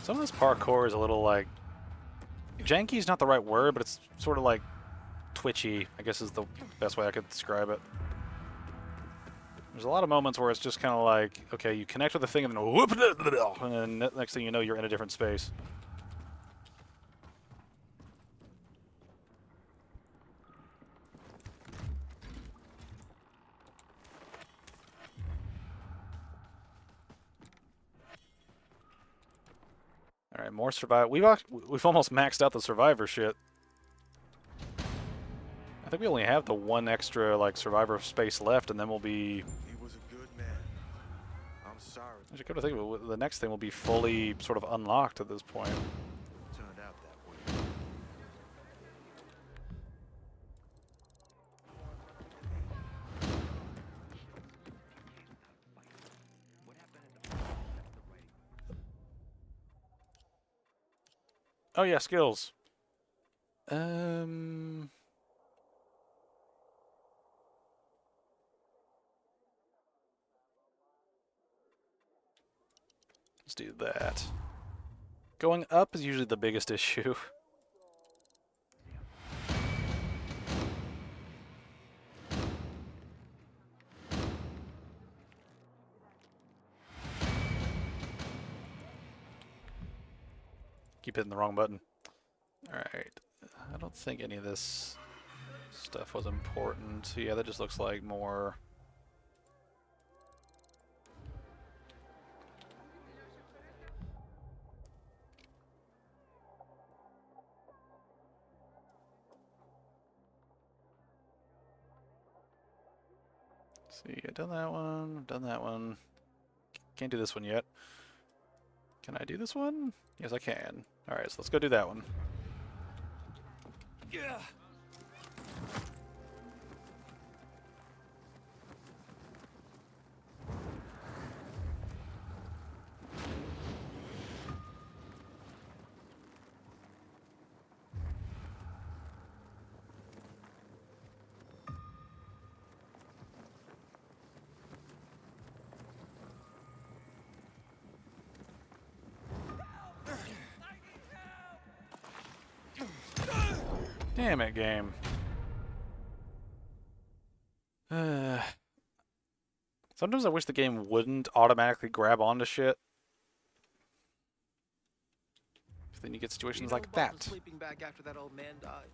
Some of this parkour is a little like janky is not the right word, but it's sort of like twitchy, I guess is the best way I could describe it. There's a lot of moments where it's just kind of like, okay, you connect with the thing and then whoop, and then next thing you know, you're in a different space. All right, more survive. We've almost maxed out the survivor shit. I think we only have the one extra like survivor space left, and then we'll be. He was a good man. I'm sorry. I should come to think of it, the next thing will be fully sort of unlocked at this point. Turned out that way. Oh yeah, skills. Let's do that. Going up is usually the biggest issue. Keep hitting the wrong button. Alright. I don't think any of this stuff was important. Yeah, that just looks like more... See, I've done that one, done that one. Can't do this one yet. Can I do this one? Yes, I can. Alright, so let's go do that one. Yeah. Damn it, game. Sometimes I wish the game wouldn't automatically grab onto shit. Then you get situations like that. Sleeping bag after that old man died.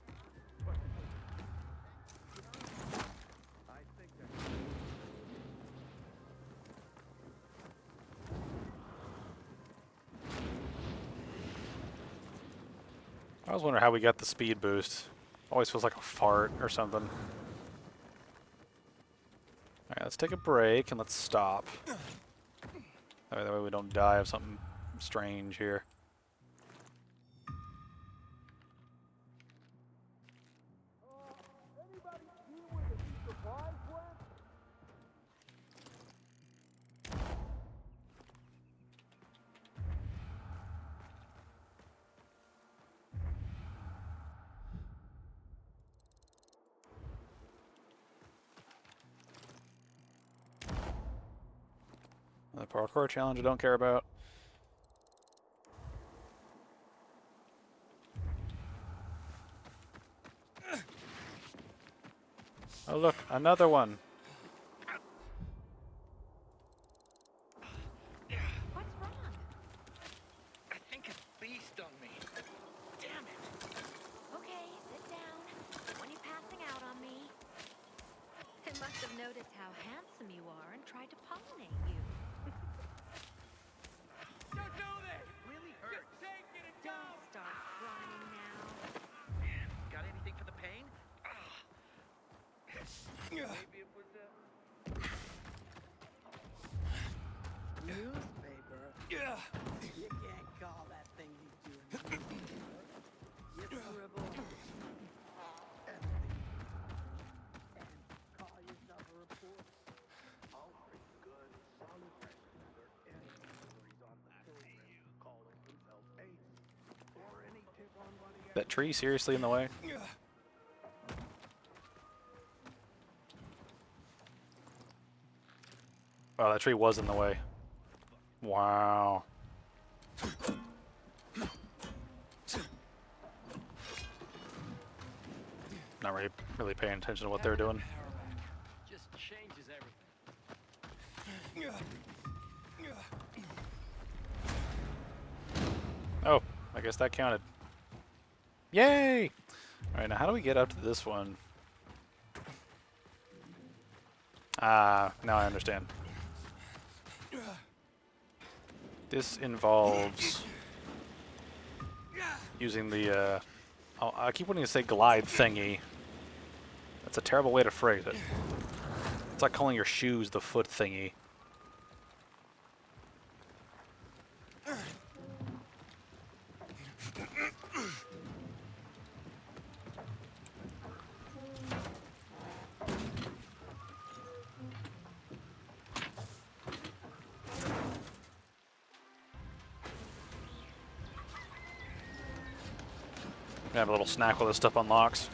I always wonder how we got the speed boost. Always feels like a fart or something. Alright, let's take a break and let's stop. That way we don't die of something strange here. The parkour challenge I don't care about. Oh look, another one. What's wrong? I think a bee stung me. Damn it. Okay, sit down. When you're passing out on me. It must have noticed how handsome you are and tried to pollinate you. Don't do this! Really hurt. Just take it and go! Don't start crying now. Got anything for the pain? Maybe it was Newspaper? Yeah. You can't call that thing he's doing a newspaper. You scribble everything and call yourself a reporter. All pretty good. Some pressure and stories on the program calling himself Ace. Or any tip on what he That tree seriously in the way? Oh, that tree was in the way. Wow. not really paying attention to what they're doing. Just changes everything. Oh, I guess that counted. Yay! Alright, now how do we get up to this one? Ah, now I understand. This involves using the, I keep wanting to say glide thingy. That's a terrible way to phrase it. It's like calling your shoes the foot thingy. Have a little snack while this stuff unlocks.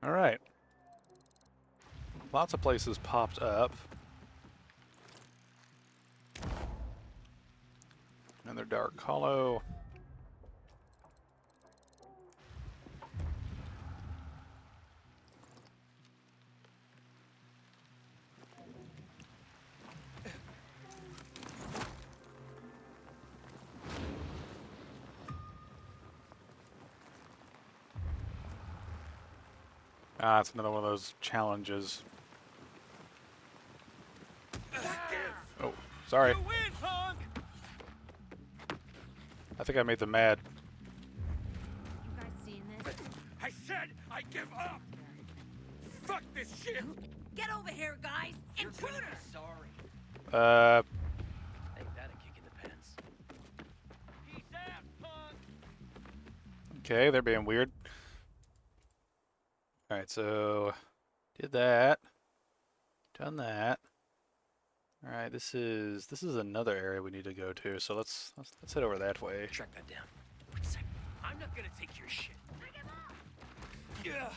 Alright. Lots of places popped up. Another dark hollow. Ah, it's another one of those challenges. Oh, sorry. You win, punk! I think I made them mad. You guys seen this? I said I give up! Fuck this shit! Get over here, guys! Intruder! Sorry. Ain't that a kick in the pants? Peace out, punk! Okay, they're being weird. Alright, so did that. Done that. Alright, this is another area we need to go to, so let's head over that way. Track that down. Wait a sec. I'm not gonna take your shit. Yeah.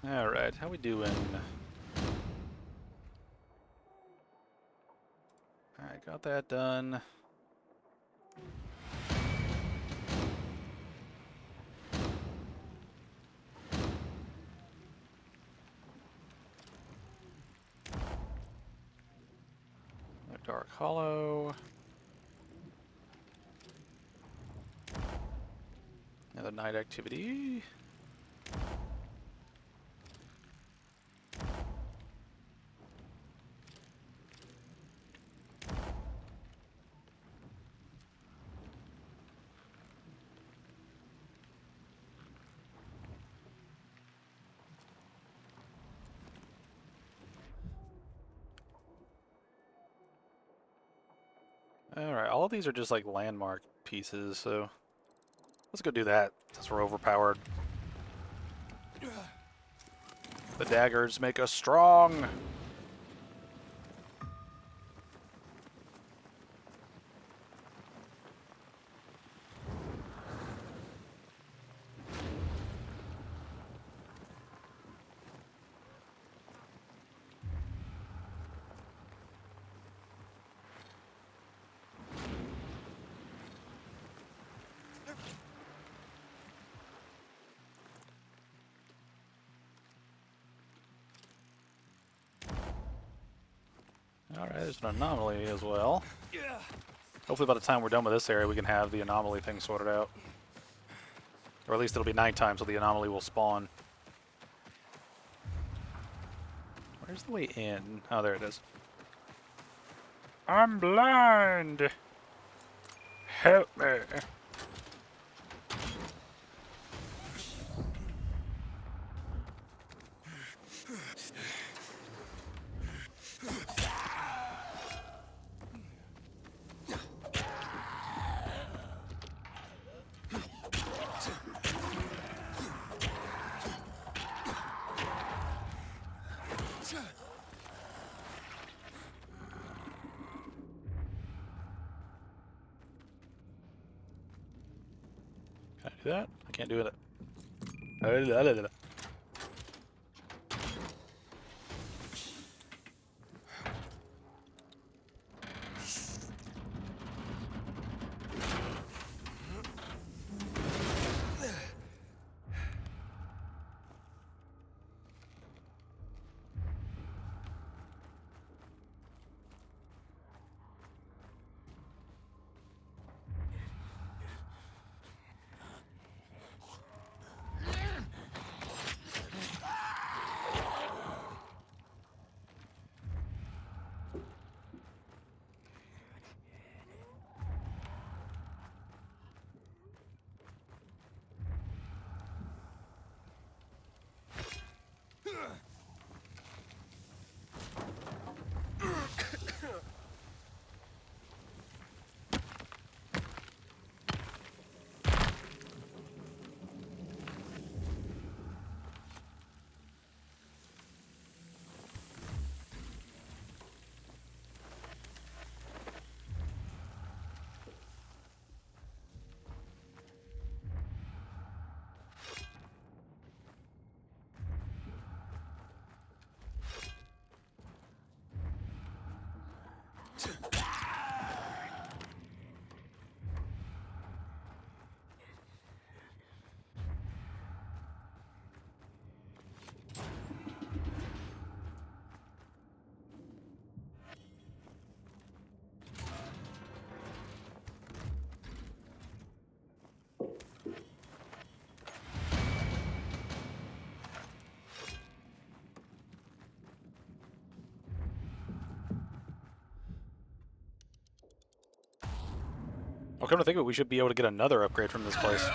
Alright, how we doing? Alright, got that done. Dark Hollow. Another night activity. Alright, all of these are just like landmark pieces, so let's go do that since we're overpowered. The daggers make us strong! Alright, there's an anomaly as well. Hopefully by the time we're done with this area we can have the anomaly thing sorted out. Or at least it'll be nighttime so the anomaly will spawn. Where's the way in? Oh, there it is. I'm blind! Help me! Can I do that? I can't do it. Well, come to think of it, we should be able to get another upgrade from this place.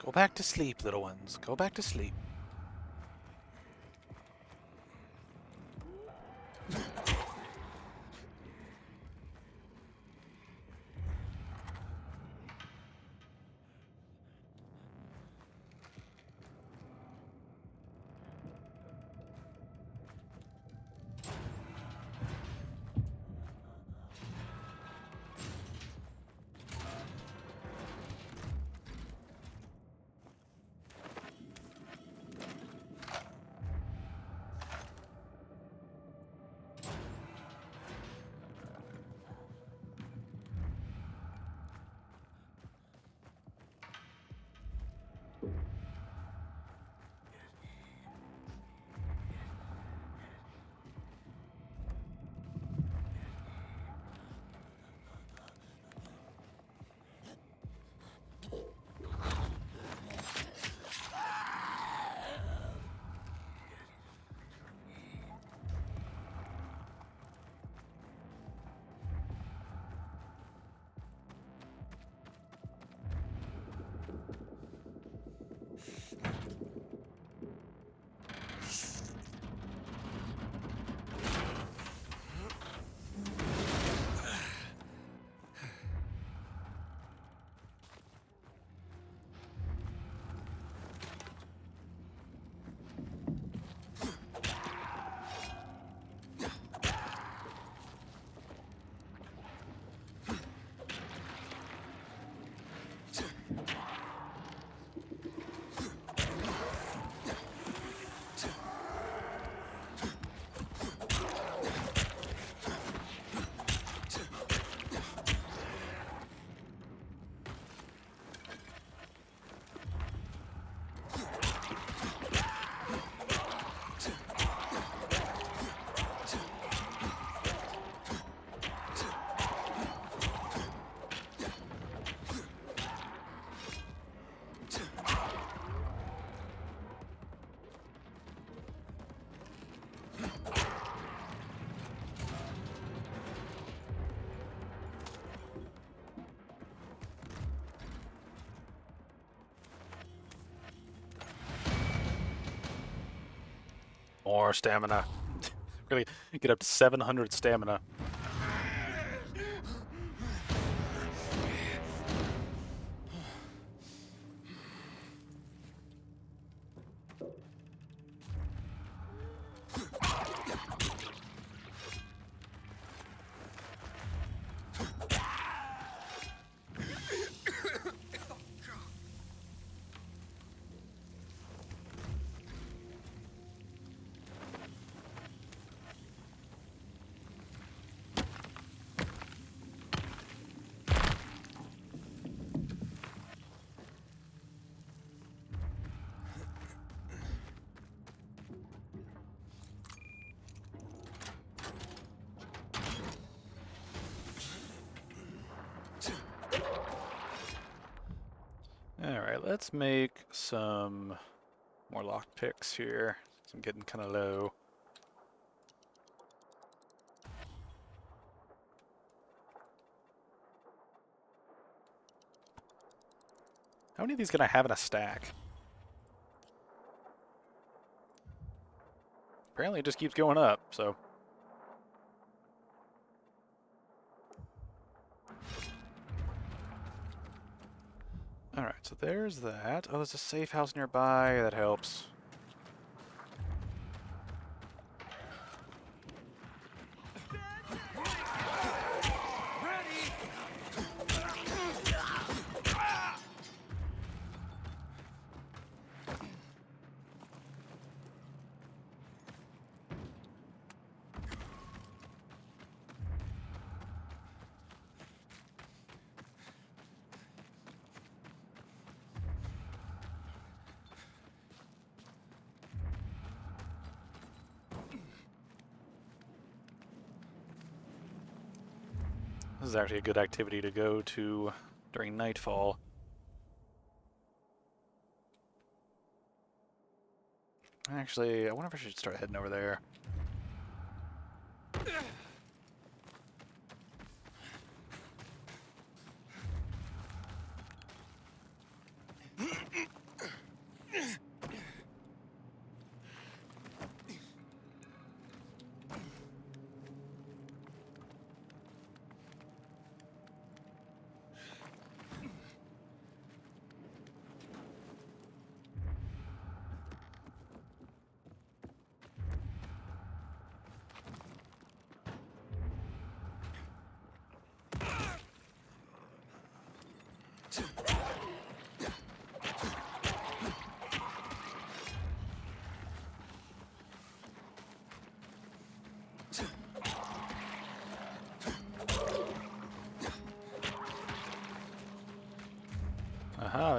Go back to sleep, little ones. Go back to sleep. More stamina. Really get up to 700 stamina. Alright, let's make some more lockpicks here. I'm getting kind of low. How many of these can I have in a stack? Apparently it just keeps going up, so... Alright, so there's that. Oh, there's a safe house nearby. That helps. This is actually a good activity to go to during nightfall. Actually, I wonder if I should start heading over there.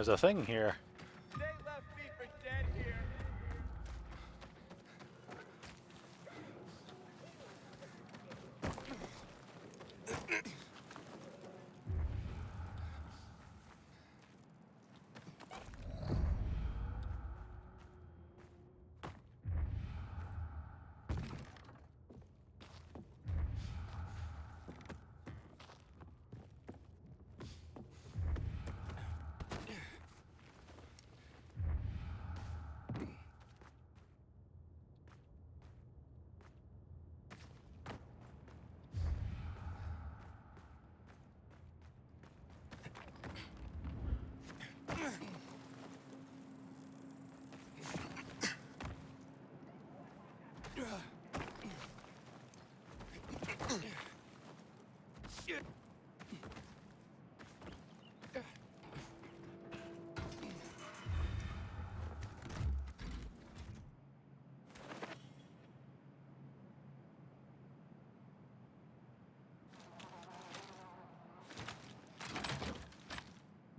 there's a thing here. They left me for dead here.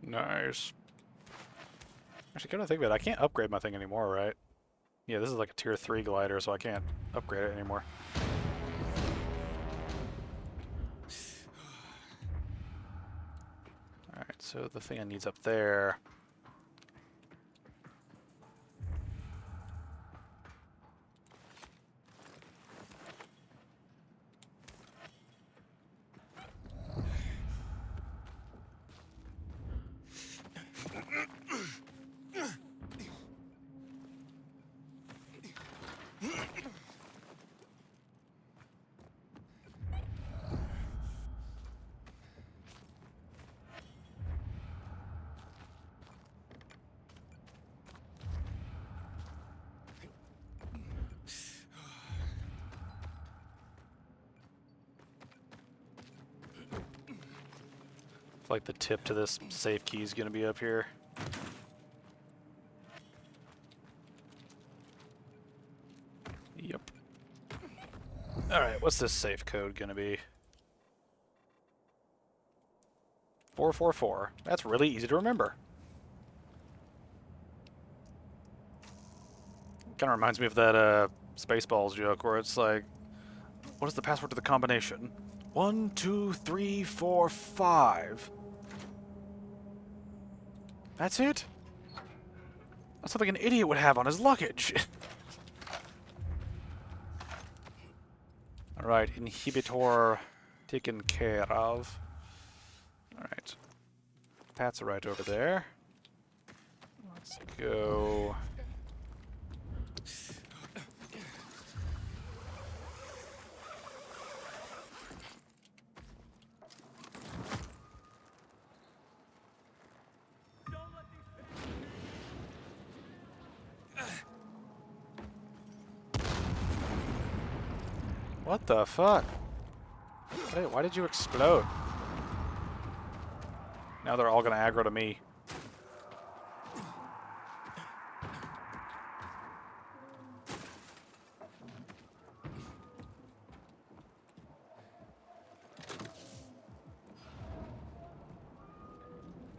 Nice. Actually, come to think of it, I can't upgrade my thing anymore, right? Yeah, this is like a tier 3 glider, so I can't upgrade it anymore. Alright, so the thing I need's up there. Like the tip to this safe key is going to be up here. Yep. Alright, what's this safe code going to be? 444. That's really easy to remember. Kind of reminds me of that Spaceballs joke where it's like, what is the password to the combination? 1, 2, 3, 4, 5. That's it? That's something an idiot would have on his luggage. Alright, inhibitor taken care of. Alright. Pat's right over there. Let's go. What the fuck? Why did you explode? Now they're all gonna aggro to me.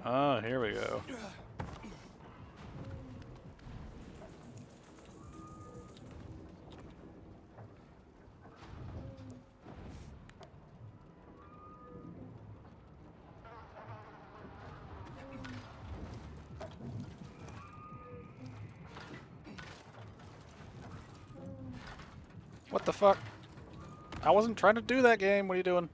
Oh, here we go. What the fuck? I wasn't trying to do that game. What are you doing?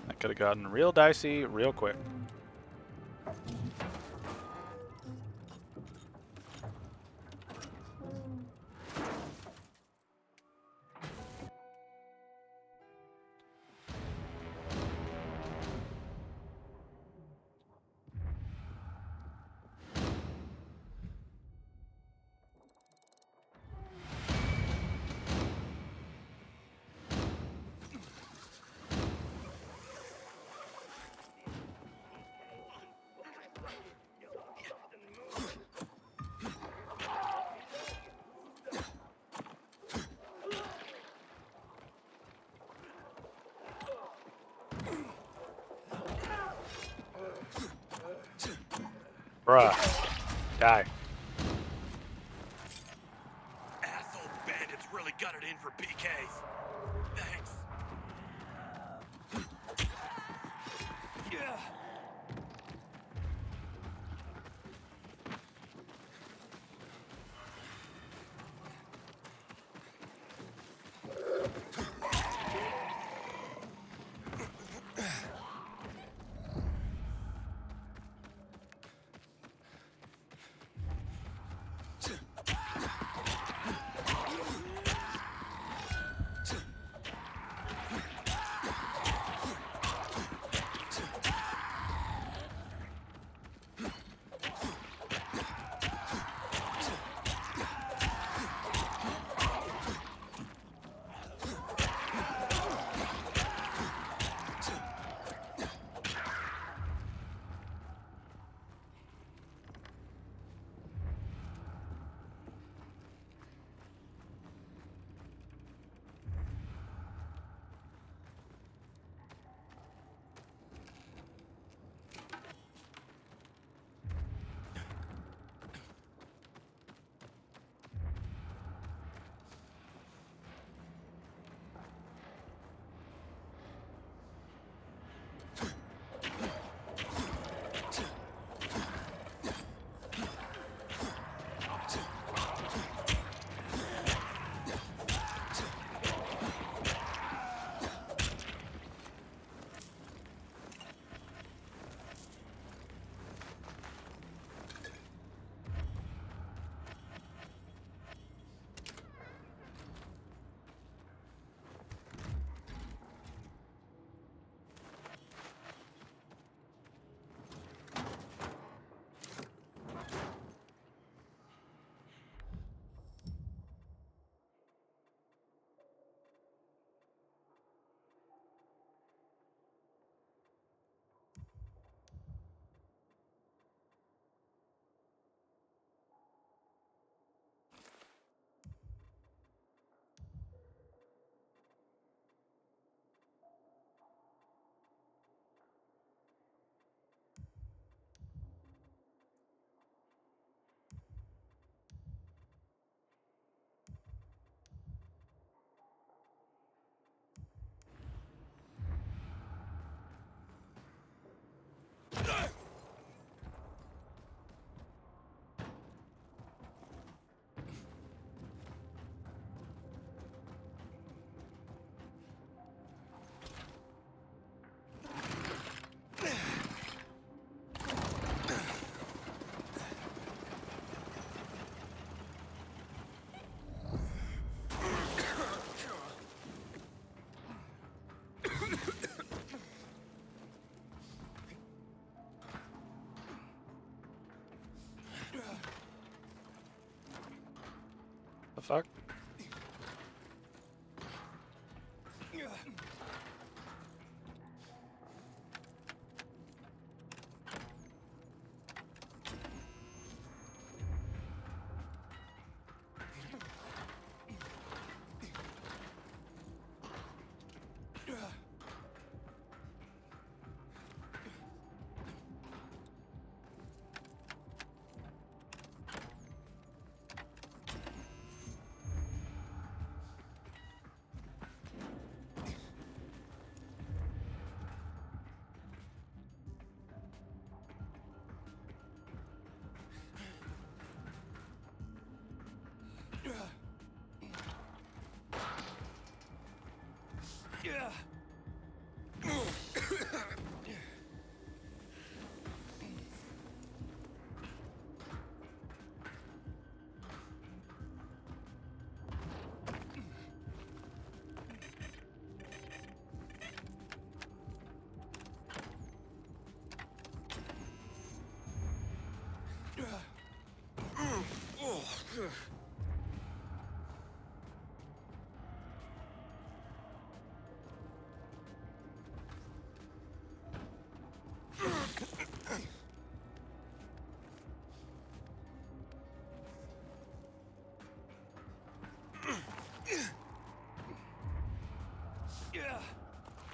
That could have gotten real dicey real quick. Bruh. Die. Asshole bandits really got it in for PKs. Thanks. Yeah. The fuck?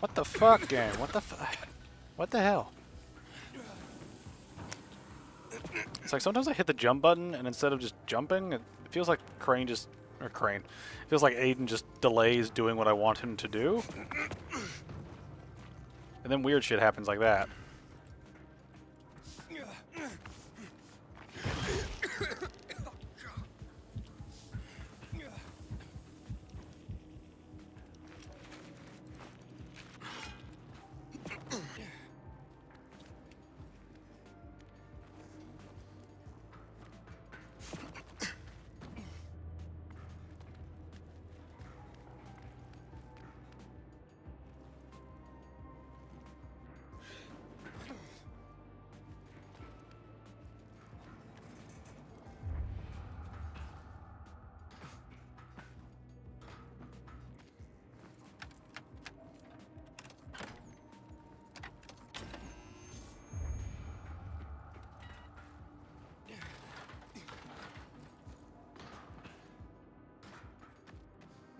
What the fuck, game? What the fuck? What the hell? It's like sometimes I hit the jump button and instead of just jumping, it feels like It feels like Aiden just delays doing what I want him to do. And then weird shit happens like that.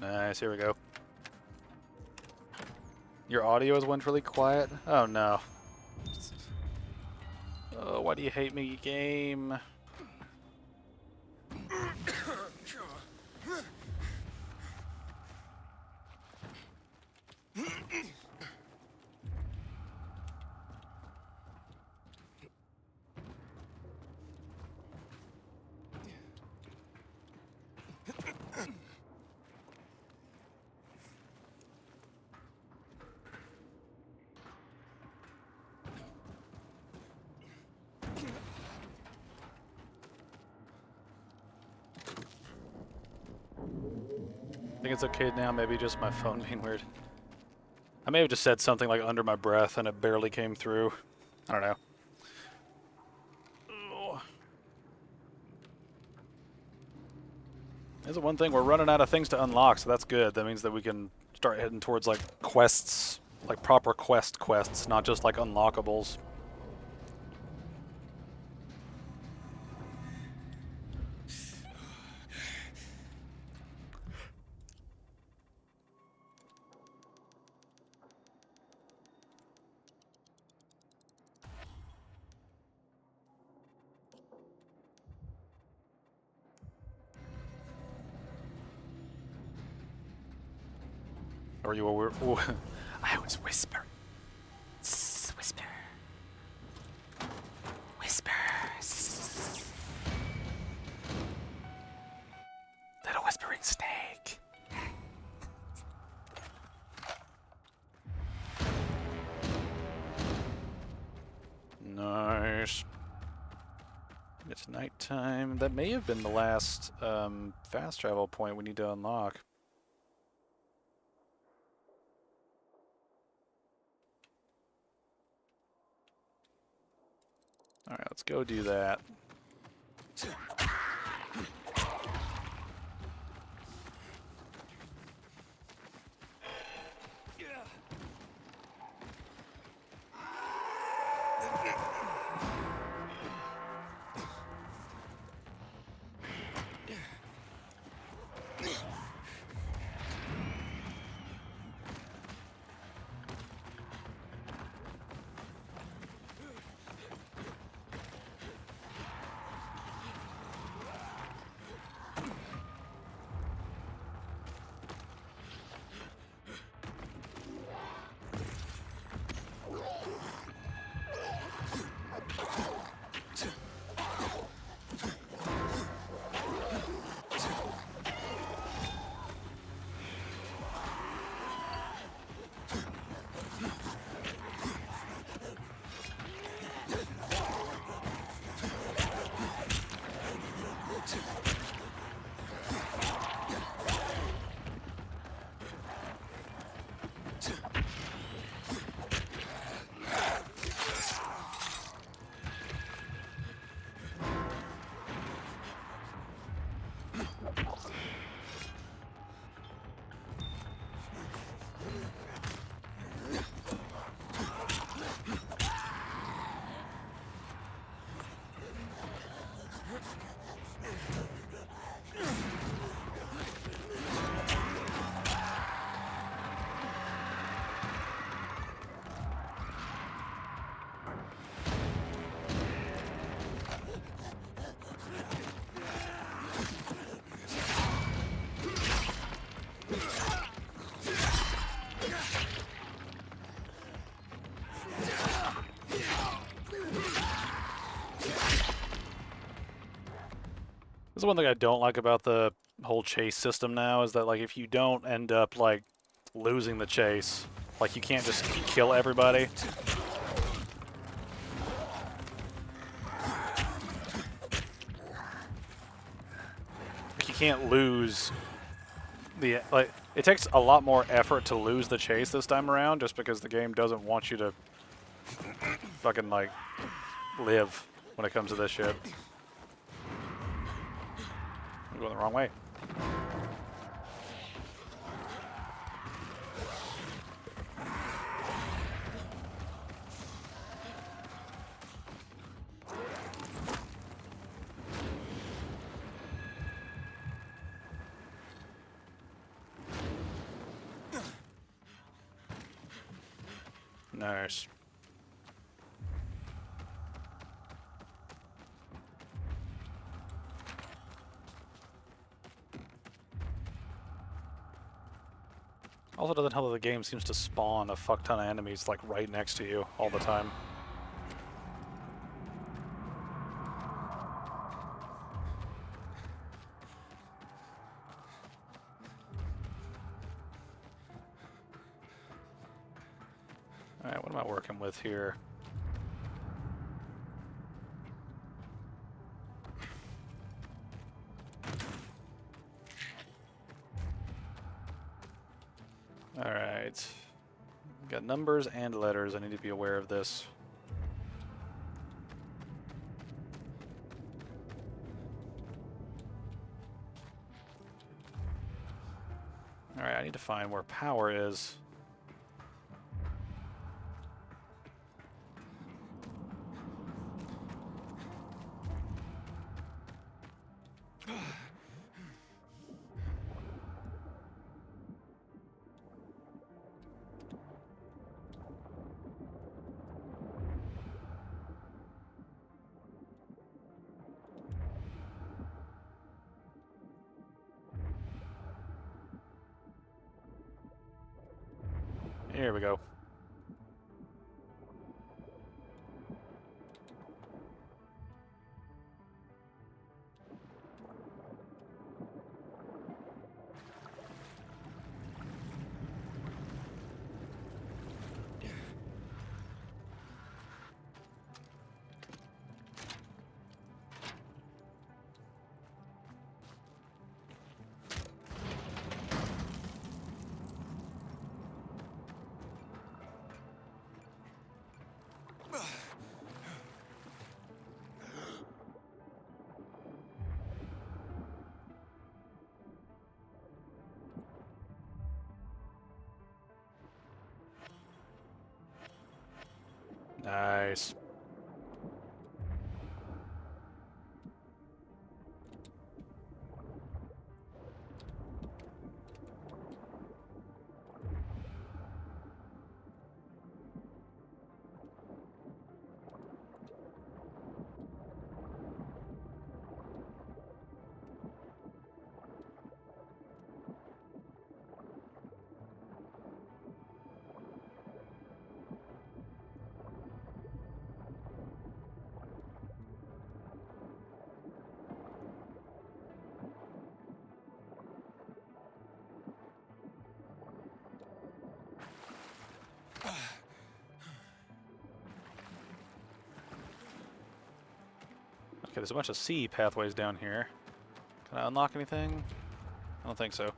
Nice, here we go. Your audio has went really quiet? Oh no. Oh, why do you hate me, game? I think it's okay now, maybe just my phone being weird. I may have just said something like under my breath and it barely came through. I don't know. Oh. That's the one thing, we're running out of things to unlock, so that's good. That means that we can start heading towards like quests, like proper quests, not just like unlockables. Or you were... I was whispering. Whisper. Whisper. Little whispering snake. Nice. It's nighttime. That may have been the last fast travel point we need to unlock. Alright, let's go do that. That's one thing I don't like about the whole chase system now is that like if you don't end up like losing the chase, like you can't just kill everybody. Like you can't lose the like. It takes a lot more effort to lose the chase this time around, just because the game doesn't want you to fucking like live when it comes to this shit. I'm going the wrong way. Nice. Also doesn't help that the game seems to spawn a fuck ton of enemies like right next to you all the time. Alright, what am I working with here? Alright. Got numbers and letters. I need to be aware of this. Alright, I need to find where power is. Here we go. Nice. Okay, there's a bunch of C pathways down here. Can I unlock anything? I don't think so.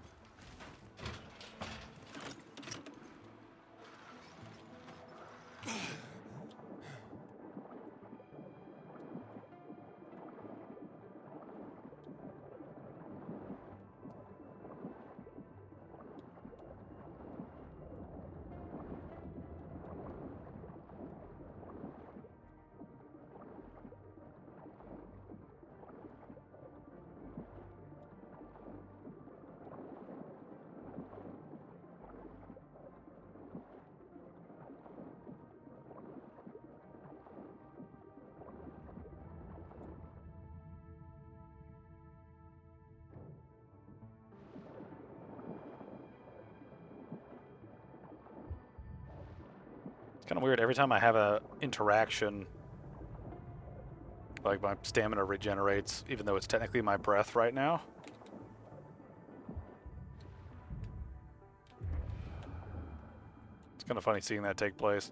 It's kind of weird. Every time I have a interaction Like, my stamina regenerates, even though it's technically my breath right now. It's kind of funny seeing that take place.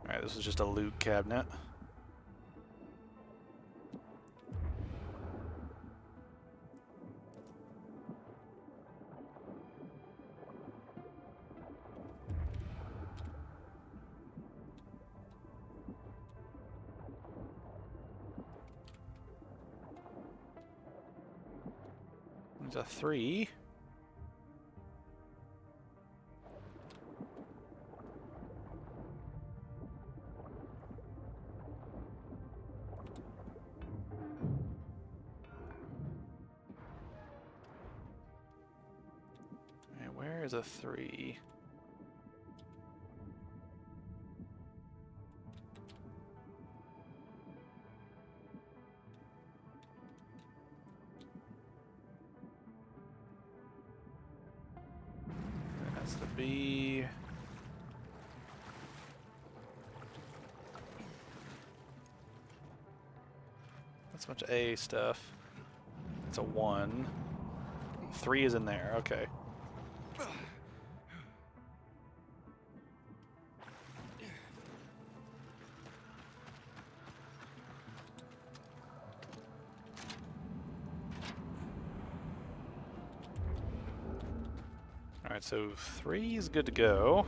Alright, this is just a loot cabinet. There's a 3. Alright, where is a 3? That's the B. That's a bunch of A stuff. It's a 1. 3 is in there, okay. Alright, so 3 is good to go.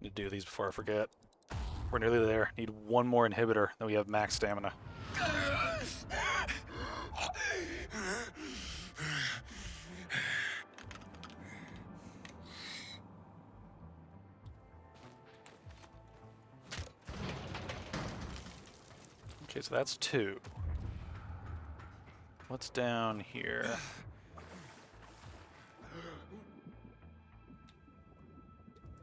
Need to do these before I forget. We're nearly there. Need one more inhibitor, then we have max stamina. Okay, so that's 2. What's down here?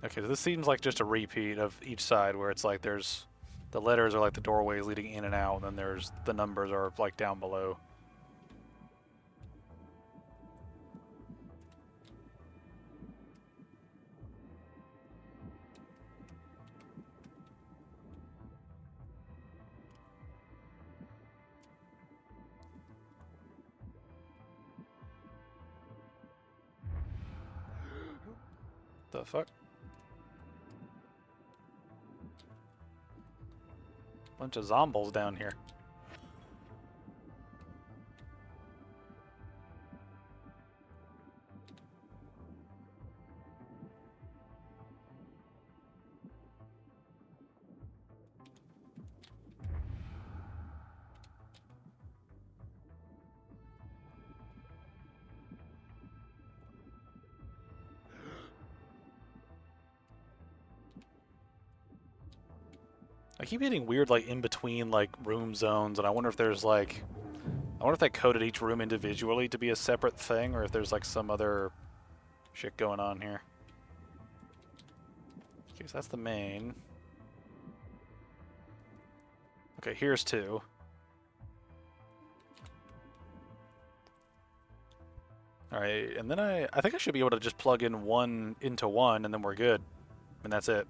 Okay, so this seems like just a repeat of each side where it's like there's the letters are like the doorways leading in and out, and then there's the numbers are like down below. The fuck? Bunch of zombies down here. I keep hitting weird like in between like room zones, and I wonder if there's like, I wonder if they coded each room individually to be a separate thing, or if there's like some other shit going on here. Okay, so that's the main. Okay, here's 2. Alright, and then I think I should be able to just plug in 1 into 1, and then we're good. And that's it.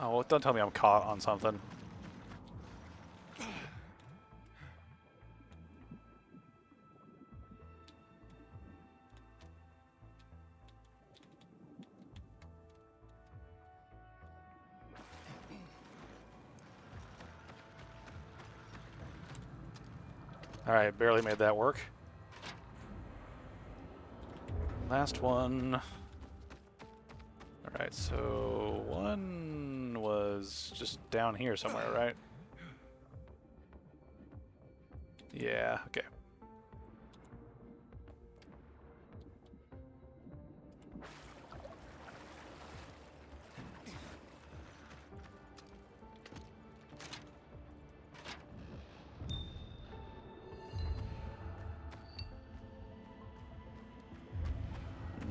Oh, well, don't tell me I'm caught on something. Alright, barely made that work. Last one. Alright, so one was just down here somewhere, right? Yeah, okay.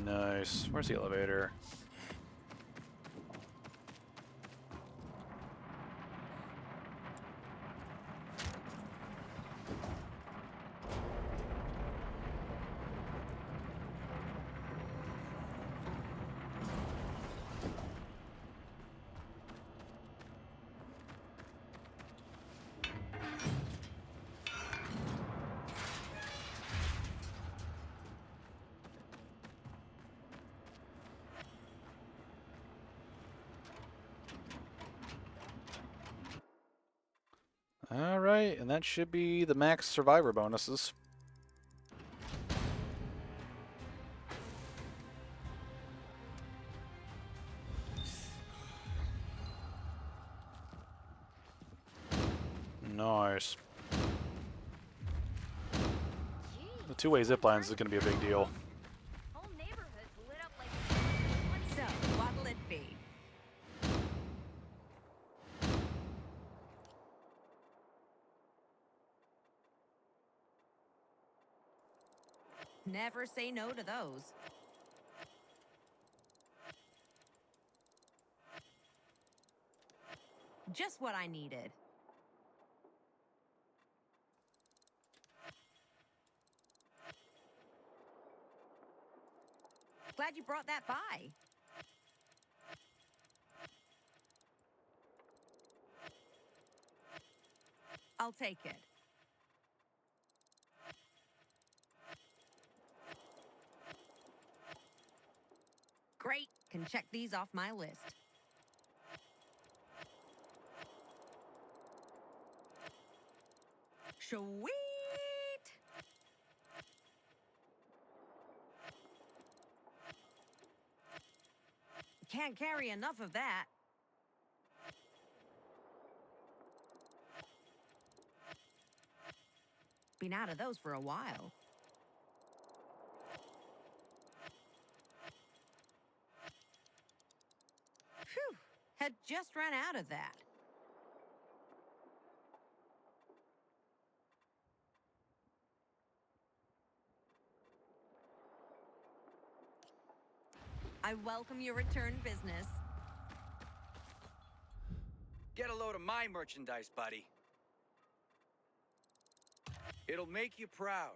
Nice. Where's the elevator? Alright, and that should be the max survivor bonuses. Nice. The two-way zip lines is going to be a big deal. Whole neighborhood's lit up like So, what'll it be? Never say no to those. Just what I needed. Glad you brought that by. I'll take it. Great. Can check these off my list. Sweet. Can't carry enough of that. Been out of those for a while. Phew. Had just run out of that. I welcome your return business. Get a load of my merchandise, buddy. It'll make you proud.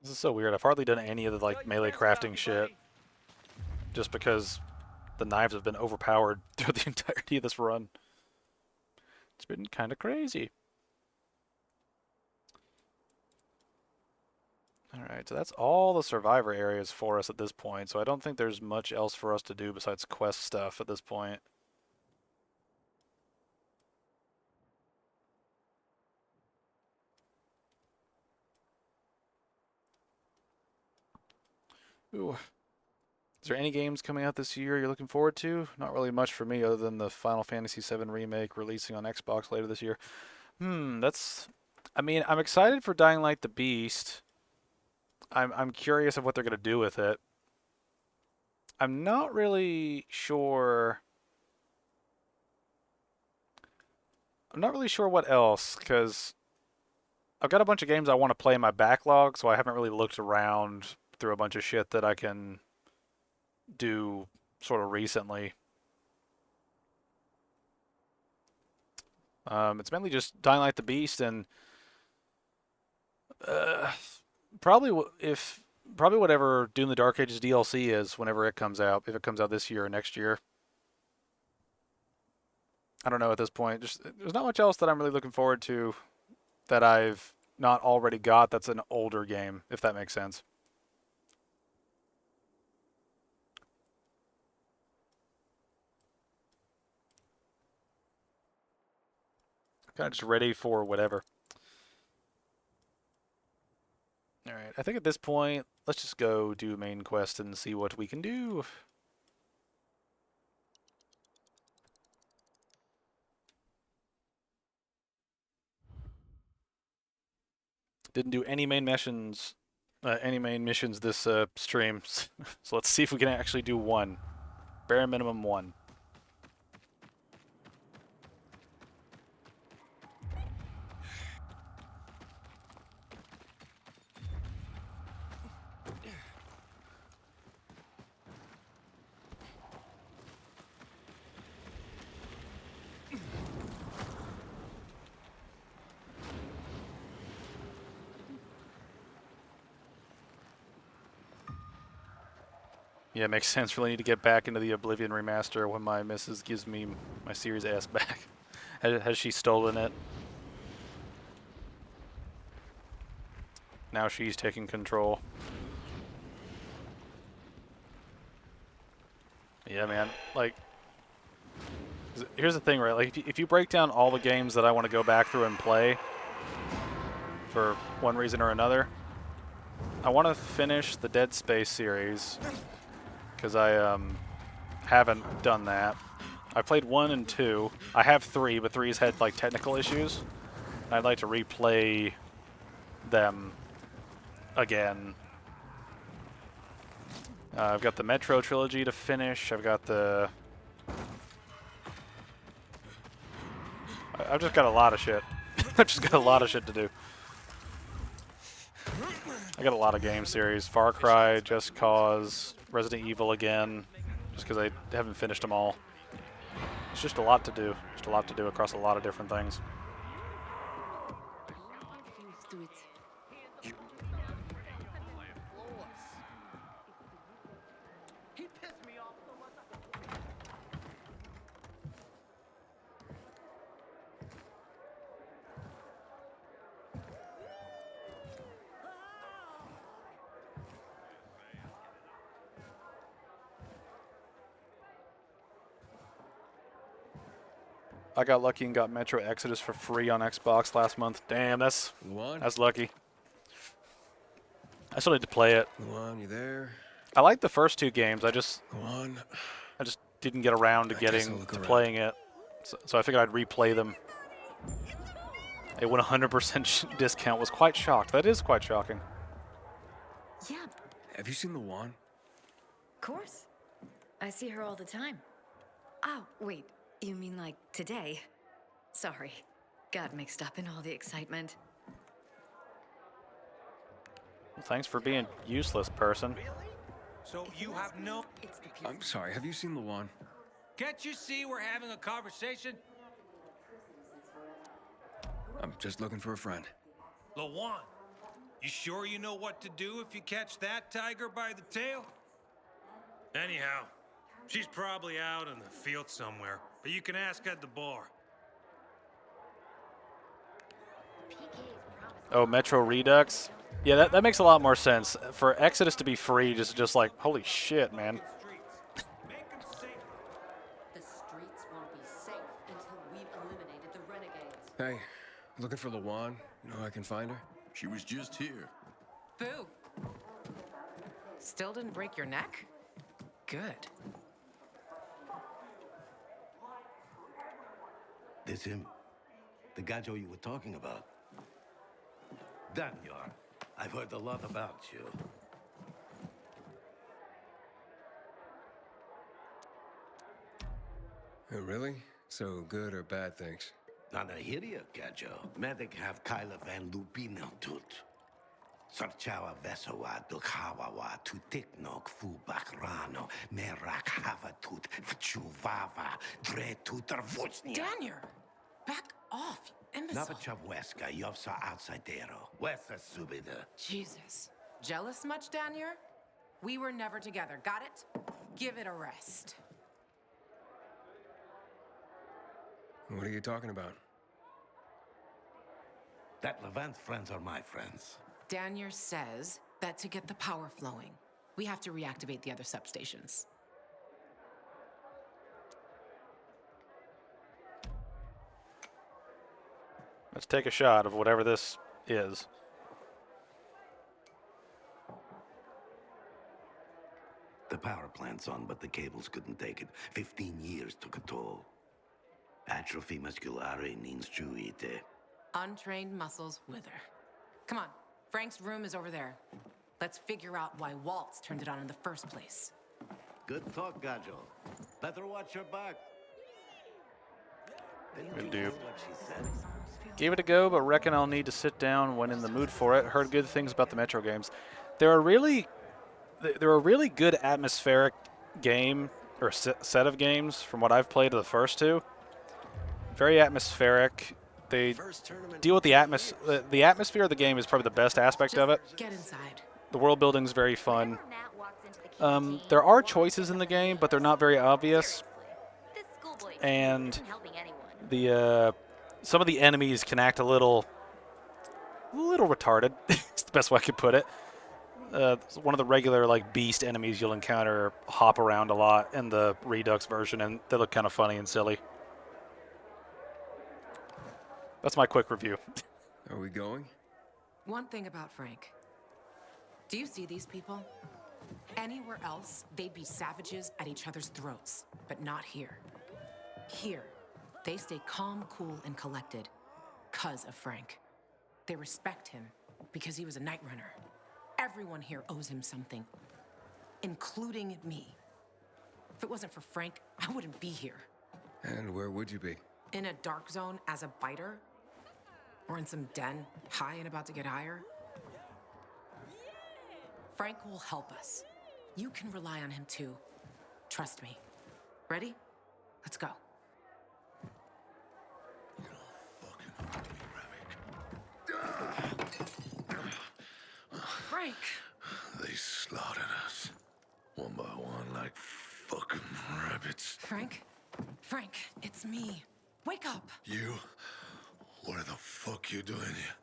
This is so weird. I've hardly done any of the like melee crafting shit. Just because the knives have been overpowered through the entirety of this run. It's been kind of crazy. Alright, so that's all the survivor areas for us at this point, so I don't think there's much else for us to do besides quest stuff at this point. Ooh. Is there any games coming out this year you're looking forward to? Not really much for me other than the Final Fantasy VII Remake releasing on Xbox later this year. That's... I mean, I'm excited for Dying Light the Beast. I'm curious of what they're going to do with it. I'm not really sure... I'm not really sure what else, because I've got a bunch of games I want to play in my backlog, so I haven't really looked around through a bunch of shit that I can do sort of recently. It's mainly just Dying Light the Beast and probably whatever Doom the Dark Ages DLC is whenever it comes out, if it comes out this year or next year. I don't know at this point. Just there's not much else that I'm really looking forward to that I've not already got that's an older game, if that makes sense. Kind of just ready for whatever. Alright, I think at this point, let's just go do main quest and see what we can do. Didn't do any main missions, this stream, so let's see if we can actually do one. Bare minimum one. Yeah, it makes sense. Really need to get back into the Oblivion remaster when my missus gives me my Series S back. Has she stolen it? Now she's taking control. Yeah, man. Like, here's the thing, right? Like, if you break down all the games that I want to go back through and play for one reason or another, I want to finish the Dead Space series because I haven't done that. I played 1 and 2. I have 3, but 3's had like technical issues. I'd like to replay them again. I've got the Metro trilogy to finish. I've got the... I've just got a lot of shit. I've just got a lot of shit to do. I got a lot of game series. Far Cry, Just Cause, Resident Evil again, just because I haven't finished them all. It's just a lot to do. Just a lot to do across a lot of different things. I got lucky and got Metro Exodus for free on Xbox last month. Damn, that's lucky. I still need to play it. Luan, you there? I like the first 2 games. I just didn't get around to playing it. So I figured I'd replay them. A 100% discount. Was quite shocked. That is quite shocking. Yeah. Have you seen Luan? Of course. I see her all the time. Oh, wait. You mean like today? Sorry. Got mixed up in all the excitement. Well, thanks for being useless, person. So you have no... I'm sorry, have you seen Luan? Can't you see we're having a conversation? I'm just looking for a friend. Lawan, you sure you know what to do if you catch that tiger by the tail? Anyhow, she's probably out in the field somewhere, but you can ask at the bar. Oh, Metro Redux? Yeah, that makes a lot more sense. For Exodus to be free, just like, holy shit, man. The streets won't be safe until we've eliminated the renegades. Hey, looking for Luan? You know I can find her? She was just here. Boo. Still didn't break your neck? Good. This him. The Gajo you were talking about. Daniel, I've heard a lot about you. Oh, really? So good or bad things? Nana hiria, Gajo. Medic have Kyla van Lubino tut. Sarchawa Vesawa Dukhawawa Tutiknok Fu Bakrano Merak Havatut Vchuvava Dre Tutar Vuchnia. Daniel! Back off, you imbecile. Navachavweska Yovsa Outsidero. Wesa Subida. Jesus. Jealous much, Daniel? We were never together, got it? Give it a rest. What are you talking about? That Levant friends are my friends. Daniel says that to get the power flowing, we have to reactivate the other substations. Let's take a shot of whatever this is. The power plant's on, but the cables couldn't take it. 15 years took a toll. Atrophy musculare ninstruite. Untrained muscles wither. Come on, Frank's room is over there. Let's figure out why Waltz turned it on in the first place. Good talk, Gajo. Let her watch her back. Will do. Gave it a go, but reckon I'll need to sit down when in the mood for it. Heard good things about the Metro games. They're a really good atmospheric game or set of games from what I've played of the first two. Very atmospheric. They deal with the atmosphere. The atmosphere of the game is probably the best aspect of it. Get inside. The world building's very fun. There are choices in the game, but they're not very obvious. And the some of the enemies can act a little retarded. It's the best way I could put it. One of the regular like beast enemies you'll encounter hop around a lot in the Redux version, and they look kind of funny and silly. That's my quick review. Are we going? One thing about Frank. Do you see these people? Anywhere else, they'd be savages at each other's throats, but not here. Here, they stay calm, cool, and collected 'cause of Frank. They respect him because he was a night runner. Everyone here owes him something, including me. If it wasn't for Frank, I wouldn't be here. And where would you be? In a dark zone as a biter? Or in some den, high and about to get higher? Frank will help us. You can rely on him too. Trust me. Ready? Let's go. Frank! They slaughtered us. One by one like fucking rabbits. Frank? Frank, it's me. Wake up! You? What the fuck you doing here?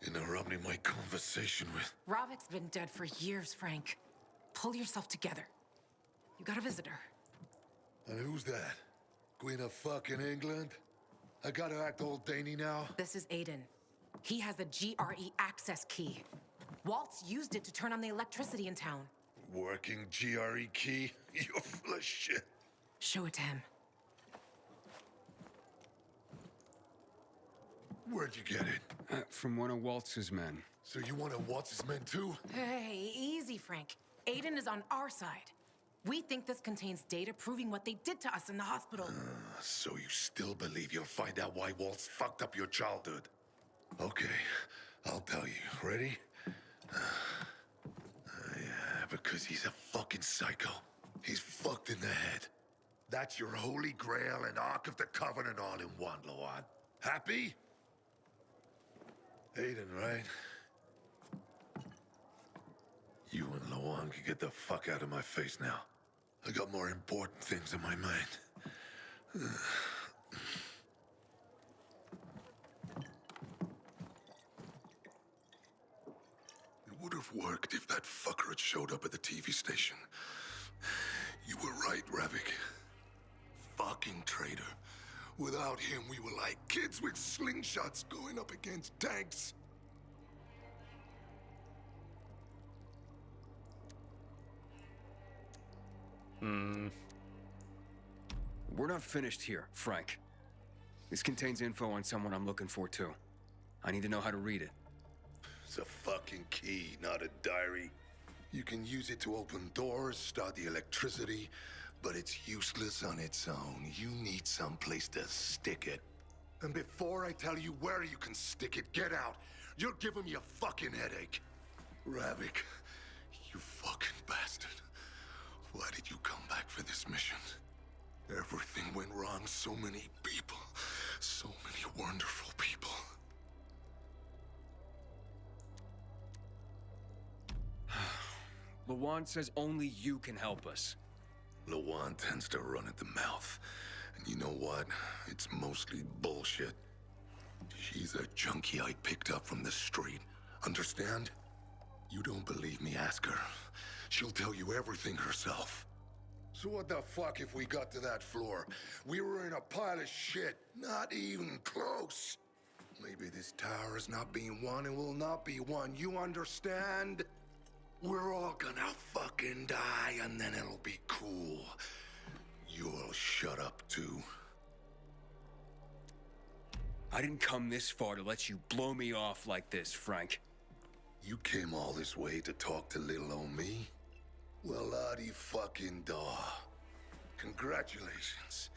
Interrupting my conversation with... Rovik's been dead for years, Frank. Pull yourself together. You got a visitor. And who's that? Queen of fucking England? I gotta act all dainty now? This is Aiden. He has the GRE access key. Waltz used it to turn on the electricity in town. Working GRE key? You're full of shit. Show it to him. Where'd you get it? From one of Waltz's men. So you one of Waltz's men too? Hey, easy, Frank. Aiden is on our side. We think this contains data proving what they did to us in the hospital. So you still believe you'll find out why Waltz fucked up your childhood? Okay, I'll tell you. Ready? Yeah, because he's a fucking psycho. He's fucked in the head. That's your Holy Grail and Ark of the Covenant all in one, Lawan. Happy? Aiden, right? You and Lawan can get the fuck out of my face now. I got more important things in my mind. It would have worked if that fucker had showed up at the TV station. You were right, Ravik. Fucking traitor. Without him, we were like kids with slingshots going up against tanks. We're not finished here, Frank. This contains info on someone I'm looking for, too. I need to know how to read it. It's a fucking key, not a diary. You can use it to open doors, start the electricity, but it's useless on its own. You need some place to stick it. And before I tell you where you can stick it, get out. You're giving me a fucking headache. Ravik, you fucking bastard. Why did you come back for this mission? Everything went wrong. So many people. So many wonderful people. Lawan says only you can help us. Lawan tends to run at the mouth. And you know what? It's mostly bullshit. She's a junkie I picked up from the street. Understand? You don't believe me, ask her. She'll tell you everything herself. So what the fuck if we got to that floor? We were in a pile of shit. Not even close. Maybe this tower is not being won and will not be won. You understand? We're all gonna fucking die and then it'll be cool. You'll shut up too. I didn't come this far to let you blow me off like this, Frank. You came all this way to talk to little old me? Well, la-di fucking da. Congratulations.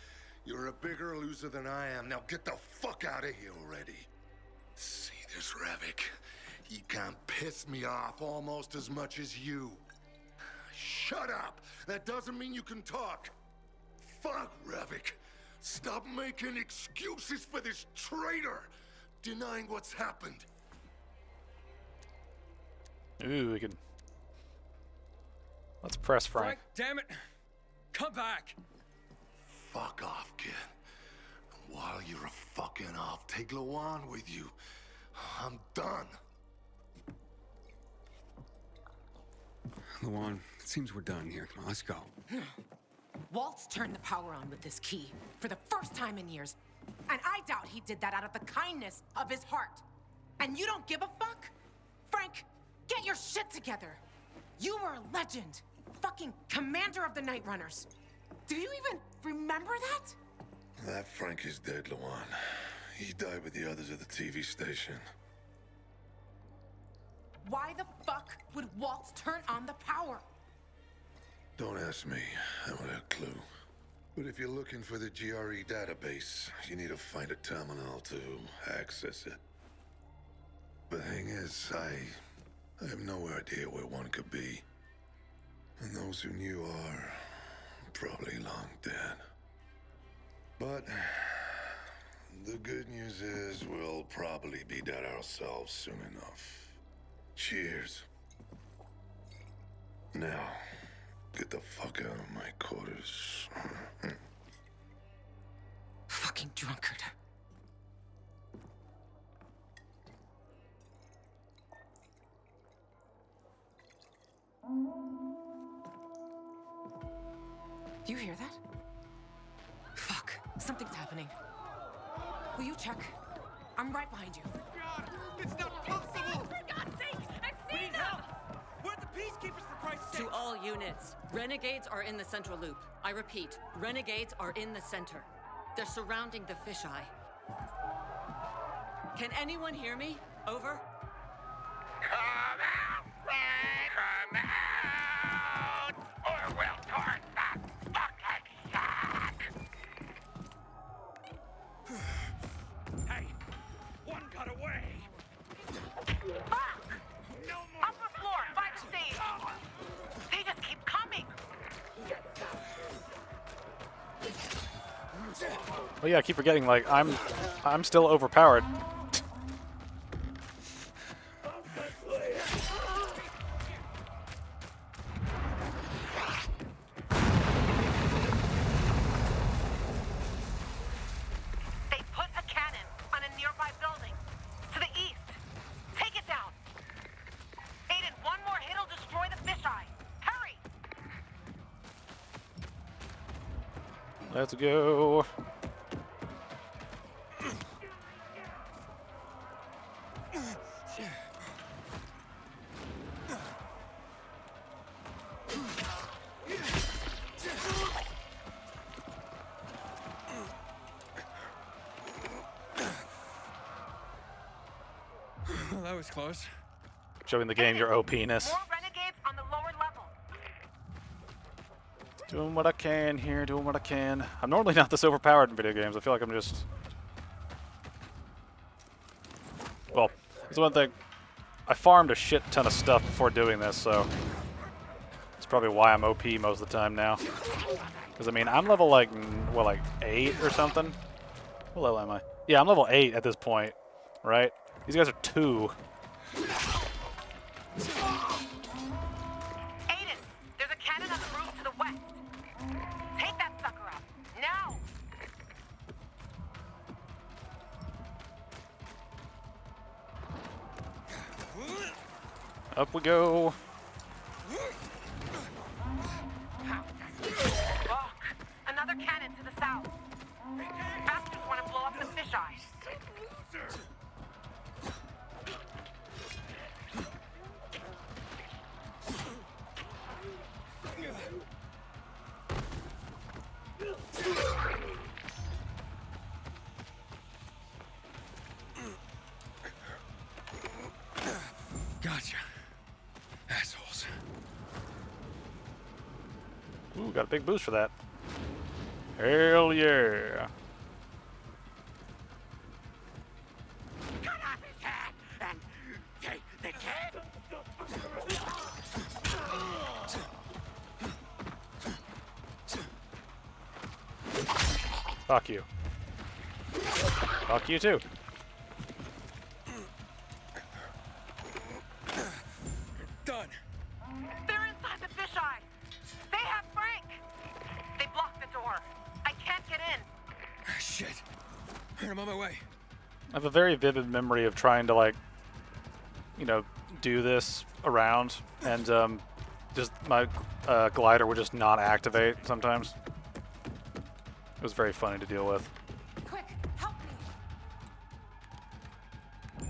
You're a bigger loser than I am. Now get the fuck out of here already. See this Ravik? He can piss me off almost as much as you. Shut up! That doesn't mean you can talk. Fuck, Ravik. Stop making excuses for this traitor. Denying what's happened. Ooh, we can... Let's press Frank. Damn it! Come back! Fuck off, kid. While you're fucking off, take Lawan with you. I'm done. Luan, it seems we're done here. Come on, let's go. Waltz turned the power on with this key for the first time in years. And I doubt he did that out of the kindness of his heart. And you don't give a fuck? Frank, get your shit together. You were a legend. Fucking commander of the Night Runners. Do you even remember that? That Frank is dead, Lawan. He died with the others at the TV station. Why the fuck would Waltz turn on the power? Don't ask me. I don't have a clue. But if you're looking for the GRE database, you need to find a terminal to access it. The thing is, I have no idea where one could be. And those who knew are probably long dead. But the good news is we'll probably be dead ourselves soon enough. Cheers. Now, get the fuck out of my quarters. Fucking drunkard. Do you hear that? Fuck, something's happening. Will you check? I'm right behind you. God, it's not possible! For God's sake, I've seen them! We're the peacekeepers, for Christ's sake! To all units, renegades are in the central loop. I repeat, renegades are in the center. They're surrounding the fisheye. Can anyone hear me? Over? Come out, Frank! Come out! Or we'll torch the fucking shack! Hey, one got away. Fuck! No more! Upper floor, by the stage! They just keep coming! Oh yeah, I keep forgetting, like, I'm still overpowered. They put a cannon on a nearby building. To the east. Take it down. Aiden, one more hit'll destroy the fisheye. Hurry! Let's go. Well, that was close. Showing the game your OP-ness. More renegades on the lower level. Doing what I can here, doing what I can. I'm normally not this overpowered in video games. I feel like I'm just... Well, there's one thing. I farmed a shit ton of stuff before doing this, so... That's probably why I'm OP most of the time now. Because, I mean, I'm level, like, what, like 8 or something? What level am I? Yeah, I'm level 8 at this point, right? These guys are 2. Aiden, there's a cannon on the roof to the west. Take that sucker out. Now! Up we go. Fuck! Another cannon to the south. Bastards want to blow up the fisheye. Assholes. Ooh, got a big boost for that. Hell yeah. Cut off his head and take the kid. Fuck you. Fuck you too. Done. They're inside the fisheye. They have Frank. They blocked the door. I can't get in. Shit. I'm on my way. I have a very vivid memory of trying to, like, you know, do this around, and just my glider would just not activate sometimes. It was very funny to deal with. Quick, help me.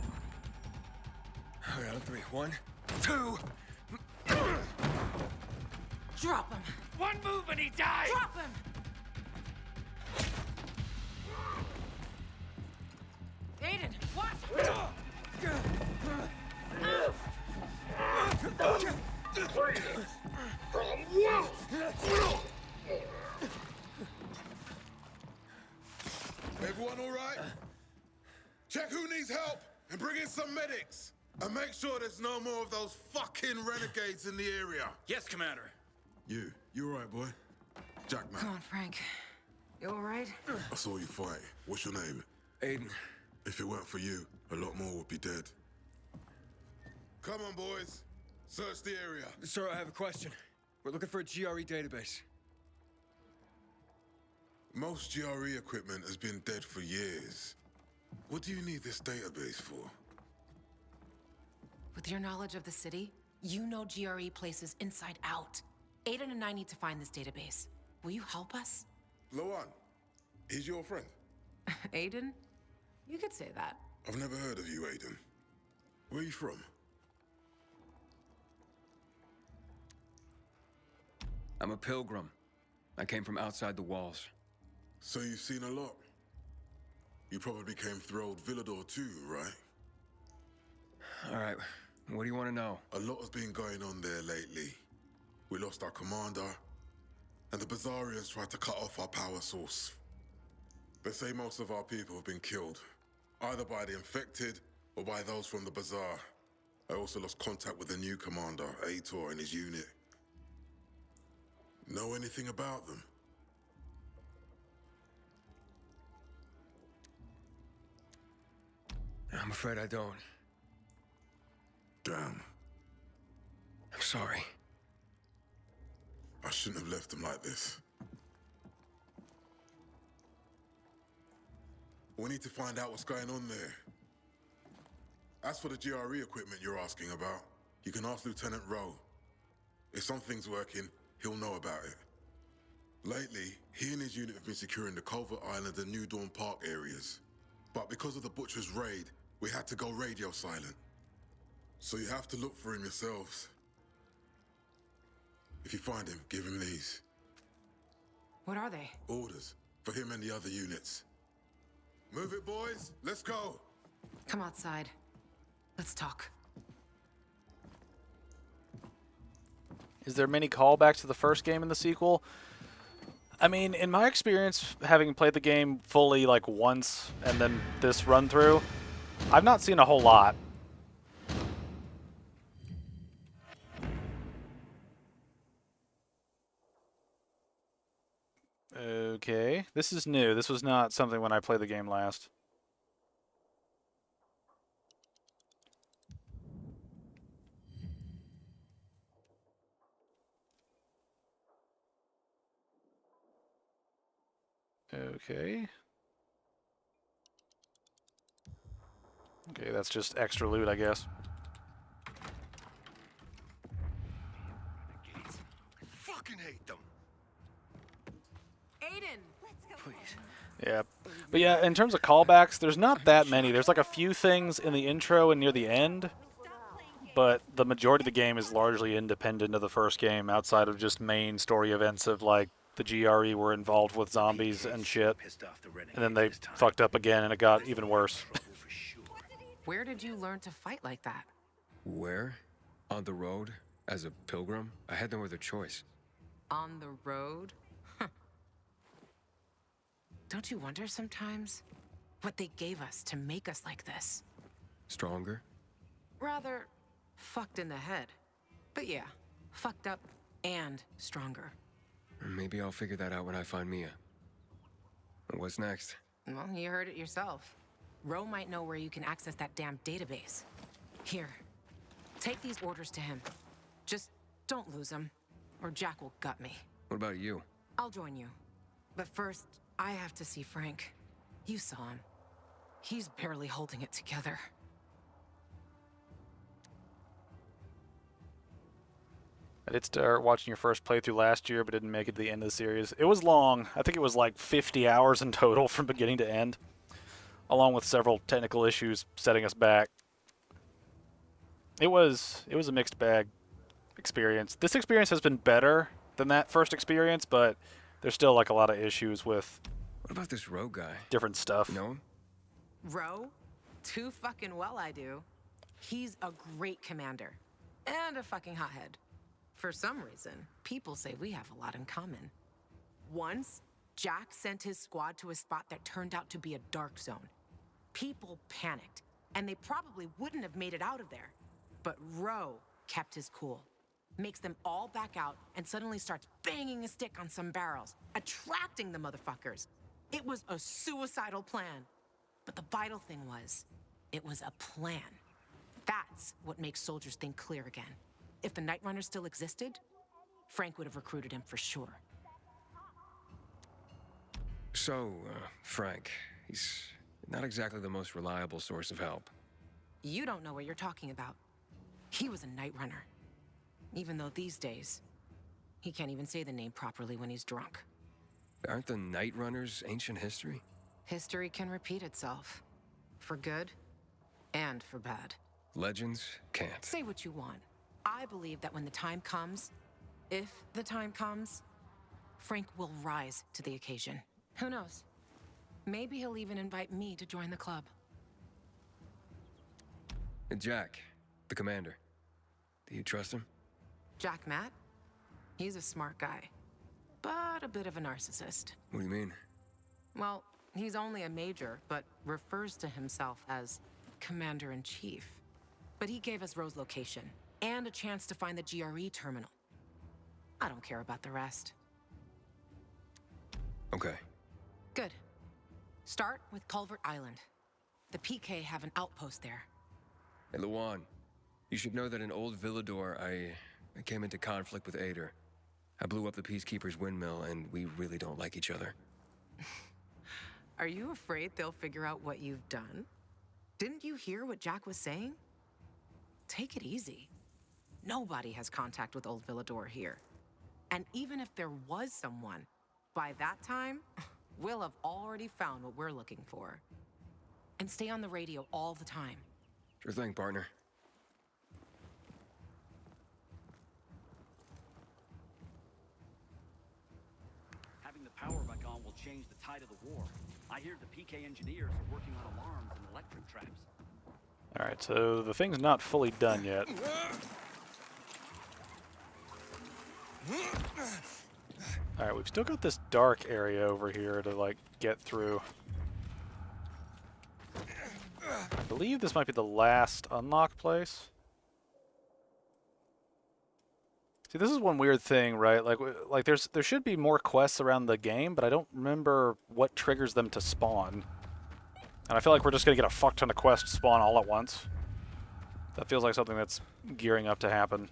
All right, on 3. 1, 2. Drop him. One move and he dies. Drop him. Aiden, what? Everyone all right? Check who needs help and bring in some medics. And make sure there's no more of those fucking renegades in the area. Yes, Commander. You all right, boy? Jack, man. Come on, Frank. You all right? I saw you fight. What's your name? Aiden. If it weren't for you, a lot more would be dead. Come on, boys. Search the area. Sir, I have a question. We're looking for a GRE database. Most GRE equipment has been dead for years. What do you need this database for? With your knowledge of the city, you know GRE places inside out. Aiden and I need to find this database. Will you help us? Loan, he's your friend. Aiden? You could say that. I've never heard of you, Aiden. Where are you from? I'm a pilgrim. I came from outside the walls. So you've seen a lot. You probably came through old Villador too, right? All right, what do you want to know? A lot has been going on there lately. We lost our commander, and the Bazaarians tried to cut off our power source. They say most of our people have been killed, either by the infected or by those from the Bazaar. I also lost contact with the new commander, Aitor, and his unit. Know anything about them? I'm afraid I don't. Damn. I'm sorry. I shouldn't have left them like this. We need to find out what's going on there. As for the GRE equipment you're asking about, you can ask Lieutenant Rowe. If something's working, he'll know about it. Lately, he and his unit have been securing the Culver Island and New Dawn Park areas. But because of the Butcher's raid, we had to go radio silent. So you have to look for him yourselves. If you find him, give him these. What are they? Orders for him and the other units. Move it, boys. Let's go. Come outside. Let's talk. Is there many callbacks to the first game in the sequel? I mean, in my experience, having played the game fully like once and then this run through, I've not seen a whole lot. Okay, this is new. This was not something when I played the game last. Okay. Okay, that's just extra loot, I guess. I fucking hate them. Aiden! Please. Yeah. But yeah, in terms of callbacks, there's not that many. There's like a few things in the intro and near the end, but the majority of the game is largely independent of the first game, outside of just main story events of like the GRE were involved with zombies and shit. And then they fucked up again and it got even worse. Where did you learn to fight like that? Where? On the road? As a pilgrim, I had no other choice. On the road? Don't you wonder sometimes what they gave us to make us like this? Stronger? Rather, fucked in the head. But yeah, fucked up and stronger. Maybe I'll figure that out when I find Mia. What's next? Well, you heard it yourself. Ro might know where you can access that damn database. Here, take these orders to him. Just don't lose them, or Jack will gut me. What about you? I'll join you. But first, I have to see Frank. You saw him. He's barely holding it together. I did start watching your first playthrough last year, but didn't make it to the end of the series. It was long. I think it was like 50 hours in total from beginning to end, along with several technical issues setting us back. It was a mixed bag experience. This experience has been better than that first experience, but there's still like a lot of issues with. What about this Ro guy? Different stuff. You know him? Ro? Too fucking well I do. He's a great commander. And a fucking hothead. For some reason, people say we have a lot in common. Once, Jack sent his squad to a spot that turned out to be a dark zone. People panicked, and they probably wouldn't have made it out of there. But Ro kept his cool. Makes them all back out and suddenly starts banging a stick on some barrels, attracting the motherfuckers. It was a suicidal plan. But the vital thing was, it was a plan. That's what makes soldiers think clear again. If the Night Runner still existed, Frank would have recruited him for sure. So, Frank, he's not exactly the most reliable source of help. You don't know what you're talking about. He was a Night Runner. Even though these days, he can't even say the name properly when he's drunk. Aren't the Night Runners ancient history? History can repeat itself. For good and for bad. Legends can't. Say what you want. I believe that when the time comes, if the time comes, Frank will rise to the occasion. Who knows? Maybe he'll even invite me to join the club. And Jack, the commander. Do you trust him? Jack Matt? He's a smart guy, but a bit of a narcissist. What do you mean? Well, he's only a major, but refers to himself as Commander-in-Chief. But he gave us Ro's location, and a chance to find the GRE terminal. I don't care about the rest. Okay. Good. Start with Culvert Island. The PK have an outpost there. Hey, Luan, you should know that in Old Villador, I came into conflict with Ader. I blew up the Peacekeeper's windmill, and we really don't like each other. Are you afraid they'll figure out what you've done? Didn't you hear what Jack was saying? Take it easy. Nobody has contact with Old Villador here. And even if there was someone, by that time, we'll have already found what we're looking for. And stay on the radio all the time. Sure thing, partner. Having the power back on will change the tide of the war. I hear the PK engineers are working on alarms and electric traps. Alright, so the thing's not fully done yet. Alright, we've still got this dark area over here to, like, get through. I believe this might be the last unlock place. See, this is one weird thing, right? Like there should be more quests around the game, but I don't remember what triggers them to spawn. And I feel like we're just going to get a fuck ton of quests spawn all at once. That feels like something that's gearing up to happen.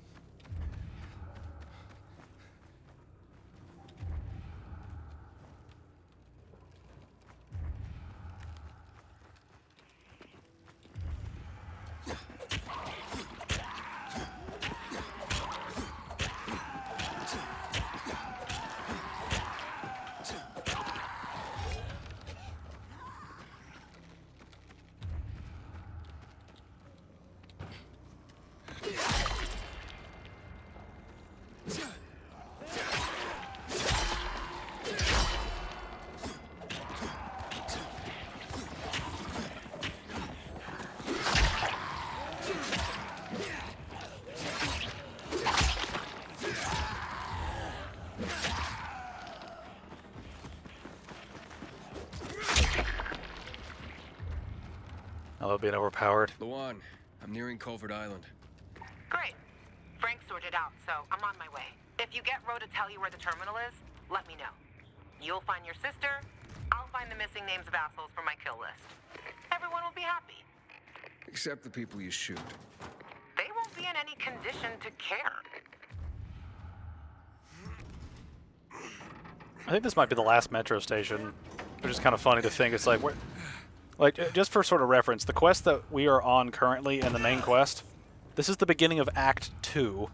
love being overpowered. Luan, I'm nearing Culvert Island. Great. Frank sorted out, so I'm on my way. If you get Ro to tell you where the terminal is, let me know. You'll find your sister, I'll find the missing names of assholes for my kill list. Everyone will be happy. Except the people you shoot. They won't be in any condition to care. I think this might be the last metro station, which is kind of funny to think. It's like, just for sort of reference, the quest that we are on currently and the main quest, this is the beginning of Act 2.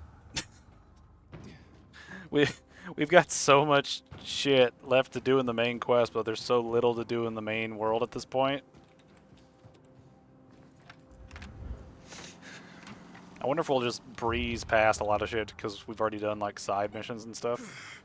We've got so much shit left to do in the main quest, but there's so little to do in the main world at this point. I wonder if we'll just breeze past a lot of shit because we've already done like side missions and stuff.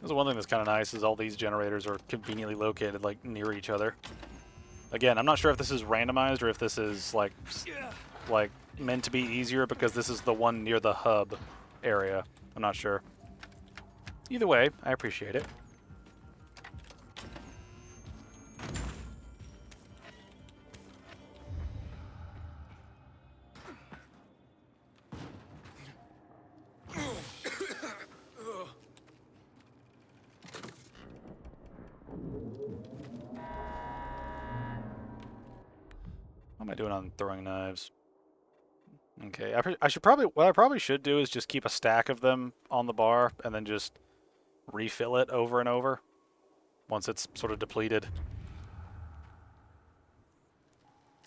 This is one thing that's kind of nice is all these generators are conveniently located like near each other. Again, I'm not sure if this is randomized or if this is like meant to be easier because this is the one near the hub area. I'm not sure. Either way, I appreciate it. What am I doing on throwing knives? Okay, I should probably, what I probably should do is just keep a stack of them on the bar and then just refill it over and over once it's sort of depleted.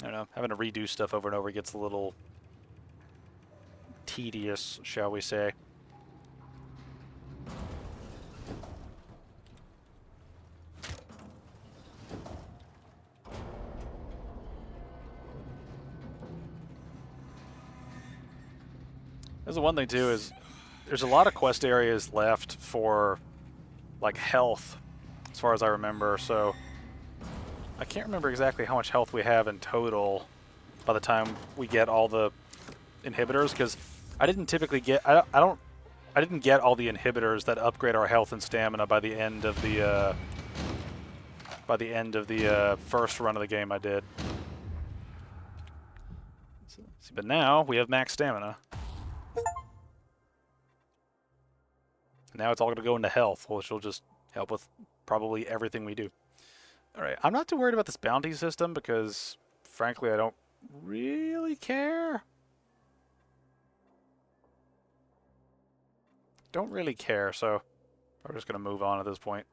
I don't know, having to redo stuff over and over gets a little tedious, shall we say. There's the one thing too is there's a lot of quest areas left for like health as far as I remember, so I can't remember exactly how much health we have in total by the time we get all the inhibitors, because I didn't typically get I didn't get all the inhibitors that upgrade our health and stamina by the end of the first run of the game I did. But now we have max stamina. Now it's all going to go into health, which will just help with probably everything we do. Alright, I'm not too worried about this bounty system because, frankly, I don't really care. Don't really care, so I'm just going to move on at this point.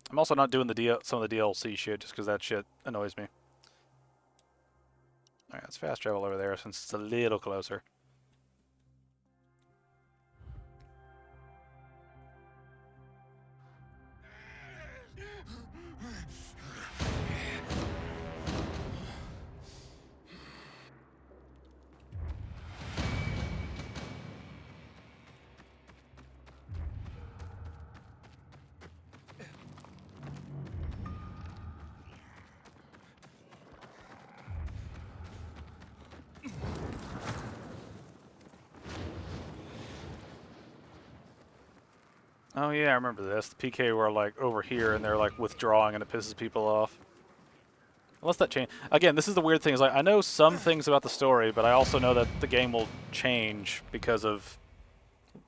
I'm also not doing some of the DLC shit just because that shit annoys me. Alright, let's fast travel over there since it's a little closer. Oh yeah, I remember this. The PK were like over here and they're like withdrawing and it pisses people off. Unless that change. Again, this is the weird thing. Is like I know some things about the story, but I also know that the game will change because of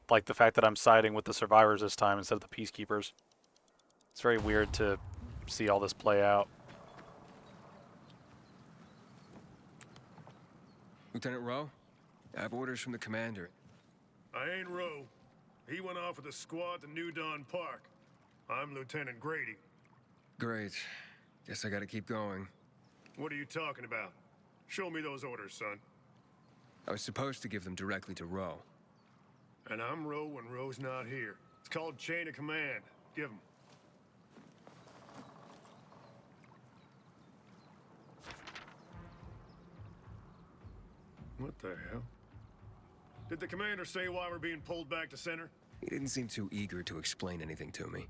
like the fact that I'm siding with the survivors this time instead of the peacekeepers. It's very weird to see all this play out. Lieutenant Rowe, I have orders from the commander. I ain't Rowe. He went off with a squad to New Dawn Park. I'm Lieutenant Grady. Great. Guess I gotta keep going. What are you talking about? Show me those orders, son. I was supposed to give them directly to Rowe. And I'm Rowe when Rowe's not here. It's called chain of command. Give him. What the hell? Did the commander say why we're being pulled back to center? He didn't seem too eager to explain anything to me.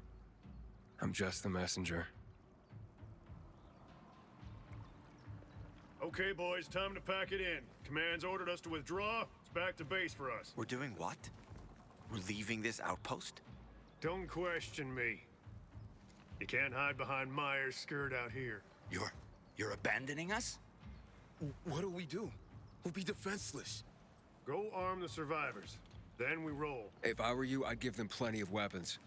I'm just the messenger. Okay, boys, time to pack it in. Command's ordered us to withdraw. It's back to base for us. We're doing what? We're leaving this outpost? Don't question me. You can't hide behind Myers' skirt out here. You're abandoning us? What do we do? We'll be defenseless. Go arm the survivors. Then we roll. If I were you, I'd give them plenty of weapons.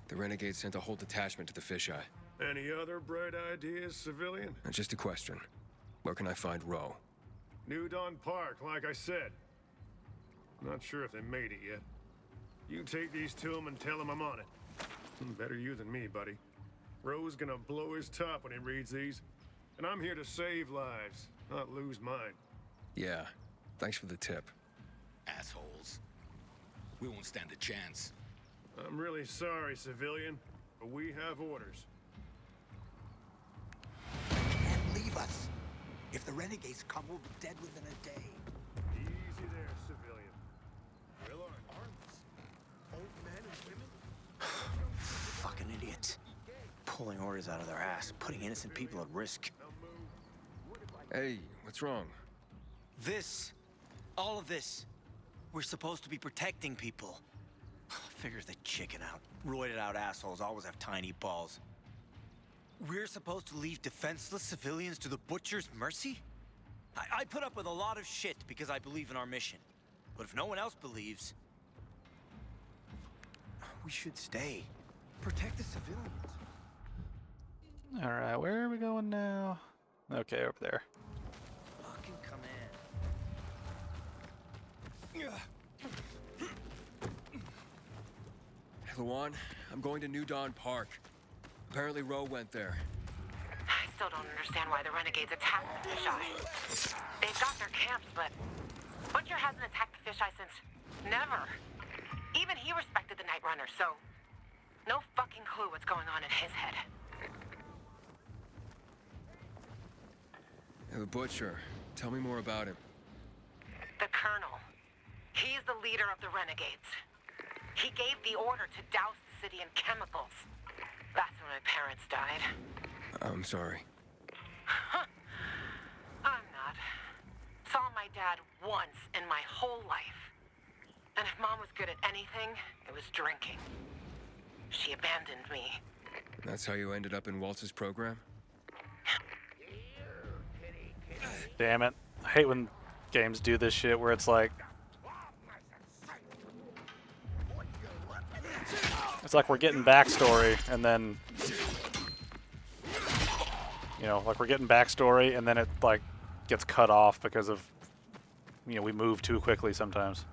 The Renegades sent a whole detachment to the fisheye. Any other bright ideas, civilian? And just a question. Where can I find Roe? New Dawn Park, like I said. Not sure if they made it yet. You take these to him and tell him I'm on it. Better you than me, buddy. Roe's gonna blow his top when he reads these. And I'm here to save lives, not lose mine. Yeah, thanks for the tip. Assholes. We won't stand a chance. I'm really sorry, civilian, but we have orders. You can't leave us. If the renegades come, we'll be dead within a day. Easy there, civilian. Will our Arms. Old men and women. Fucking idiots. Pulling orders out of their ass, putting innocent people at risk. Hey, what's wrong? This. All of this. We're supposed to be protecting people. Figures the chicken out. Roided out assholes always have tiny balls. We're supposed to leave defenseless civilians to the butcher's mercy? I put up with a lot of shit because I believe in our mission. But if no one else believes, we should stay. Protect the civilians. Alright, where are we going now? Okay, over there. Fucking come in. Luan, I'm going to New Dawn Park. Apparently Roe went there. I still don't understand why the Renegades attacked the fisheye. They've got their camps, but Butcher hasn't attacked the fisheye since never. Even he respected the Night Runner, so no fucking clue what's going on in his head. The Butcher. Tell me more about him. The Colonel. He's the leader of the Renegades. He gave the order to douse the city in chemicals. That's when my parents died. I'm sorry. I'm not. Saw my dad once in my whole life. And if Mom was good at anything, it was drinking. She abandoned me. That's how you ended up in Waltz's program? Damn it. I hate when games do this shit where it's like... It's like we're getting backstory and then... You know, like we're getting backstory and then it like gets cut off because of... You know, we move too quickly sometimes.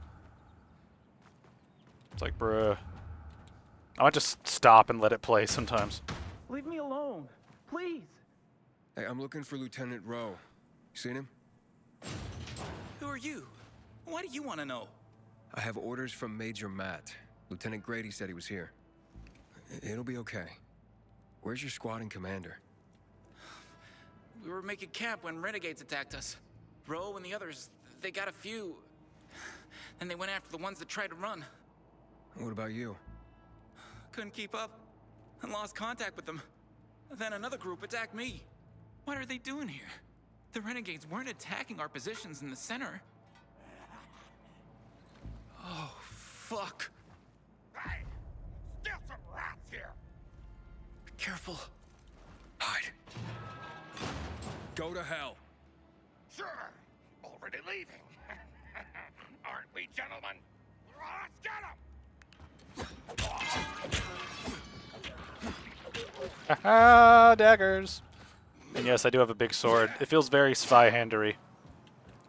It's like, bruh. I might just stop and let it play sometimes. Leave me alone, please. Hey, I'm looking for Lieutenant Roe. You seen him? Who are you? Why do you want to know? I have orders from Major Matt. Lieutenant Grady said he was here. It'll be okay. Where's your squadron commander? We were making camp when renegades attacked us. Roe and the others, they got a few. Then they went after the ones that tried to run. What about you? Couldn't keep up and lost contact with them. Then another group attacked me. What are they doing here? The renegades weren't attacking our positions in the center. Oh, fuck. Hey! Still some rats here! Be careful. Hide. Go to hell. Sure! Already leaving. Aren't we, gentlemen? Let's get 'em! Haha, daggers. And yes, I do have a big sword. It feels very Zweihandery.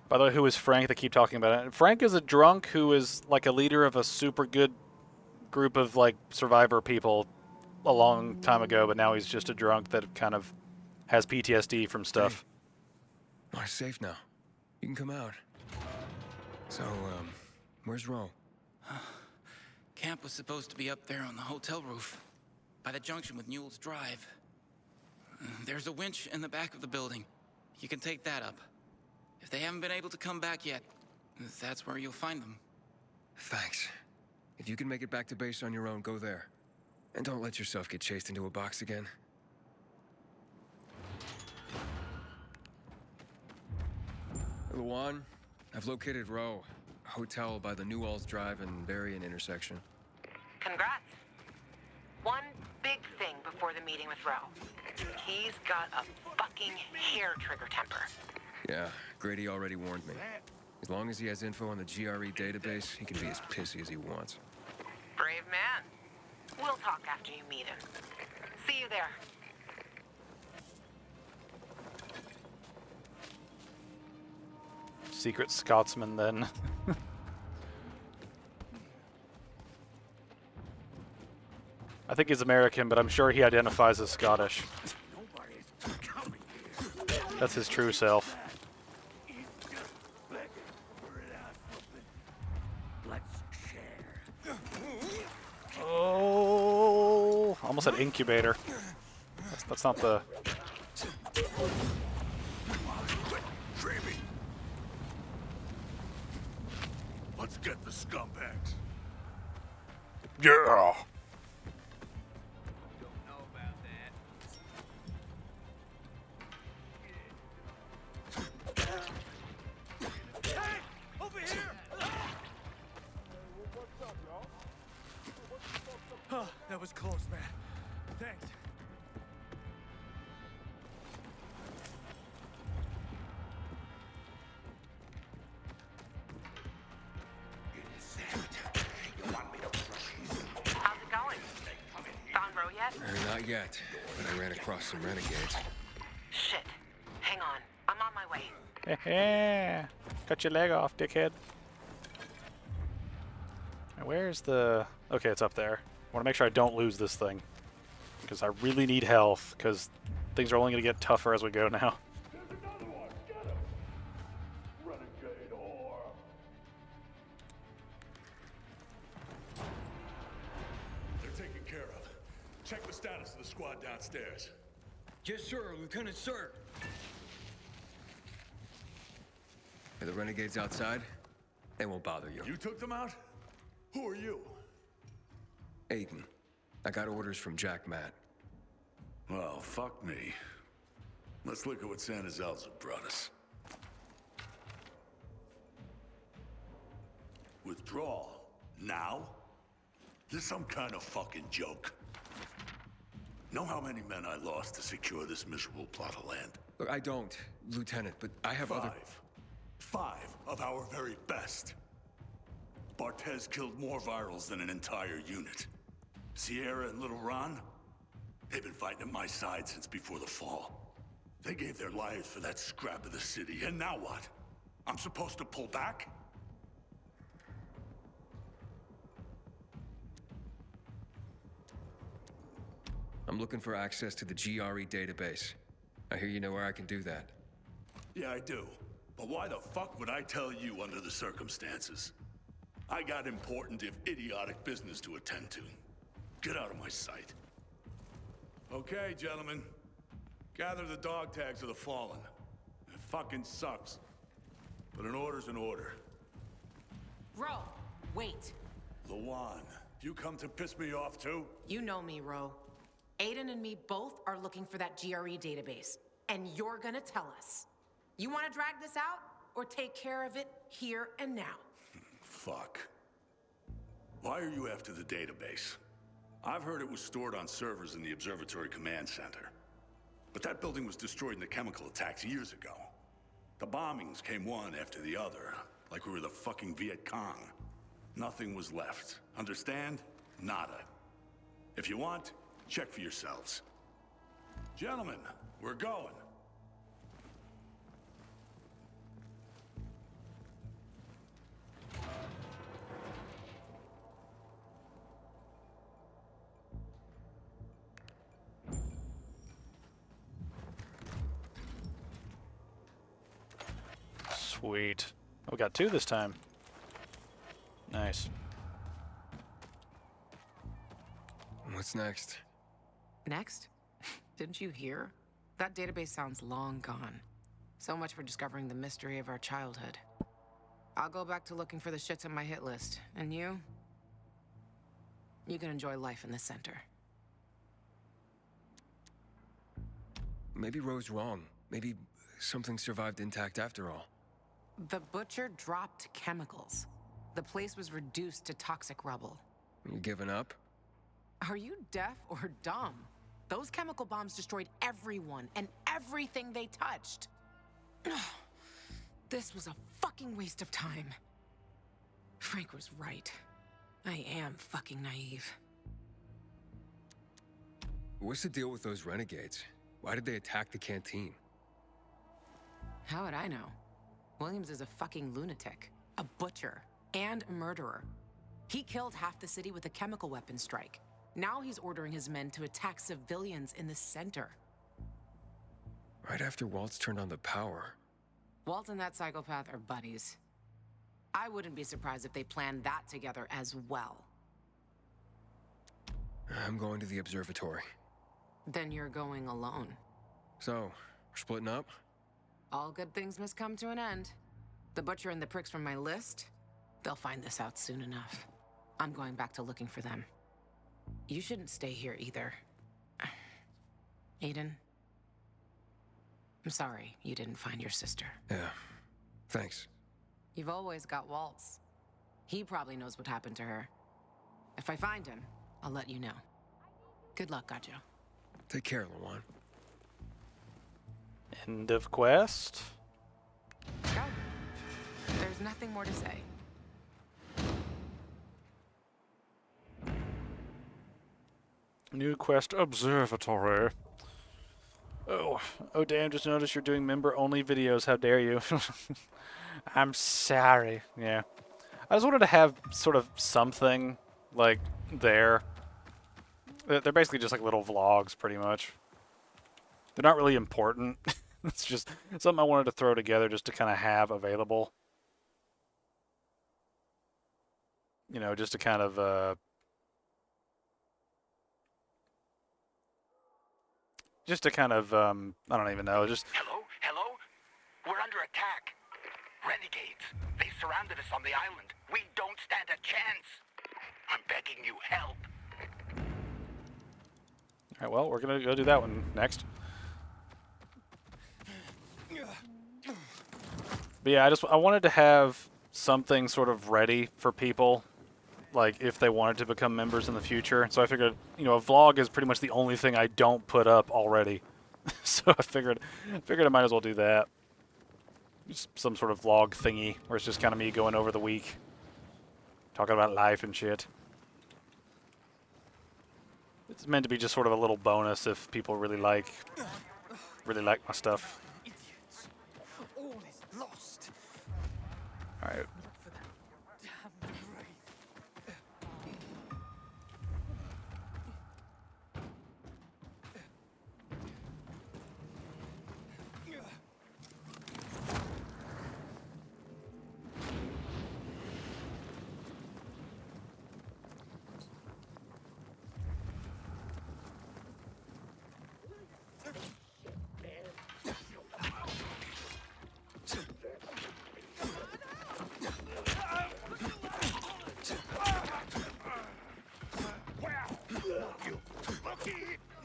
By the way, who is Frank? They keep talking about it. Frank is a drunk who is like a leader of a super good group of like survivor people a long time ago, but now he's just a drunk that kind of has PTSD from stuff. Hey. We're safe now. You can come out. So, where's Roe? Camp was supposed to be up there on the hotel roof, by the junction with Newell's Drive. There's a winch in the back of the building. You can take that up. If they haven't been able to come back yet, that's where you'll find them. Thanks. If you can make it back to base on your own, go there. And don't let yourself get chased into a box again. Luan, I've located Row. A hotel by the Newalls Drive and Berrien intersection. Congrats. One big thing before the meeting with Roe. He's got a fucking hair trigger temper. Yeah, Grady already warned me. As long as he has info on the GRE database, he can be as pissy as he wants. Brave man. We'll talk after you meet him. See you there. Secret Scotsman, then. I think he's American, but I'm sure he identifies as Scottish. That's his true self. Oh, almost said incubator. That's not the... Let's get the scumbags. Yeah. Over here! Oh, that was close, man. Thanks. How's it going? Found Roe yet? Not yet, but I ran across some renegades. Shit. Hang on. I'm on my way. Heh. Cut your leg off, dickhead. Now, where's the... Okay, it's up there. I want to make sure I don't lose this thing. Because I really need health, because things are only going to get tougher as we go now. They're taken care of. Check the status of the squad downstairs. Yes, sir, Lieutenant, sir. Are the renegades outside? They won't bother you. You took them out? Who are you? Aiden. I got orders from Jack Matt. Well, fuck me. Let's look at what Santa Zelza brought us. Withdrawal? Now? This some kind of fucking joke. Know how many men I lost to secure this miserable plot of land? Look, I don't, Lieutenant, but I have other... Five of our very best. Bartez killed more virals than an entire unit. Sierra and Little Ron, they've been fighting at my side since before the fall. They gave their lives for that scrap of the city, and now what? I'm supposed to pull back? I'm looking for access to the GRE database. I hear you know where I can do that. Yeah, I do. But why the fuck would I tell you under the circumstances? I got important, if idiotic, business to attend to. Get out of my sight. Okay, gentlemen. Gather the dog tags of the fallen. It fucking sucks. But an order's an order. Ro, wait. Lawan, you come to piss me off too? You know me, Ro. Aiden and me both are looking for that GRE database, and you're gonna tell us. You wanna drag this out, or take care of it here and now? Fuck. Why are you after the database? I've heard it was stored on servers in the Observatory Command Center. But that building was destroyed in the chemical attacks years ago. The bombings came one after the other, like we were the fucking Viet Cong. Nothing was left. Understand? Nada. If you want, check for yourselves. Gentlemen, we're going. Sweet. Oh, we got two this time. Nice. What's next? Next? Didn't you hear? That database sounds long gone. So much for discovering the mystery of our childhood. I'll go back to looking for the shits on my hit list. And you? You can enjoy life in the center. Maybe Ro's wrong. Maybe something survived intact after all. The butcher dropped chemicals. The place was reduced to toxic rubble. You giving up? Are you deaf or dumb? Those chemical bombs destroyed everyone and everything they touched. This was a fucking waste of time. Frank was right. I am fucking naive. What's the deal with those renegades? Why did they attack the canteen? How would I know? Williams is a fucking lunatic, a butcher, and a murderer. He killed half the city with a chemical weapon strike. Now he's ordering his men to attack civilians in the center. Right after Waltz turned on the power. Walt and that psychopath are buddies. I wouldn't be surprised if they planned that together as well. I'm going to the observatory. Then you're going alone. So, we're splitting up? All good things must come to an end. The butcher and the pricks from my list, they'll find this out soon enough. I'm going back to looking for them. You shouldn't stay here either. Aiden, I'm sorry you didn't find your sister. Yeah, thanks. You've always got Waltz. He probably knows what happened to her. If I find him, I'll let you know. Good luck, Gajo. Take care, Lawan. End of quest. Go. There's nothing more to say. New quest, observatory. Oh damn, just noticed you're doing member-only videos. How dare you? I'm sorry. Yeah. I just wanted to have sort of something, like, there. They're basically just like little vlogs, pretty much. They're not really important. It's just something I wanted to throw together just to kind of have available. You know, just to kind of, I don't even know, just... Hello? We're under attack. Renegades. They surrounded us on the island. We don't stand a chance. I'm begging you, help. Alright, well, we're gonna go do that one next. But yeah, I wanted to have something sort of ready for people, like if they wanted to become members in the future. So I figured, you know, a vlog is pretty much the only thing I don't put up already. So I figured I might as well do that. Just some sort of vlog thingy where it's just kind of me going over the week, talking about life and shit. It's meant to be just sort of a little bonus if people really like my stuff. All is lost. All right.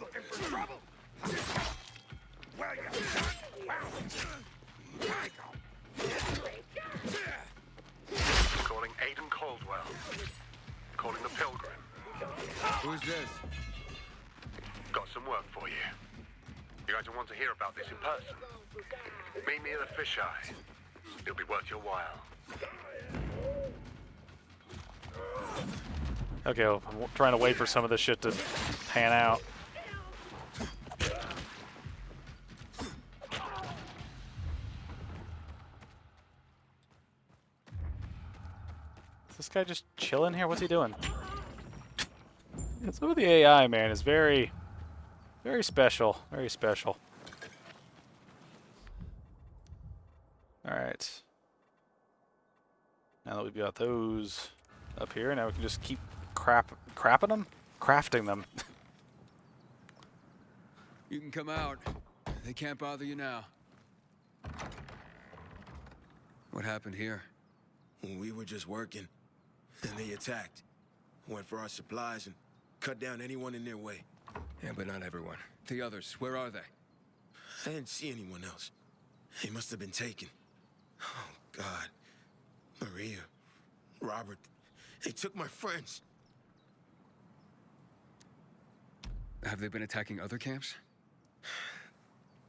Looking for trouble? Well, Calling Aiden Caldwell. Calling the Pilgrim. Who's this? Got some work for you. You guys will want to hear about this in person. Meet me at the fisheye. It'll be worth your while. Okay, well, I'm trying to wait for some of this shit to pan out. Is this guy just chilling here? What's he doing? Some of the AI, man, is very, very special. Very special. Alright. Now that we've got those up here, now we can just keep crafting them. You can come out. They can't bother you now. What happened here? We were just working, and they attacked. Went for our supplies and cut down anyone in their way. Yeah, but not everyone. The others, where are they? I didn't see anyone else. They must have been taken. Oh, God. Maria, Robert, they took my friends. Have they been attacking other camps?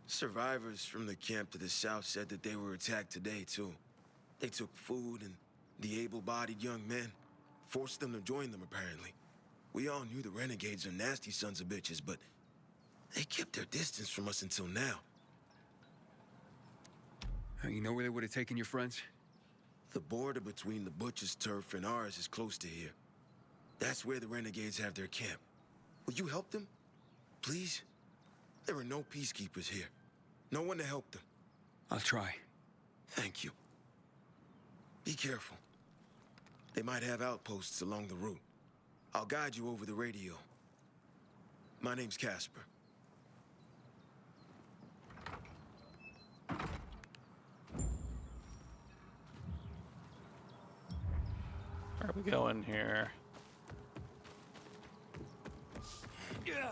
Survivors from the camp to the south said that they were attacked today, too. They took food and the able-bodied young men. Forced them to join them, apparently. We all knew the renegades are nasty sons of bitches, but they kept their distance from us until now. You know where they would have taken your friends? The border between the Butcher's turf and ours is close to here. That's where the renegades have their camp. Will you help them? Please? There are no peacekeepers here. No one to help them. I'll try. Thank you. Be careful. They might have outposts along the route. I'll guide you over the radio. My name's Casper. Where are we going here? Yeah.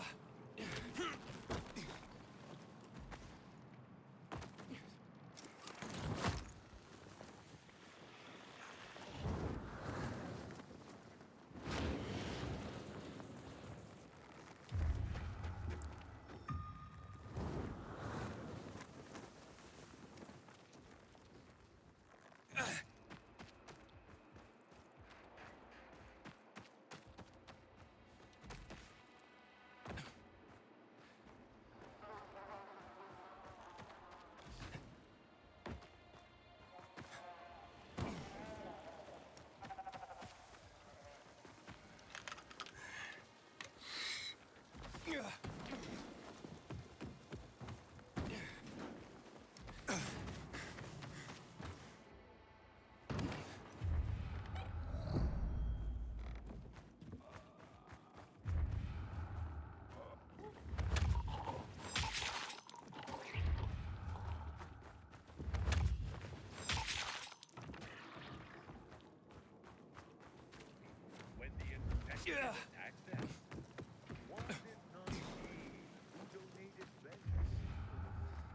Yeah.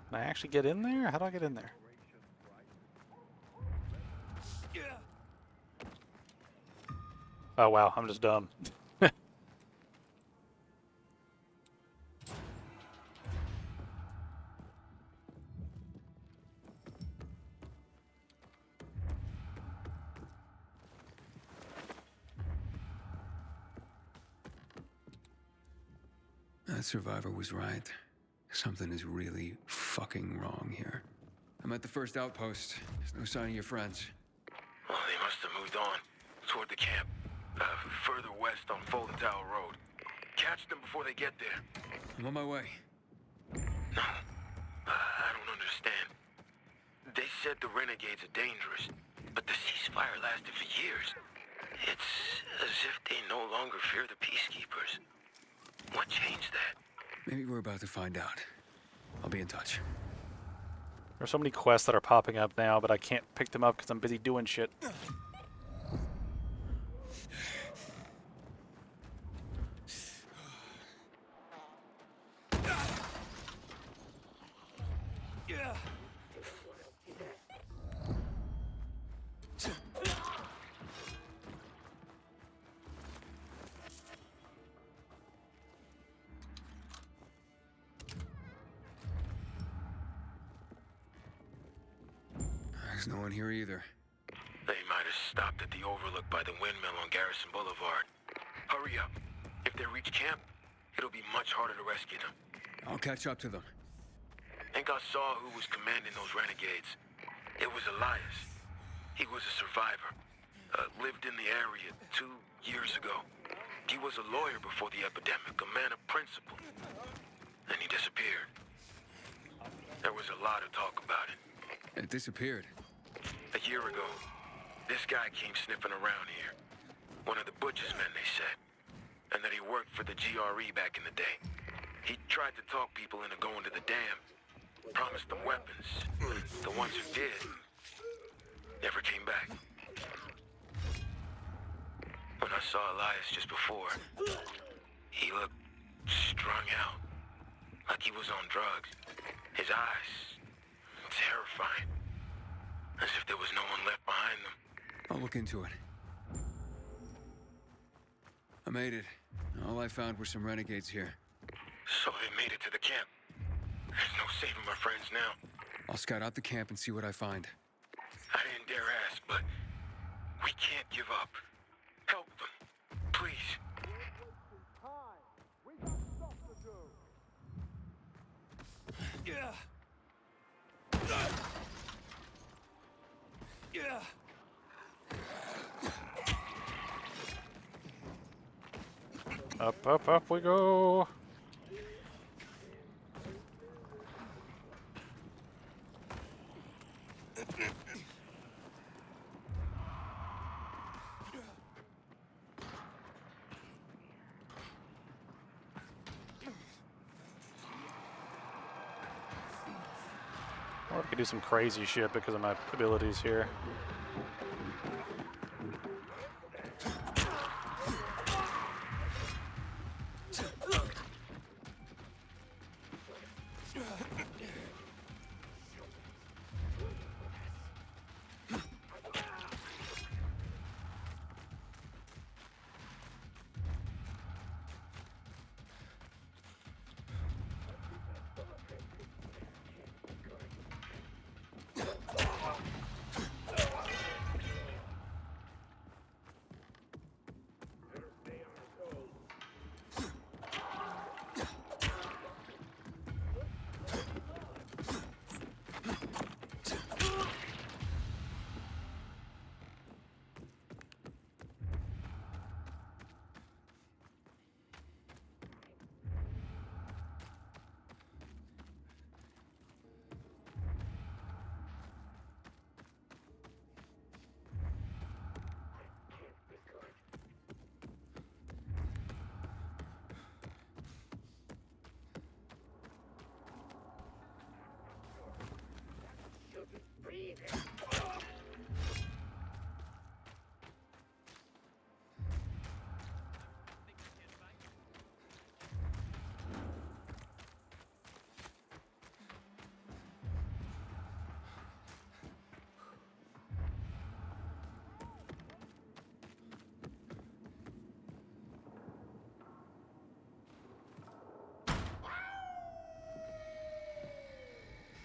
Can I actually get in there? How do I get in there? Oh wow, I'm just dumb. That survivor was right. Something is really fucking wrong here. I'm at the first outpost. There's no sign of your friends. Well, they must have moved on toward the camp. Further west on Fulton Tower Road. Catch them before they get there. I'm on my way. No. I don't understand. They said the renegades are dangerous, but the ceasefire lasted for years. It's as if they no longer fear the peacekeepers. What changed that? Maybe we're about to find out. I'll be in touch. There's so many quests that are popping up now, but I can't pick them up because I'm busy doing shit. There's no one here either. They might have stopped at the overlook by the windmill on Garrison Boulevard. Hurry up. If they reach camp, it'll be much harder to rescue them. I'll catch up to them. Think I saw who was commanding those renegades. It was Elias. He was a survivor. Lived in the area 2 years ago. He was a lawyer before the epidemic, a man of principle. Then he disappeared. There was a lot of talk about it. It disappeared. A year ago, this guy came sniffing around here. One of the butcher's men, they said. And that he worked for the GRE back in the day. He tried to talk people into going to the dam. Promised them weapons. The ones who did never came back. saw Elias just before. He looked strung out, like he was on drugs. His eyes, terrifying, as if there was no one left behind them. I'll look into it. I made it. All I found were some renegades here. So they made it to the camp. There's no saving my friends now. I'll scout out the camp and see what I find. I didn't dare ask, but we can't give up. Help them, please. Yeah. Yeah. Up, up, up we go. Or I could do some crazy shit because of my abilities here.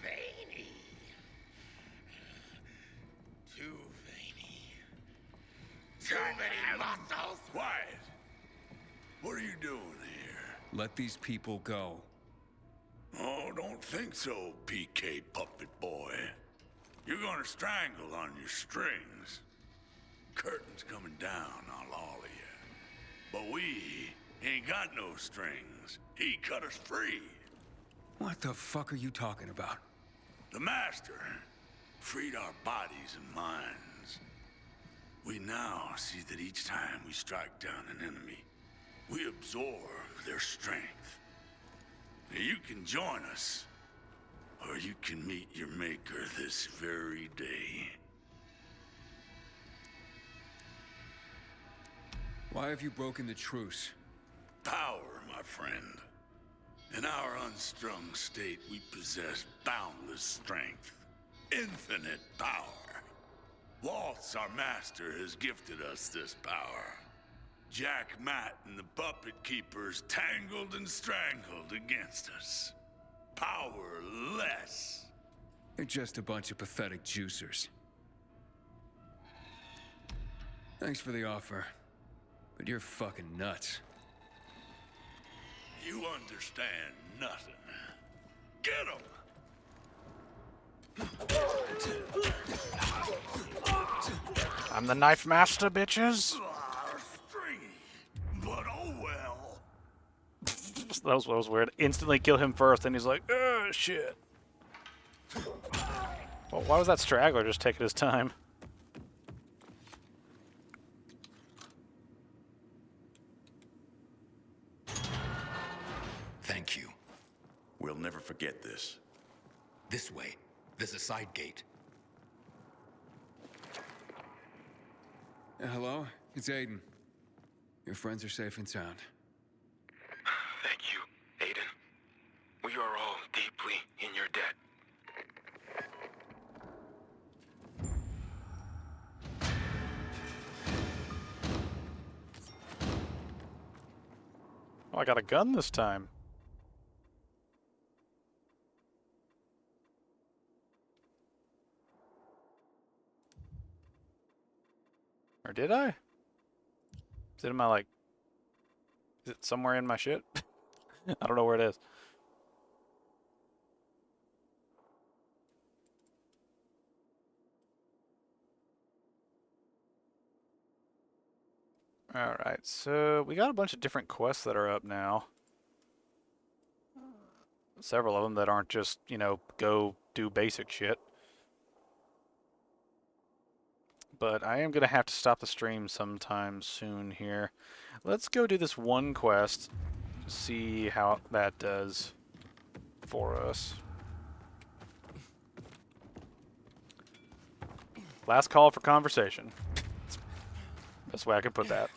Veiny. Too veiny. Too many muscles. Quiet. What are you doing here? Let these people go. Oh, don't think so, PK puppet boy. You're gonna strangle on your strings. Curtain's coming down on all of you. But we ain't got no strings. He cut us free. What the fuck are you talking about? The Master freed our bodies and minds. We now see that each time we strike down an enemy, we absorb their strength. Now you can join us, or you can meet your maker this very day. Why have you broken the truce? Power, my friend. In our unstrung state, we possess boundless strength, infinite power. Waltz, our master, has gifted us this power. Jack, Matt, and the puppet keepers tangled and strangled against us. Powerless. They're just a bunch of pathetic juicers. Thanks for the offer, but you're fucking nuts. You understand nothing. Get him! I'm the knife master, bitches. But oh well. That was weird. Instantly kill him first, and he's like, oh shit. Well, why was that straggler just taking his time? Thank you. We'll never forget this. This way. There's a side gate. Hello? It's Aiden. Your friends are safe and sound. Thank you, Aiden. We are all deeply in your debt. Oh, I got a gun this time. Or did I? Is it in my, like... Is it somewhere in my shit? I don't know where it is. Alright, so we got a bunch of different quests that are up now. Several of them that aren't just, you know, go do basic shit. But I am going to have to stop the stream sometime soon here. Let's go do this one quest, see how that does for us. Last call for conversation. Best way I could put that.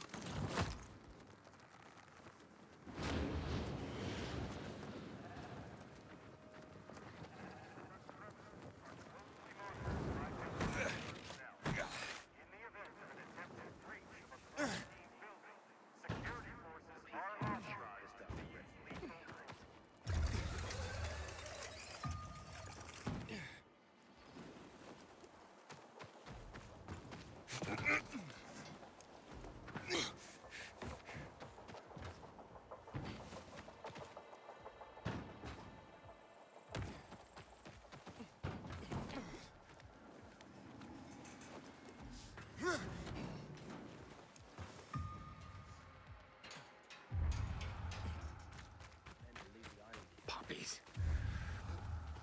Poppies.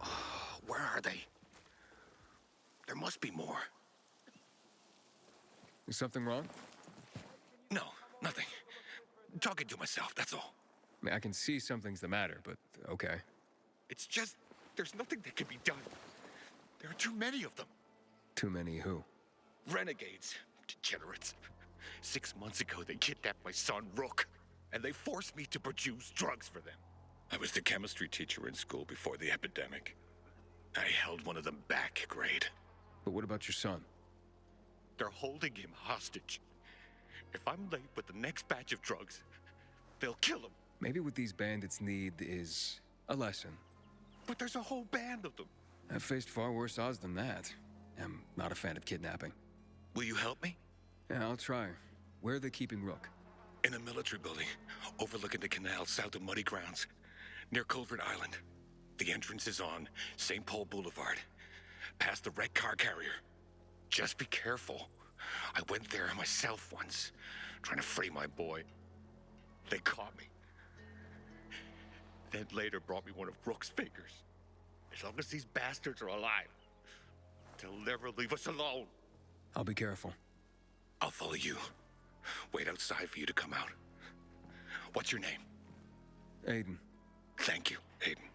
Oh, where are they? There must be more. Is something wrong? No, nothing. Talking to myself, that's all. I mean, I can see something's the matter, but okay. It's just, there's nothing that can be done. There are too many of them. Too many who? Renegades. Degenerates. 6 months ago, they kidnapped my son, Rook, and they forced me to produce drugs for them. I was the chemistry teacher in school before the epidemic. I held one of them back, grade. But what about your son? They're holding him hostage. If I'm late with the next batch of drugs, they'll kill him. Maybe what these bandits need is a lesson. But there's a whole band of them. I've faced far worse odds than that. I'm not a fan of kidnapping. Will you help me? Yeah, I'll try. Where are they keeping Rook? In a military building, overlooking the canal south of Muddy Grounds, near Culvert Island. The entrance is on St. Paul Boulevard, past the red car carrier. Just be careful. I went there myself once, trying to free my boy. They caught me. Then later brought me one of Rook's fingers. As long as these bastards are alive, they'll never leave us alone. I'll be careful. I'll follow you. Wait outside for you to come out. What's your name? Aiden. Thank you, Aiden.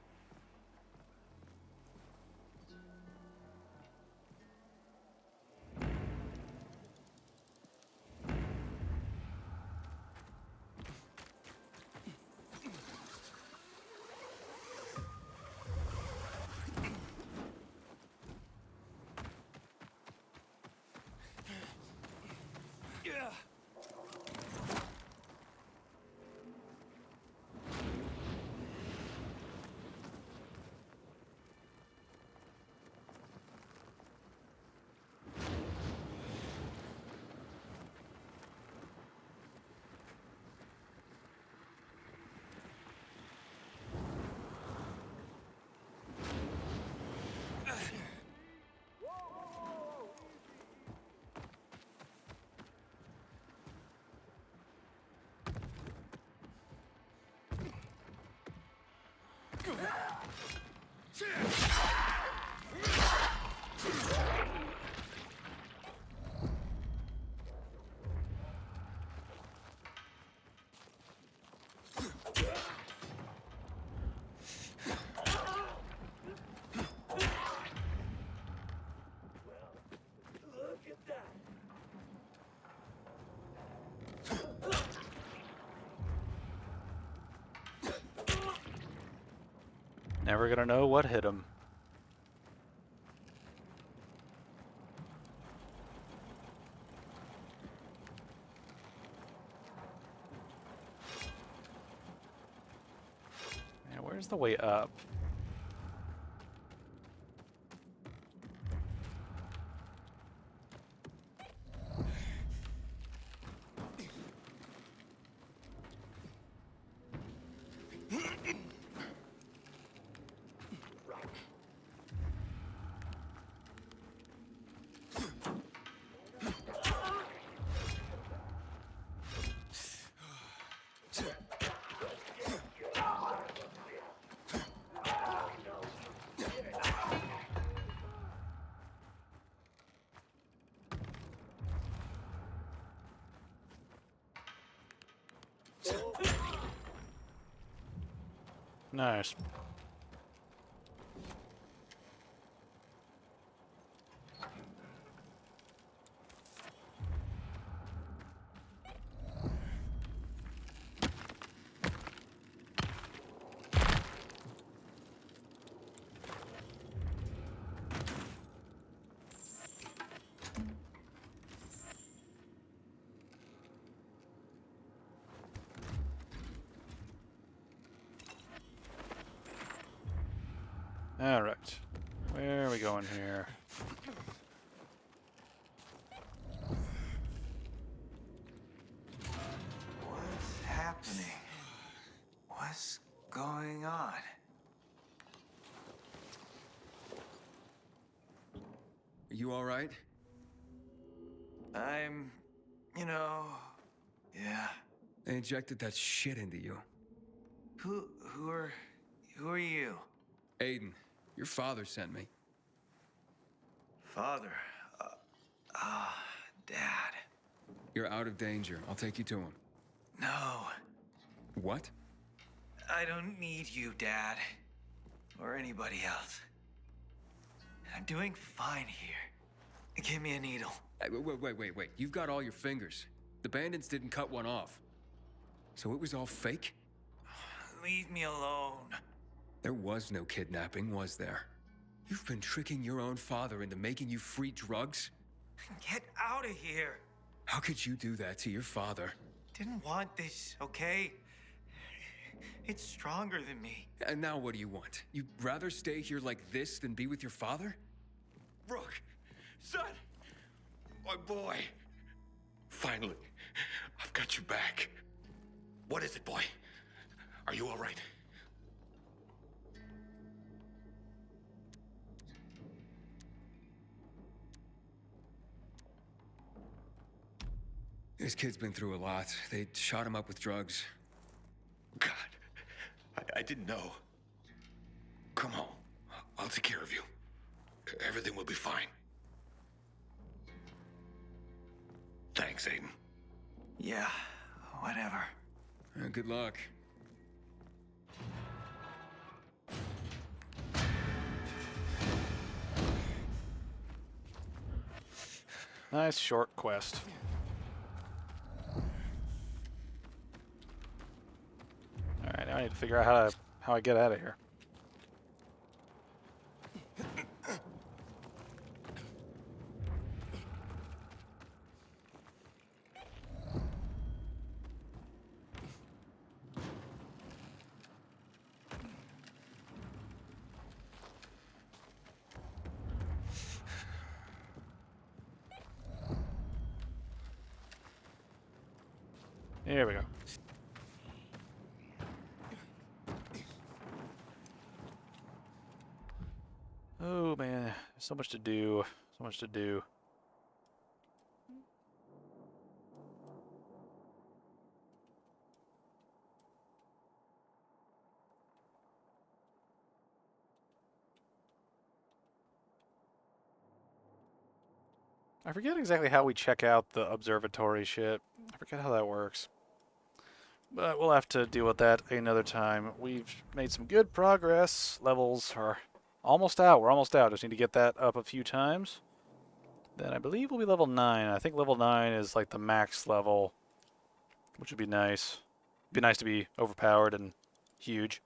Never gonna know what hit him. Man, where's the way up? Nice. All right. Where are we going here? What's happening? What's going on? Are you all right? I'm, yeah. They injected that shit into you. Who are you? Aiden, your father sent me. Father. Dad. You're out of danger. I'll take you to him. No, What? I don't need you, Dad. Or anybody else. I'm doing fine here. Give me a needle. Hey, wait. You've got all your fingers. The bandits didn't cut one off. So it was all fake? Leave me alone. There was no kidnapping, was there? You've been tricking your own father into making you free drugs? Get out of here. How could you do that to your father? Didn't want this, okay? It's stronger than me. And now what do you want? You'd rather stay here like this than be with your father? Rook, son, my boy. Finally, I've got you back. What is it, boy? Are you all right? This kid's been through a lot. They shot him up with drugs. God, I didn't know. Come home. I'll take care of you. Everything will be fine. Thanks, Aiden. Yeah, whatever. Good luck. Nice short quest. Alright, now I need to figure out how I get out of here. Here we go. Oh man, there's so much to do. So much to do. I forget exactly how we check out the observatory shit. I forget how that works. But we'll have to deal with that another time. We've made some good progress. Levels are almost out. We're almost out. Just need to get that up a few times. Then I believe we'll be level 9. I think level 9 is like the max level, which would be nice. It'd be nice to be overpowered and huge.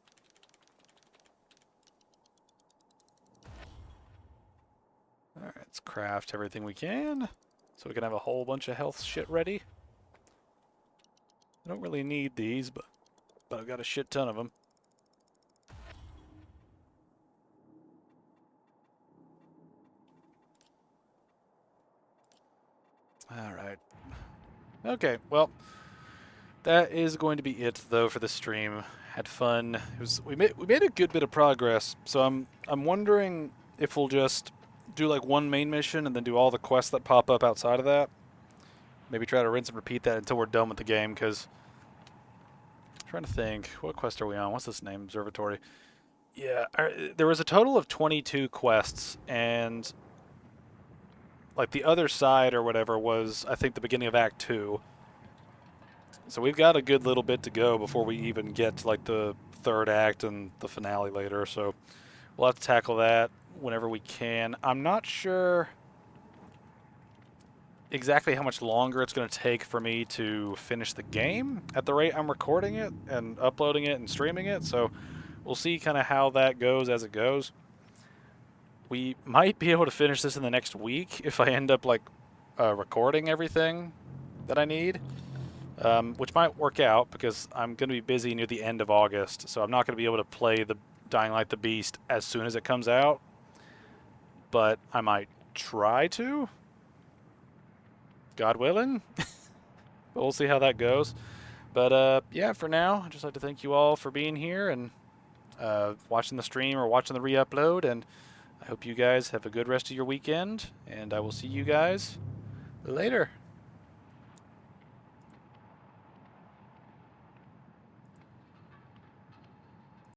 Alright, let's craft everything we can so we can have a whole bunch of health shit ready. I don't really need these, but I've got a shit ton of them. Alright. Okay, well, that is going to be it though for the stream. Had fun. We made a good bit of progress. So I'm wondering if we'll just do like one main mission and then do all the quests that pop up outside of that. Maybe try to rinse and repeat that until we're done with the game, because I'm trying to think, what quest are we on? What's this name? Observatory. Yeah, there was a total of 22 quests, and like the other side or whatever was, I think, the beginning of Act 2. So we've got a good little bit to go before we even get to like the third act and the finale later. So we'll have to tackle that whenever we can. I'm not sure exactly how much longer it's going to take for me to finish the game at the rate I'm recording it and uploading it and streaming it. So we'll see kind of how that goes as it goes. We might be able to finish this in the next week if I end up like recording everything that I need. Which might work out because I'm going to be busy near the end of August, so I'm not going to be able to play the Dying Light the Beast as soon as it comes out, but I might try to, God willing. But we'll see how that goes. But yeah, for now, I'd just like to thank you all for being here and watching the stream or watching the re-upload, and I hope you guys have a good rest of your weekend, and I will see you guys later.